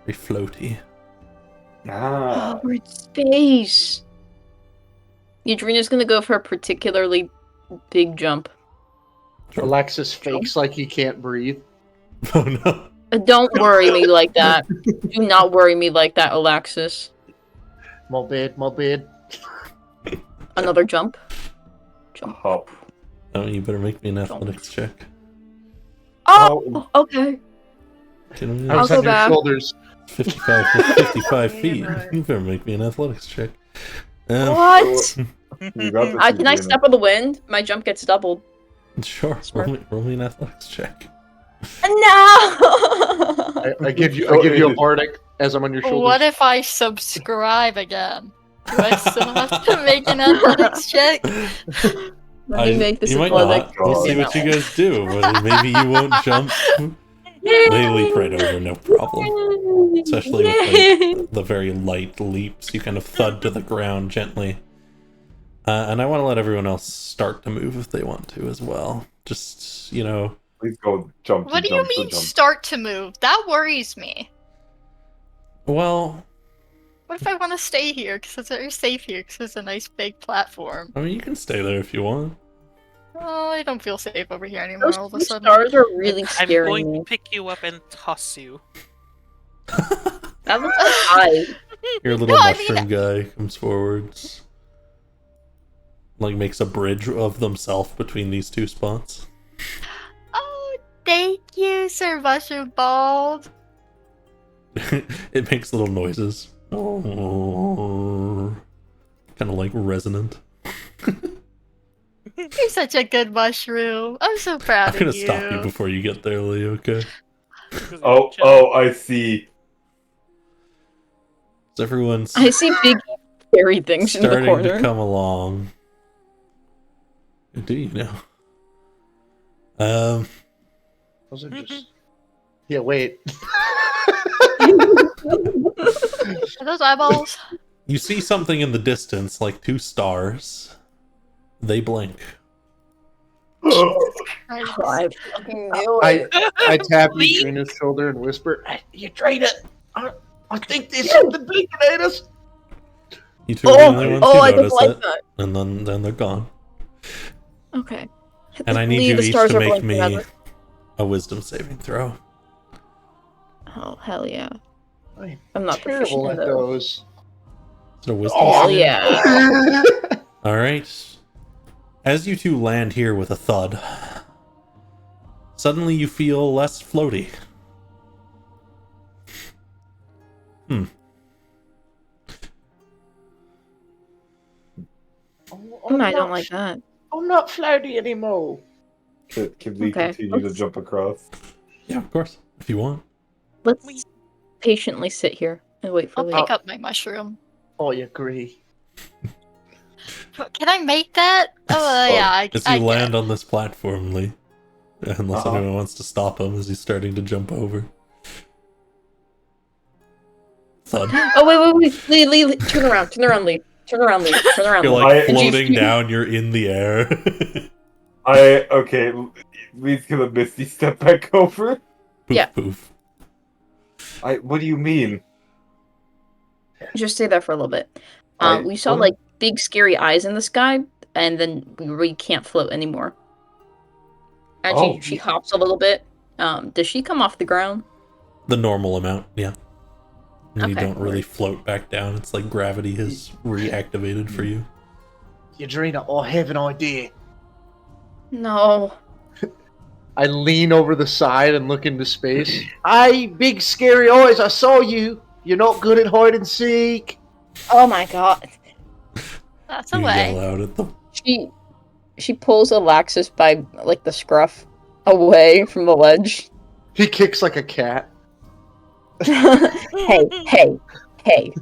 Very floaty. Ah. Oh, we're in space. Eudrina's going to go for a particularly big jump. Alexis fakes like he can't breathe. Oh no. Don't worry me like that. Do not worry me like that, Alexis. My bad. Another jump. Hop. Oh, you better make me an athletics check. Oh, okay. Can we I I'll was go on your back. shoulders. 55 feet. You better make me an athletics check. What? You got this, Can I Eugenia. step on the wind? My jump gets doubled. Sure. Smart. Roll me an athletics check. No! I give you a bardic as I'm on your shoulders. What if I subscribe again? Do I still have to make an athletics check? Let me make this You might athletic. not. We'll see what you guys do. Maybe you won't jump. They leap right over, no problem. Especially with like, the very light leaps, you kind of thud to the ground gently. And I want to let everyone else start to move if they want to as well. Just, you know. Please go jump. What do you mean start to move? That worries me. Well, what if I want to stay here because it's very safe here because it's a nice big platform? I mean, you can stay there if you want. Oh, I don't feel safe over here anymore. Those all of a two sudden, stars are really I'm scaring going me. to pick you up and toss you. That looks like eyes. Your little No, I mushroom guy comes forwards. Like, makes a bridge of themselves between these two spots. Oh, thank you, Sir Mushroom Bald. It makes little noises. Kind of like resonant. You're such a good mushroom. I'm so proud I'm gonna of you. stop you before you get there, Lee, okay? Oh, I see. So everyone's I see big, scary things in the starting corner. to come along. Do you know? Those are just. Yeah, wait. Are those eyeballs? You see something in the distance, like two stars. They blink. I fucking knew it. I tap Eutrina's shoulder and whisper, Eutrina, I think there's something big at us. You two are the only ones who I don't notice like it, that. and then they're gone. Okay. And I need Lee, you the each stars to are make blinking me at us. a wisdom saving throw. Oh, hell yeah. I'm I'm not terrible proficient at at those. those. Is it a wisdom Oh, Hell save? yeah. Alright. As you two land here with a thud, suddenly you feel less floaty. I don't like that. I'm not floaty anymore. Can we continue to jump across? Yeah, of course, if you want. Let's patiently sit here and wait for I'll Lee. pick up my mushroom. I agree. Can I make that? Oh, yeah. As I you can. land on this platform, Lee, unless Uh-huh. anyone wants to stop him as he's starting to jump over. Thud. Oh, wait. Lee, turn around, Lee. Turn around, Lee. You're Lee. like I- floating down, you're in the air. Okay, Lee's gonna misty step back over. Poof, Yeah. poof. What do you mean? Just stay there for a little bit. I- We saw what? like big scary eyes in the sky, and then we can't float anymore. And Oh, she hops a little bit. Does she come off the ground? The normal amount, yeah. And you Okay. don't really float back down. It's like gravity has reactivated for you. Eutrina, I have an idea. No. I lean over the side and look into space. Hey, big scary eyes, I saw you. You're not good at hide and seek. Oh my god. That's You a way. yell out at them. She pulls Alexis by like the scruff away from the ledge. He kicks like a cat. Hey.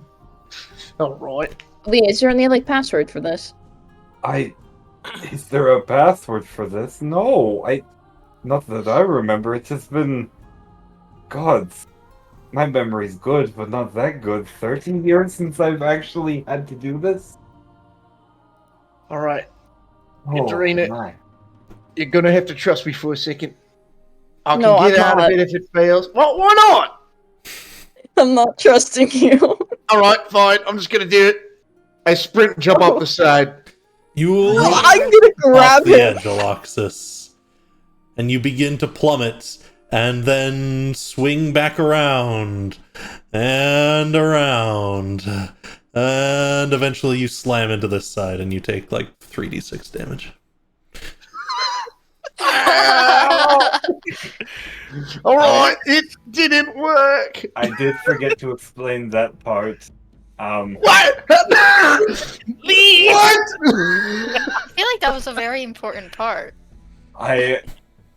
Alright. Lee, is there any like password for this? Is there a password for this? No, not that I remember. It's just been, God, my memory's good, but not that good. 13 years since I've actually had to do this. Alright. Oh, Eutrina, my. you're gonna have to trust me for a second. I No, can get I'm out not. of it if it fails. Well, why not? I'm not trusting you. Alright, fine. I'm just gonna do it. I sprint and jump off the side. You No, leap I'm gonna off grab the him. edge, Aloxus, and you begin to plummet, and then swing back around, and eventually you slam into this side, and you take like 3d6 damage. Alright, it didn't work. I did forget to explain that part. What? Leave! What? I feel like that was a very important part. I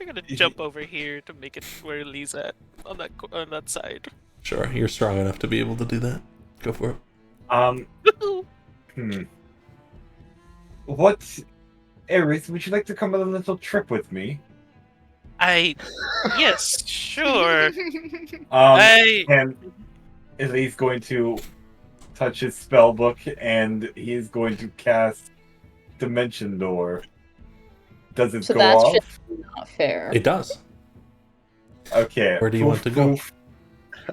I'm gonna jump over here to make it where Lee's at on that side. Sure, you're strong enough to be able to do that. Go for it. What Aries, would you like to come on a little trip with me? Yes, sure. And he's going to touch his spell book, and he's going to cast Dimension Door. Does it So go that's off? just not fair. It does. Okay. Where do you want to go?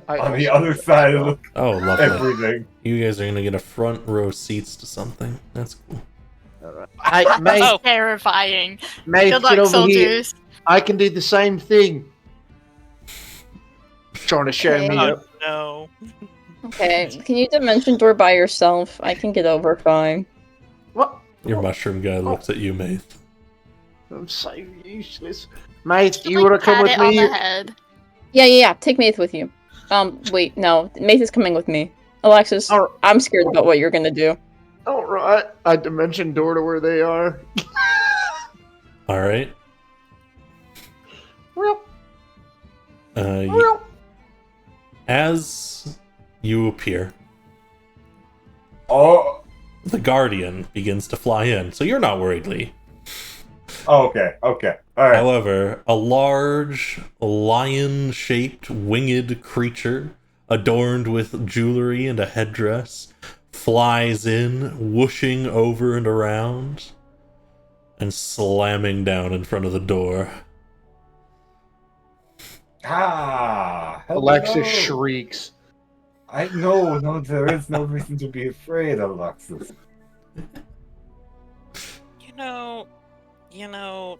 On the other side of Oh, lovely. everything. You guys are gonna get a front row seats to something. That's cool. Hey, mate, Oh. Terrifying. mate, Good get luck, over here. soldiers. I can do the same thing. Trying to show me Okay. up. No. Okay, can you dimension door by yourself? I can get over fine. What? Your mushroom guy looks at you, Maith. I'm so useless. Mate, Just, you want to come pat with it on me? the head. Yeah. Take Maith with you. Wait, no. Maith is coming with me. Alexis, Alright. I'm scared about what you're gonna do. Alright. I dimension door to where they are. All right. Well, As you appear, Oh. the Guardian begins to fly in, so you're not worried, Lee. Okay. All right. However, a large, lion-shaped, winged creature, adorned with jewelry and a headdress, flies in, whooshing over and around, and slamming down in front of the door. Hello. Alexis shrieks. No, there is no reason to be afraid, Alexis. You know,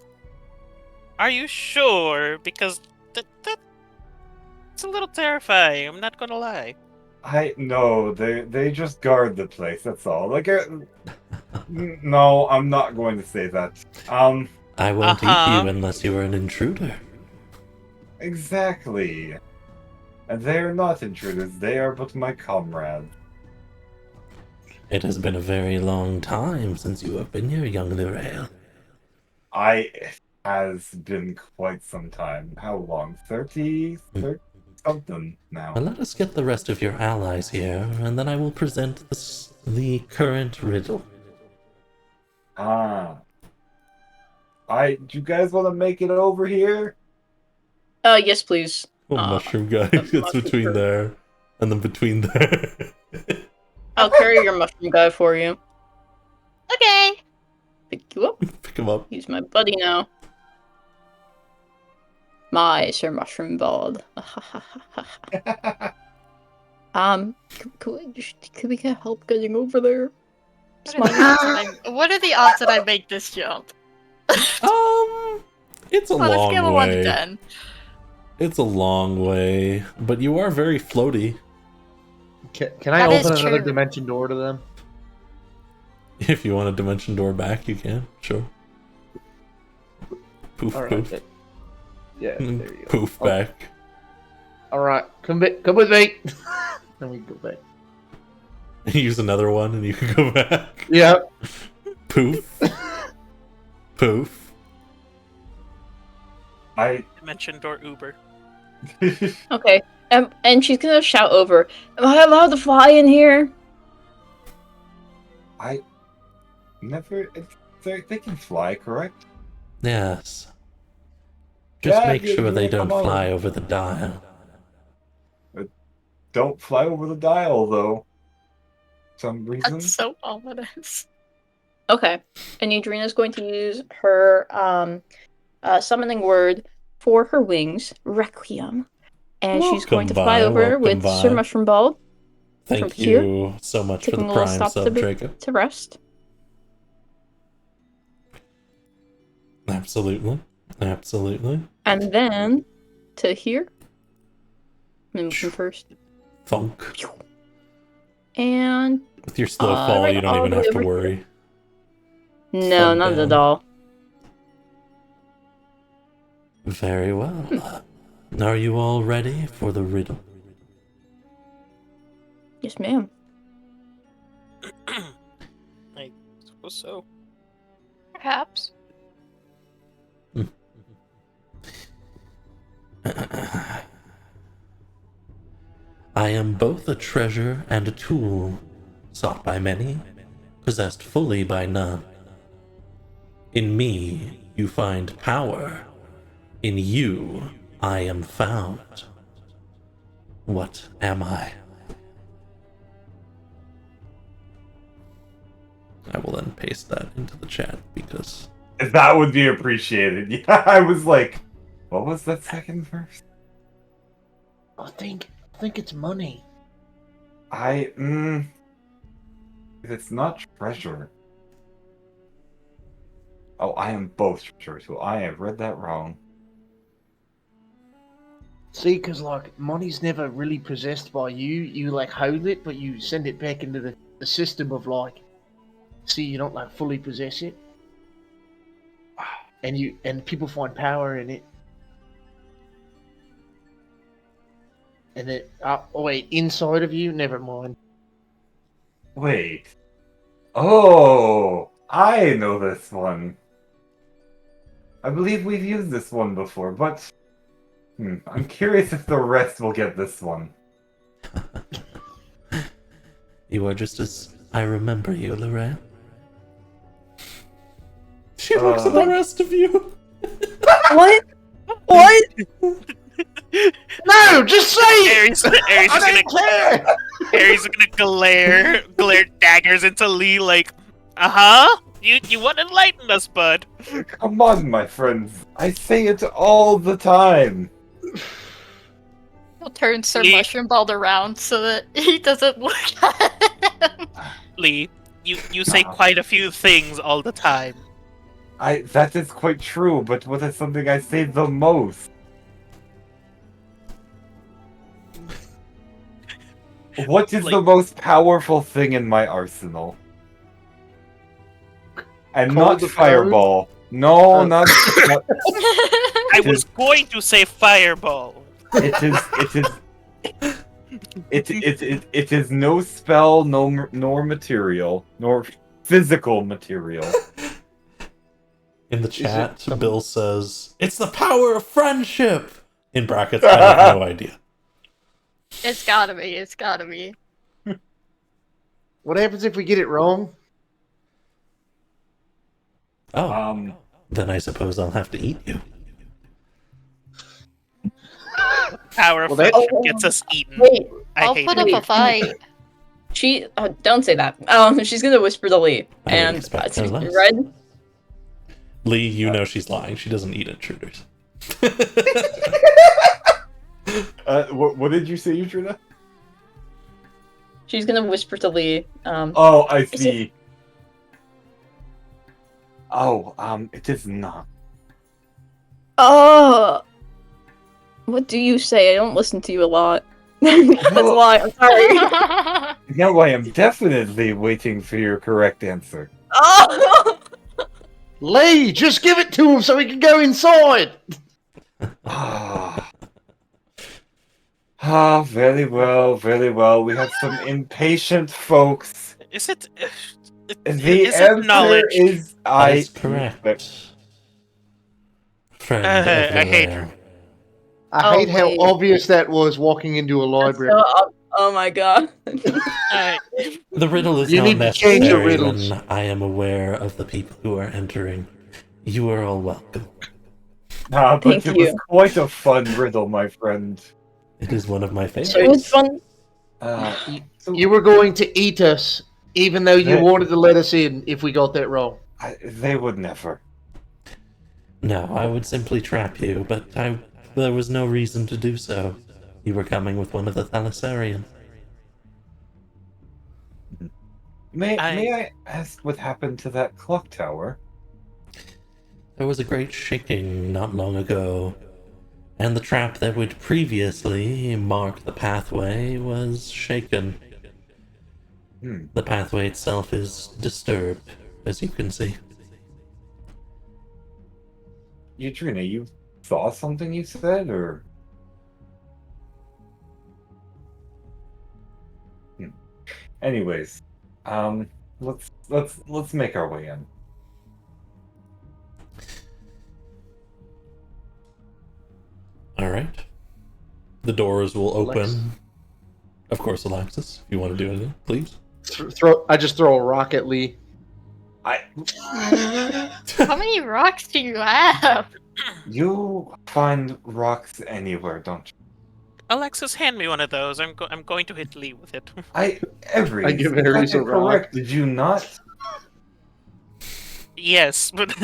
are you sure? Because it's a little terrifying, I'm not gonna lie. No, they just guard the place, that's all. No, I'm not going to say that. I won't eat you unless you are an intruder. Exactly. And they are not intruders, they are but my comrades. It has been a very long time since you have been here, young Lirael. It has been quite some time. How long? 30 something now. Well, let us get the rest of your allies here, and then I will present the current riddle. Do you guys want to make it over here? Yes, please. Mushroom guy gets between there, and then between there. I'll carry your mushroom guy for you. Okay. Pick you up. Pick him up. He's my buddy now. My Sir Mushroom Bald. Could we get help getting over there? What are the odds that I make this jump? It's a On a long scale of 1 to way. 10. It's a long way, but you are very floaty. Can I That is open another true. dimension door to them? If you want a dimension door back, you can. Sure. Poof, Alright. poof. Yeah, there you go. Poof back. Alright, come with me. Then we go back. Use another one and you can go back. Yeah. Poof. Poof. Dimension door Uber. Okay. And she's gonna shout over, "Am I allowed to fly in here?" I never. They can fly, correct? Yes. Just Yeah, make yeah, sure they yeah, don't come on. fly over the dial. Don't fly over the dial, though. For some reason. That's so ominous. Okay. And Adrina's going to use her summoning word for her wings, Requiem. And she's going to fly over with Sir Mushroom Ball Thank from here, you so much for the taking a little prime stop sub, Jacob. to rest. Absolutely. Absolutely. And then to here. Motion first. Thunk. And With your slow fall, right you don't all even the have way to over worry. no, Thumb not at down. all. Very well. Are you all ready for the riddle? Yes, ma'am. I suppose so. Perhaps. I am both a treasure and a tool, sought by many, possessed fully by none. In me, you find power. In you, I am found. What am I? I will then paste that into the chat because That would be appreciated. Yeah, I was like, what was that second verse? I think it's money. It's not treasure. Oh, I am both treasure, so I have read that wrong. See, because like money's never really possessed by you. You like hold it, but you send it back into the system of like. See, you don't like fully possess it, and people find power in it. And then, oh wait, inside of you? Never mind. Wait. Oh, I know this one. I believe we've used this one before, but I'm curious if the rest will get this one. you are just as I remember you, Lorraine. She looks at the rest of you. What? What? No, just say it! Ares is gonna glare daggers into Lee like, You want to enlighten us, bud? Come on, my friends. I say it all the time. He'll turn Sir Lee. Mushroom Bald around so that he doesn't look at him. Lee, you say No. quite a few things all the time. That is quite true, but what is something I say the most? What is the most powerful thing in my arsenal? And Call not the fireball. No, Oh. not. I was going to say fireball. It is no spell, nor material, nor physical material. In the it chat, something- Bill says, "It's the power of friendship!" In brackets, I have no idea. It's gotta be. It's gotta be. What happens if we get it wrong? Oh, then I suppose I'll have to eat you. Power of Well, that- friendship gets us eaten. Wait, I I'll hate put it. up a fight. she. Don't say that. She's gonna whisper to Lee, I would and expect no less. Red. Lee, you know she's lying. She doesn't eat intruders. What did you say, Utrina? She's gonna whisper to Lee. Oh, I see. Oh, it is not. Oh. What do you say? I don't listen to you a lot. That's why. I'm sorry. No, I am definitely waiting for your correct answer. Oh. Lee, just give it to him so he can go inside. Very well, very well. We have some impatient folks. Is it? The is it answer knowledge? is That is correct. Friend of I the hate rare. I Oh, hate how wait. obvious that was walking into a library. Oh my god. The riddle is You not need to change your necessary riddles. when I am aware of the people who are entering. You are all welcome. But Thank it you. was quite a fun riddle, my friend. It is one of my favorites. It was fun. You were going to eat us, even though you Hey. wanted to let us in if we got that wrong. They would never. No, I would simply trap you, but there was no reason to do so. You were coming with one of the Thalassarians. May I ask what happened to that clock tower? There was a great shaking not long ago, and the trap that would previously mark the pathway was shaken. The pathway itself is disturbed, as you can see. Utrina, you saw something you said, or? Anyways, let's make our way in. All right. The doors will open. Alex. Of course, Alexis, if you want to do anything, please. I just throw a rock at Lee. How many rocks do you have? You find rocks anywhere, don't you? Alexis, hand me one of those. I'm going to hit Lee with it. I Aries, give you got Aries a it rock. correct, did you not? Yes, but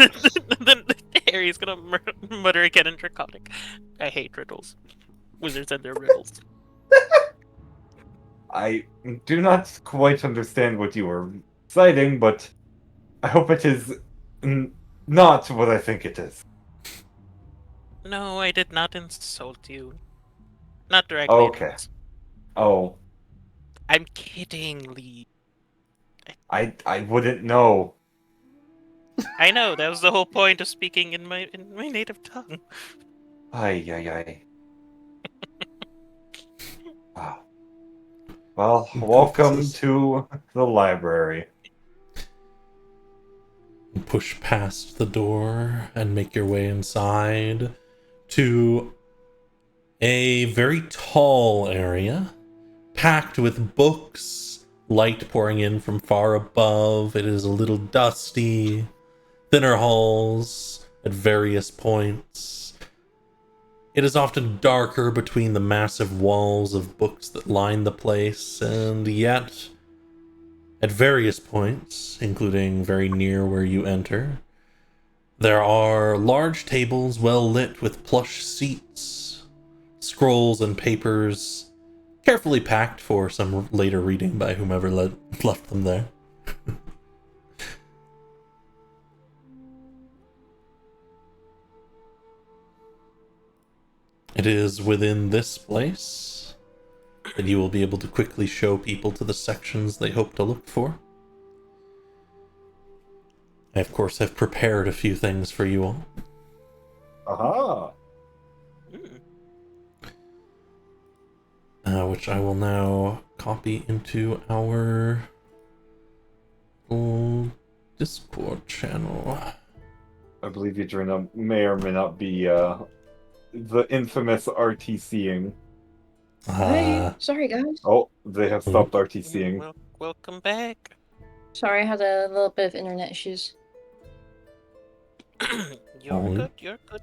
then Harry's gonna mutter again in Draconic. I hate riddles. Wizards and their riddles. I do not quite understand what you were citing, but I hope it is not what I think it is. No, I did not insult you. Not directly. Okay. Oh, I'm kidding, Lee. I wouldn't know. I know, that was the whole point of speaking in my native tongue. Ay, ay, ay. Wow. Well, welcome to the library. Push past the door and make your way inside to a very tall area, packed with books, light pouring in from far above. It is a little dusty, thinner halls at various points. It is often darker between the massive walls of books that line the place, and yet, at various points, including very near where you enter, there are large tables well lit with plush seats, scrolls and papers, carefully packed for some later reading by whomever left them there. It is within this place that you will be able to quickly show people to the sections they hope to look for. I, of course, have prepared a few things for you all. Aha! Which I will now copy into our Discord channel. I believe Adrena may or may not be the infamous RTCing. Hey, sorry guys. Oh, they have stopped RTCing. Welcome back. Sorry, I had a little bit of internet issues. You're good, you're good.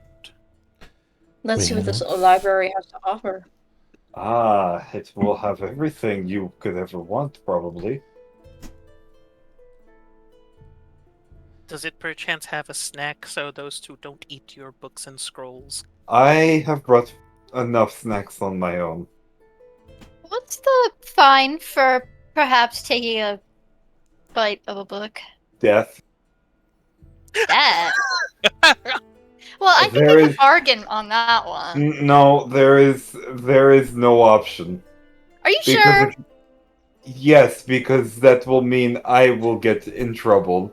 Let's see what this library has to offer. Ah, it will have everything you could ever want, probably. Does it perchance have a snack so those two don't eat your books and scrolls? I have brought enough snacks on my own. What's the fine for perhaps taking a bite of a book? Death. That. Well, I think There there's is- a bargain on that one. No, there is no option. Are you Because sure? yes, because that will mean I will get in trouble.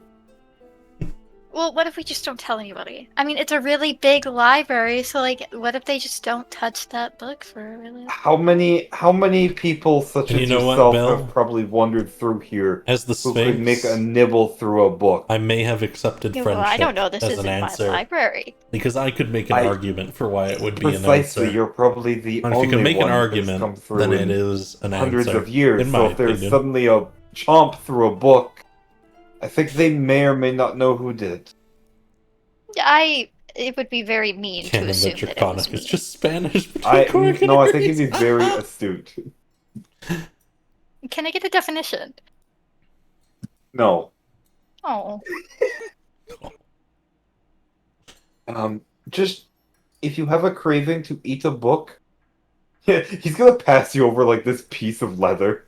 Well, what if we just don't tell anybody? I mean, it's a really big library, so like, what if they just don't touch that book for a really? How many people such And as you know what, yourself Bill? have probably wandered through here As the who could make a Sphinx, nibble through a book? I may have accepted Yeah, friendship well, I don't know. This as isn't an my answer, library. because I could make an argument for why it would be an Precisely, answer. you're probably the And if only you can make one an that's argument, come through then in it is an hundreds answer. of years. in So my if there's opinion. suddenly a chomp through a book, I think they may or may not know who did it. It would be very mean to Canon assume that that it was Draconic is me. just Spanish between I Cork and no, I think Aries. he's very astute. Can I get a definition? No. Oh, Just if you have a craving to eat a book, yeah, he's gonna pass you over like this piece of leather.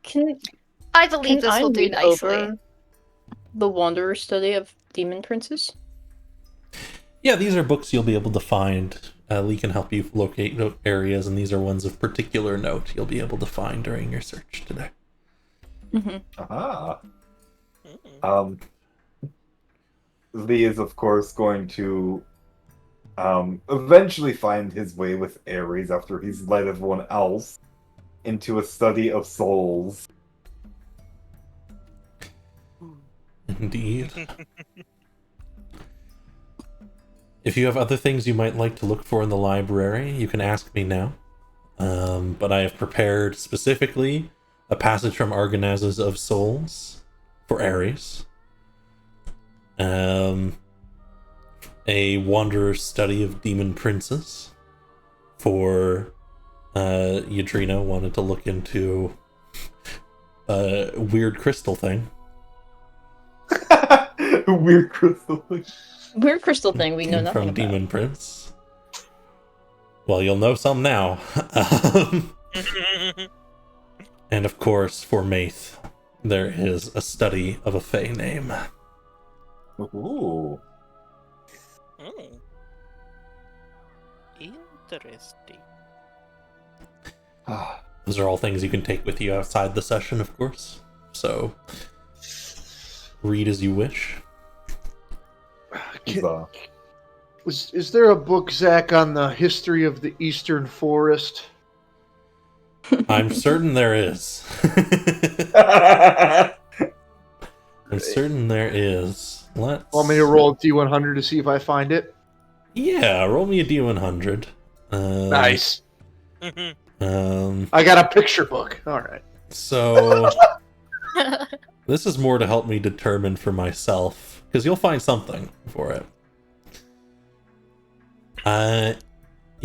Can I believe can this I will do read nicely. over the Wanderer Study of Demon Princes? Yeah, these are books you'll be able to find. Lee can help you locate areas, and these are ones of particular note you'll be able to find during your search today. Mm-hmm. Ah. Lee is of course going to eventually find his way with Ares after he's led everyone else into a study of souls. Indeed. If you have other things you might like to look for in the library, you can ask me now. But I have prepared specifically a passage from Argonaz's of Souls for Ares. A Wanderer's Study of Demon Princes for Yadrina wanted to look into a weird crystal thing. Weird crystal thing. Weird crystal thing we know nothing from about. Demon Prince. Well, you'll know some now. And of course, for Maith, there is a study of a Fey name. Ooh. Oh. Interesting. Those are all things you can take with you outside the session, of course. So, read as you wish. Is there a book, Zach, on the history of the Eastern Forest? I'm certain there is. I'm certain there is. Let's... Want me to roll a D100 to see if I find it? Yeah, roll me a D100. Nice. I got a picture book. All right. So, this is more to help me determine for myself, because you'll find something for it.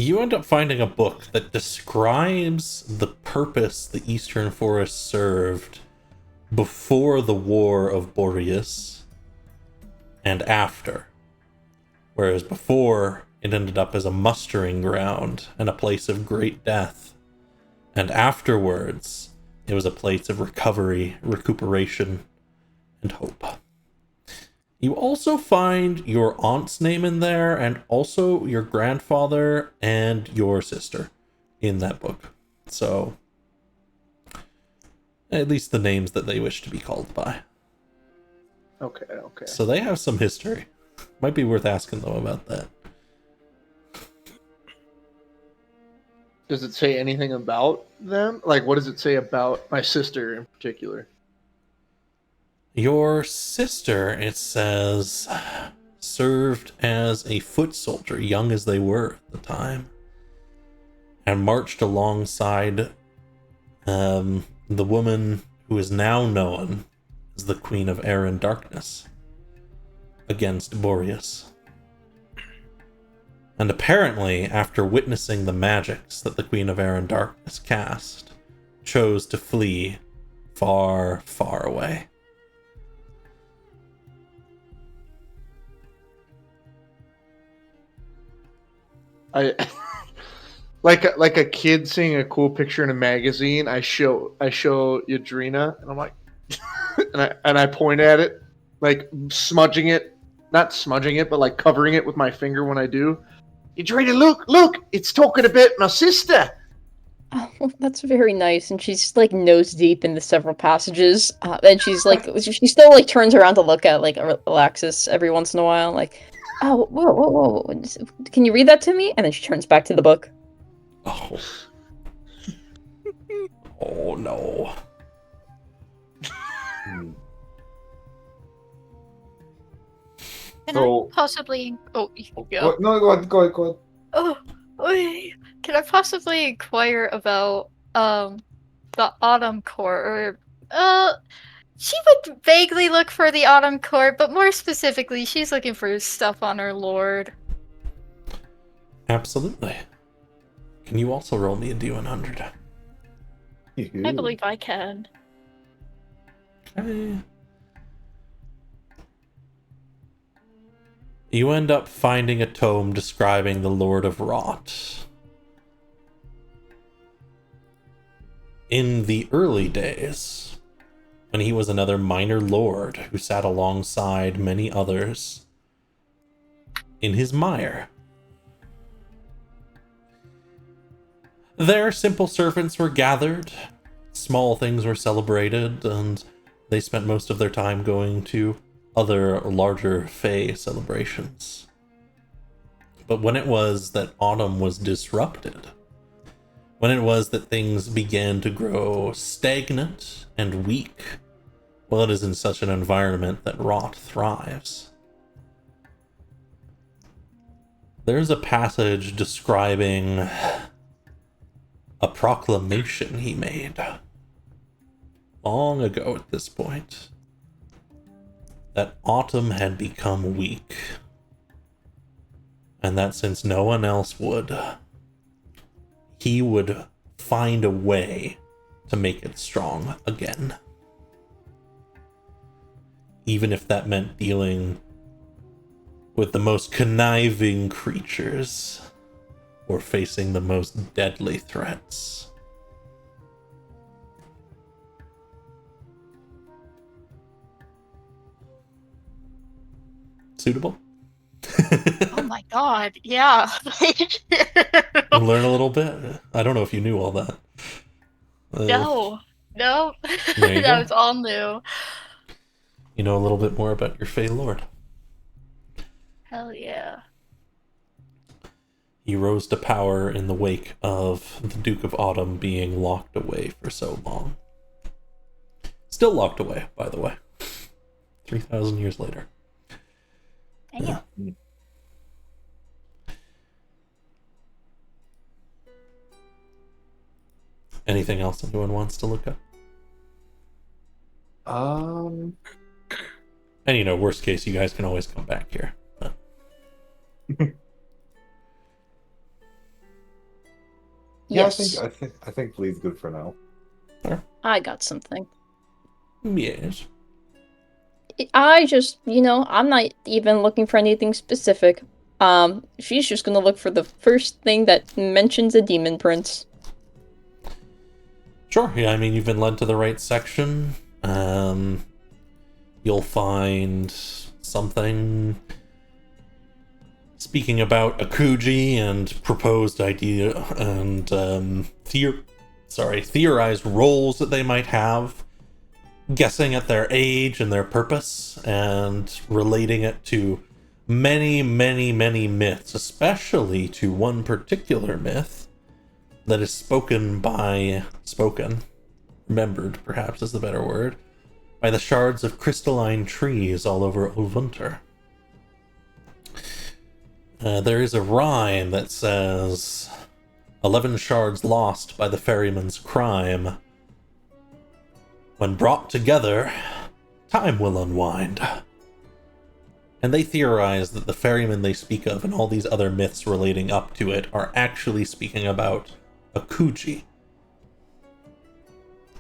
You end up finding a book that describes the purpose the Eastern Forest served before the War of Boreas and after. Whereas before, it ended up as a mustering ground and a place of great death. And afterwards, it was a place of recovery, recuperation, and hope. You also find your aunt's name in there, and also your grandfather and your sister in that book. So, at least the names that they wish to be called by. Okay. So they have some history. Might be worth asking them about that. Does it say anything about them? Like, what does it say about my sister in particular? Your sister, it says, served as a foot soldier, young as they were at the time, and marched alongside the woman who is now known as the Queen of Air and Darkness against Boreas. And apparently, after witnessing the magics that the Queen of Air and Darkness cast, chose to flee far, far away. I like a kid seeing a cool picture in a magazine. I show Yadrina, and I'm like, and I point at it, like smudging it, not smudging it, but like covering it with my finger when I do. Yadrina, look, it's talking about my sister. Oh, that's very nice. And she's like nose deep into several passages, and she's like, she still like turns around to look at like Alexis every once in a while, like, oh, whoa, can you read that to me? And then she turns back to the book. Oh. Oh no. Can I possibly? Oh, go. No, go ahead. Oh, wait. Can I possibly inquire about the Autumn Court? Or she would vaguely look for the Autumn Court, but more specifically, she's looking for stuff on her lord. Absolutely. Can you also roll me a D100? I believe I can. Okay. You end up finding a tome describing the Lord of Rot. In the early days, when he was another minor lord who sat alongside many others in his mire. There, simple servants were gathered, small things were celebrated, and they spent most of their time going to other larger Fey celebrations. But when it was that autumn was disrupted, when it was that things began to grow stagnant and weak, well, it is in such an environment that Rot thrives. There's a passage describing a proclamation he made long ago at this point. that Autumn had become weak, and that since no one else would, he would find a way to make it strong again. Even if that meant dealing with the most conniving creatures or facing the most deadly threats. Suitable? Oh my god, yeah. Learn a little bit. I don't know if you knew all that. No. There you That go. was all new. You know a little bit more about your Fey Lord. Hell yeah. He rose to power in the wake of the Duke of Autumn being locked away for so long. Still locked away, by the way. 3,000 years later. Damn. Yeah. Anything else anyone wants to look up? And you know, worst case, you guys can always come back here. But... Yes. I think Bleed's good for now. I got something. Yes. I just, I'm not even looking for anything specific. She's just gonna look for the first thing that mentions a demon prince. Sure, yeah, I mean, you've been led to the right section. You'll find something speaking about Akuji and proposed idea and theorized roles that they might have, guessing at their age and their purpose, and relating it to many, many, many myths, especially to one particular myth that is remembered, perhaps is the better word, by the shards of crystalline trees all over Ovunter. There is a rhyme that says, 11 shards lost by the ferryman's crime. When brought together, time will unwind. And they theorize that the ferryman they speak of and all these other myths relating up to it are actually speaking about Akuji,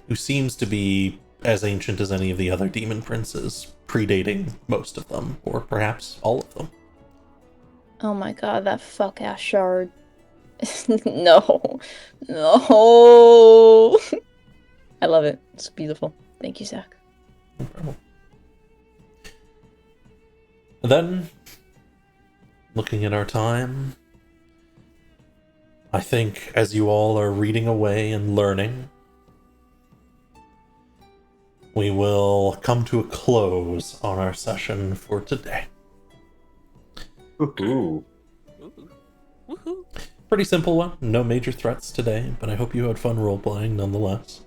who seems to be as ancient as any of the other demon princes, predating most of them, or perhaps all of them. Oh my god, that fuck-ass shard. No. No. I love it. It's beautiful. Thank you, Zach. No problem. Then, looking at our time, I think as you all are reading away and learning, we will come to a close on our session for today. Ooh. Woohoo! Pretty simple one, no major threats today, but I hope you had fun role-playing nonetheless.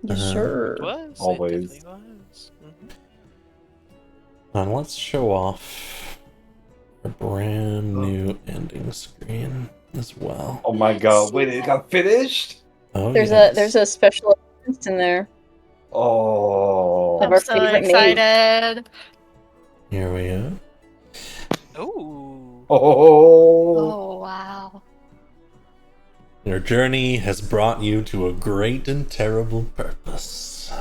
Yes, sir. It was. Always. It definitely was. And let's show off a brand new ending screen as well. Oh my god, wait, it got finished? Oh, There's yes. a special appearance in there. Oh. Of I'm our so favorite maid. excited. Here we go. Ooh. Oh. Oh, wow. Your journey has brought you to a great and terrible purpose.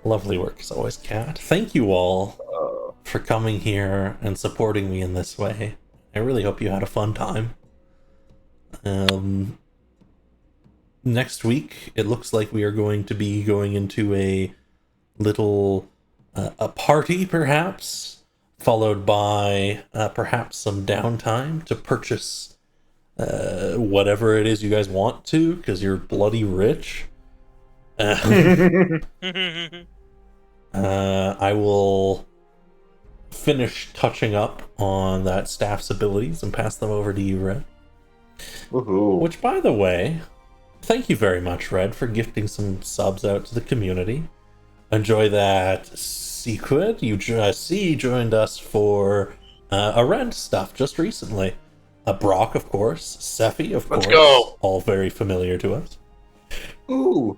Lovely work as always, Kat. Thank you all for coming here and supporting me in this way. I really hope you had a fun time. Next week, it looks like we are going to be going into a little a party, perhaps, followed by perhaps some downtime to purchase whatever it is you guys want to, because you're bloody rich. I will finish touching up on that staff's abilities and pass them over to you, Red. Woohoo. Which, by the way, thank you very much, Red, for gifting some subs out to the community. Enjoy that. Sequid, you joined us for a Rent stuff just recently. Brock, of course. Sephi, of course. Let's go. All very familiar to us. Ooh.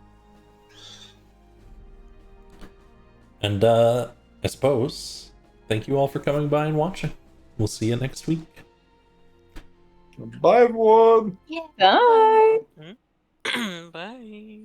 And I suppose, thank you all for coming by and watching. We'll see you next week. Bye, everyone. Yeah. Bye. Bye.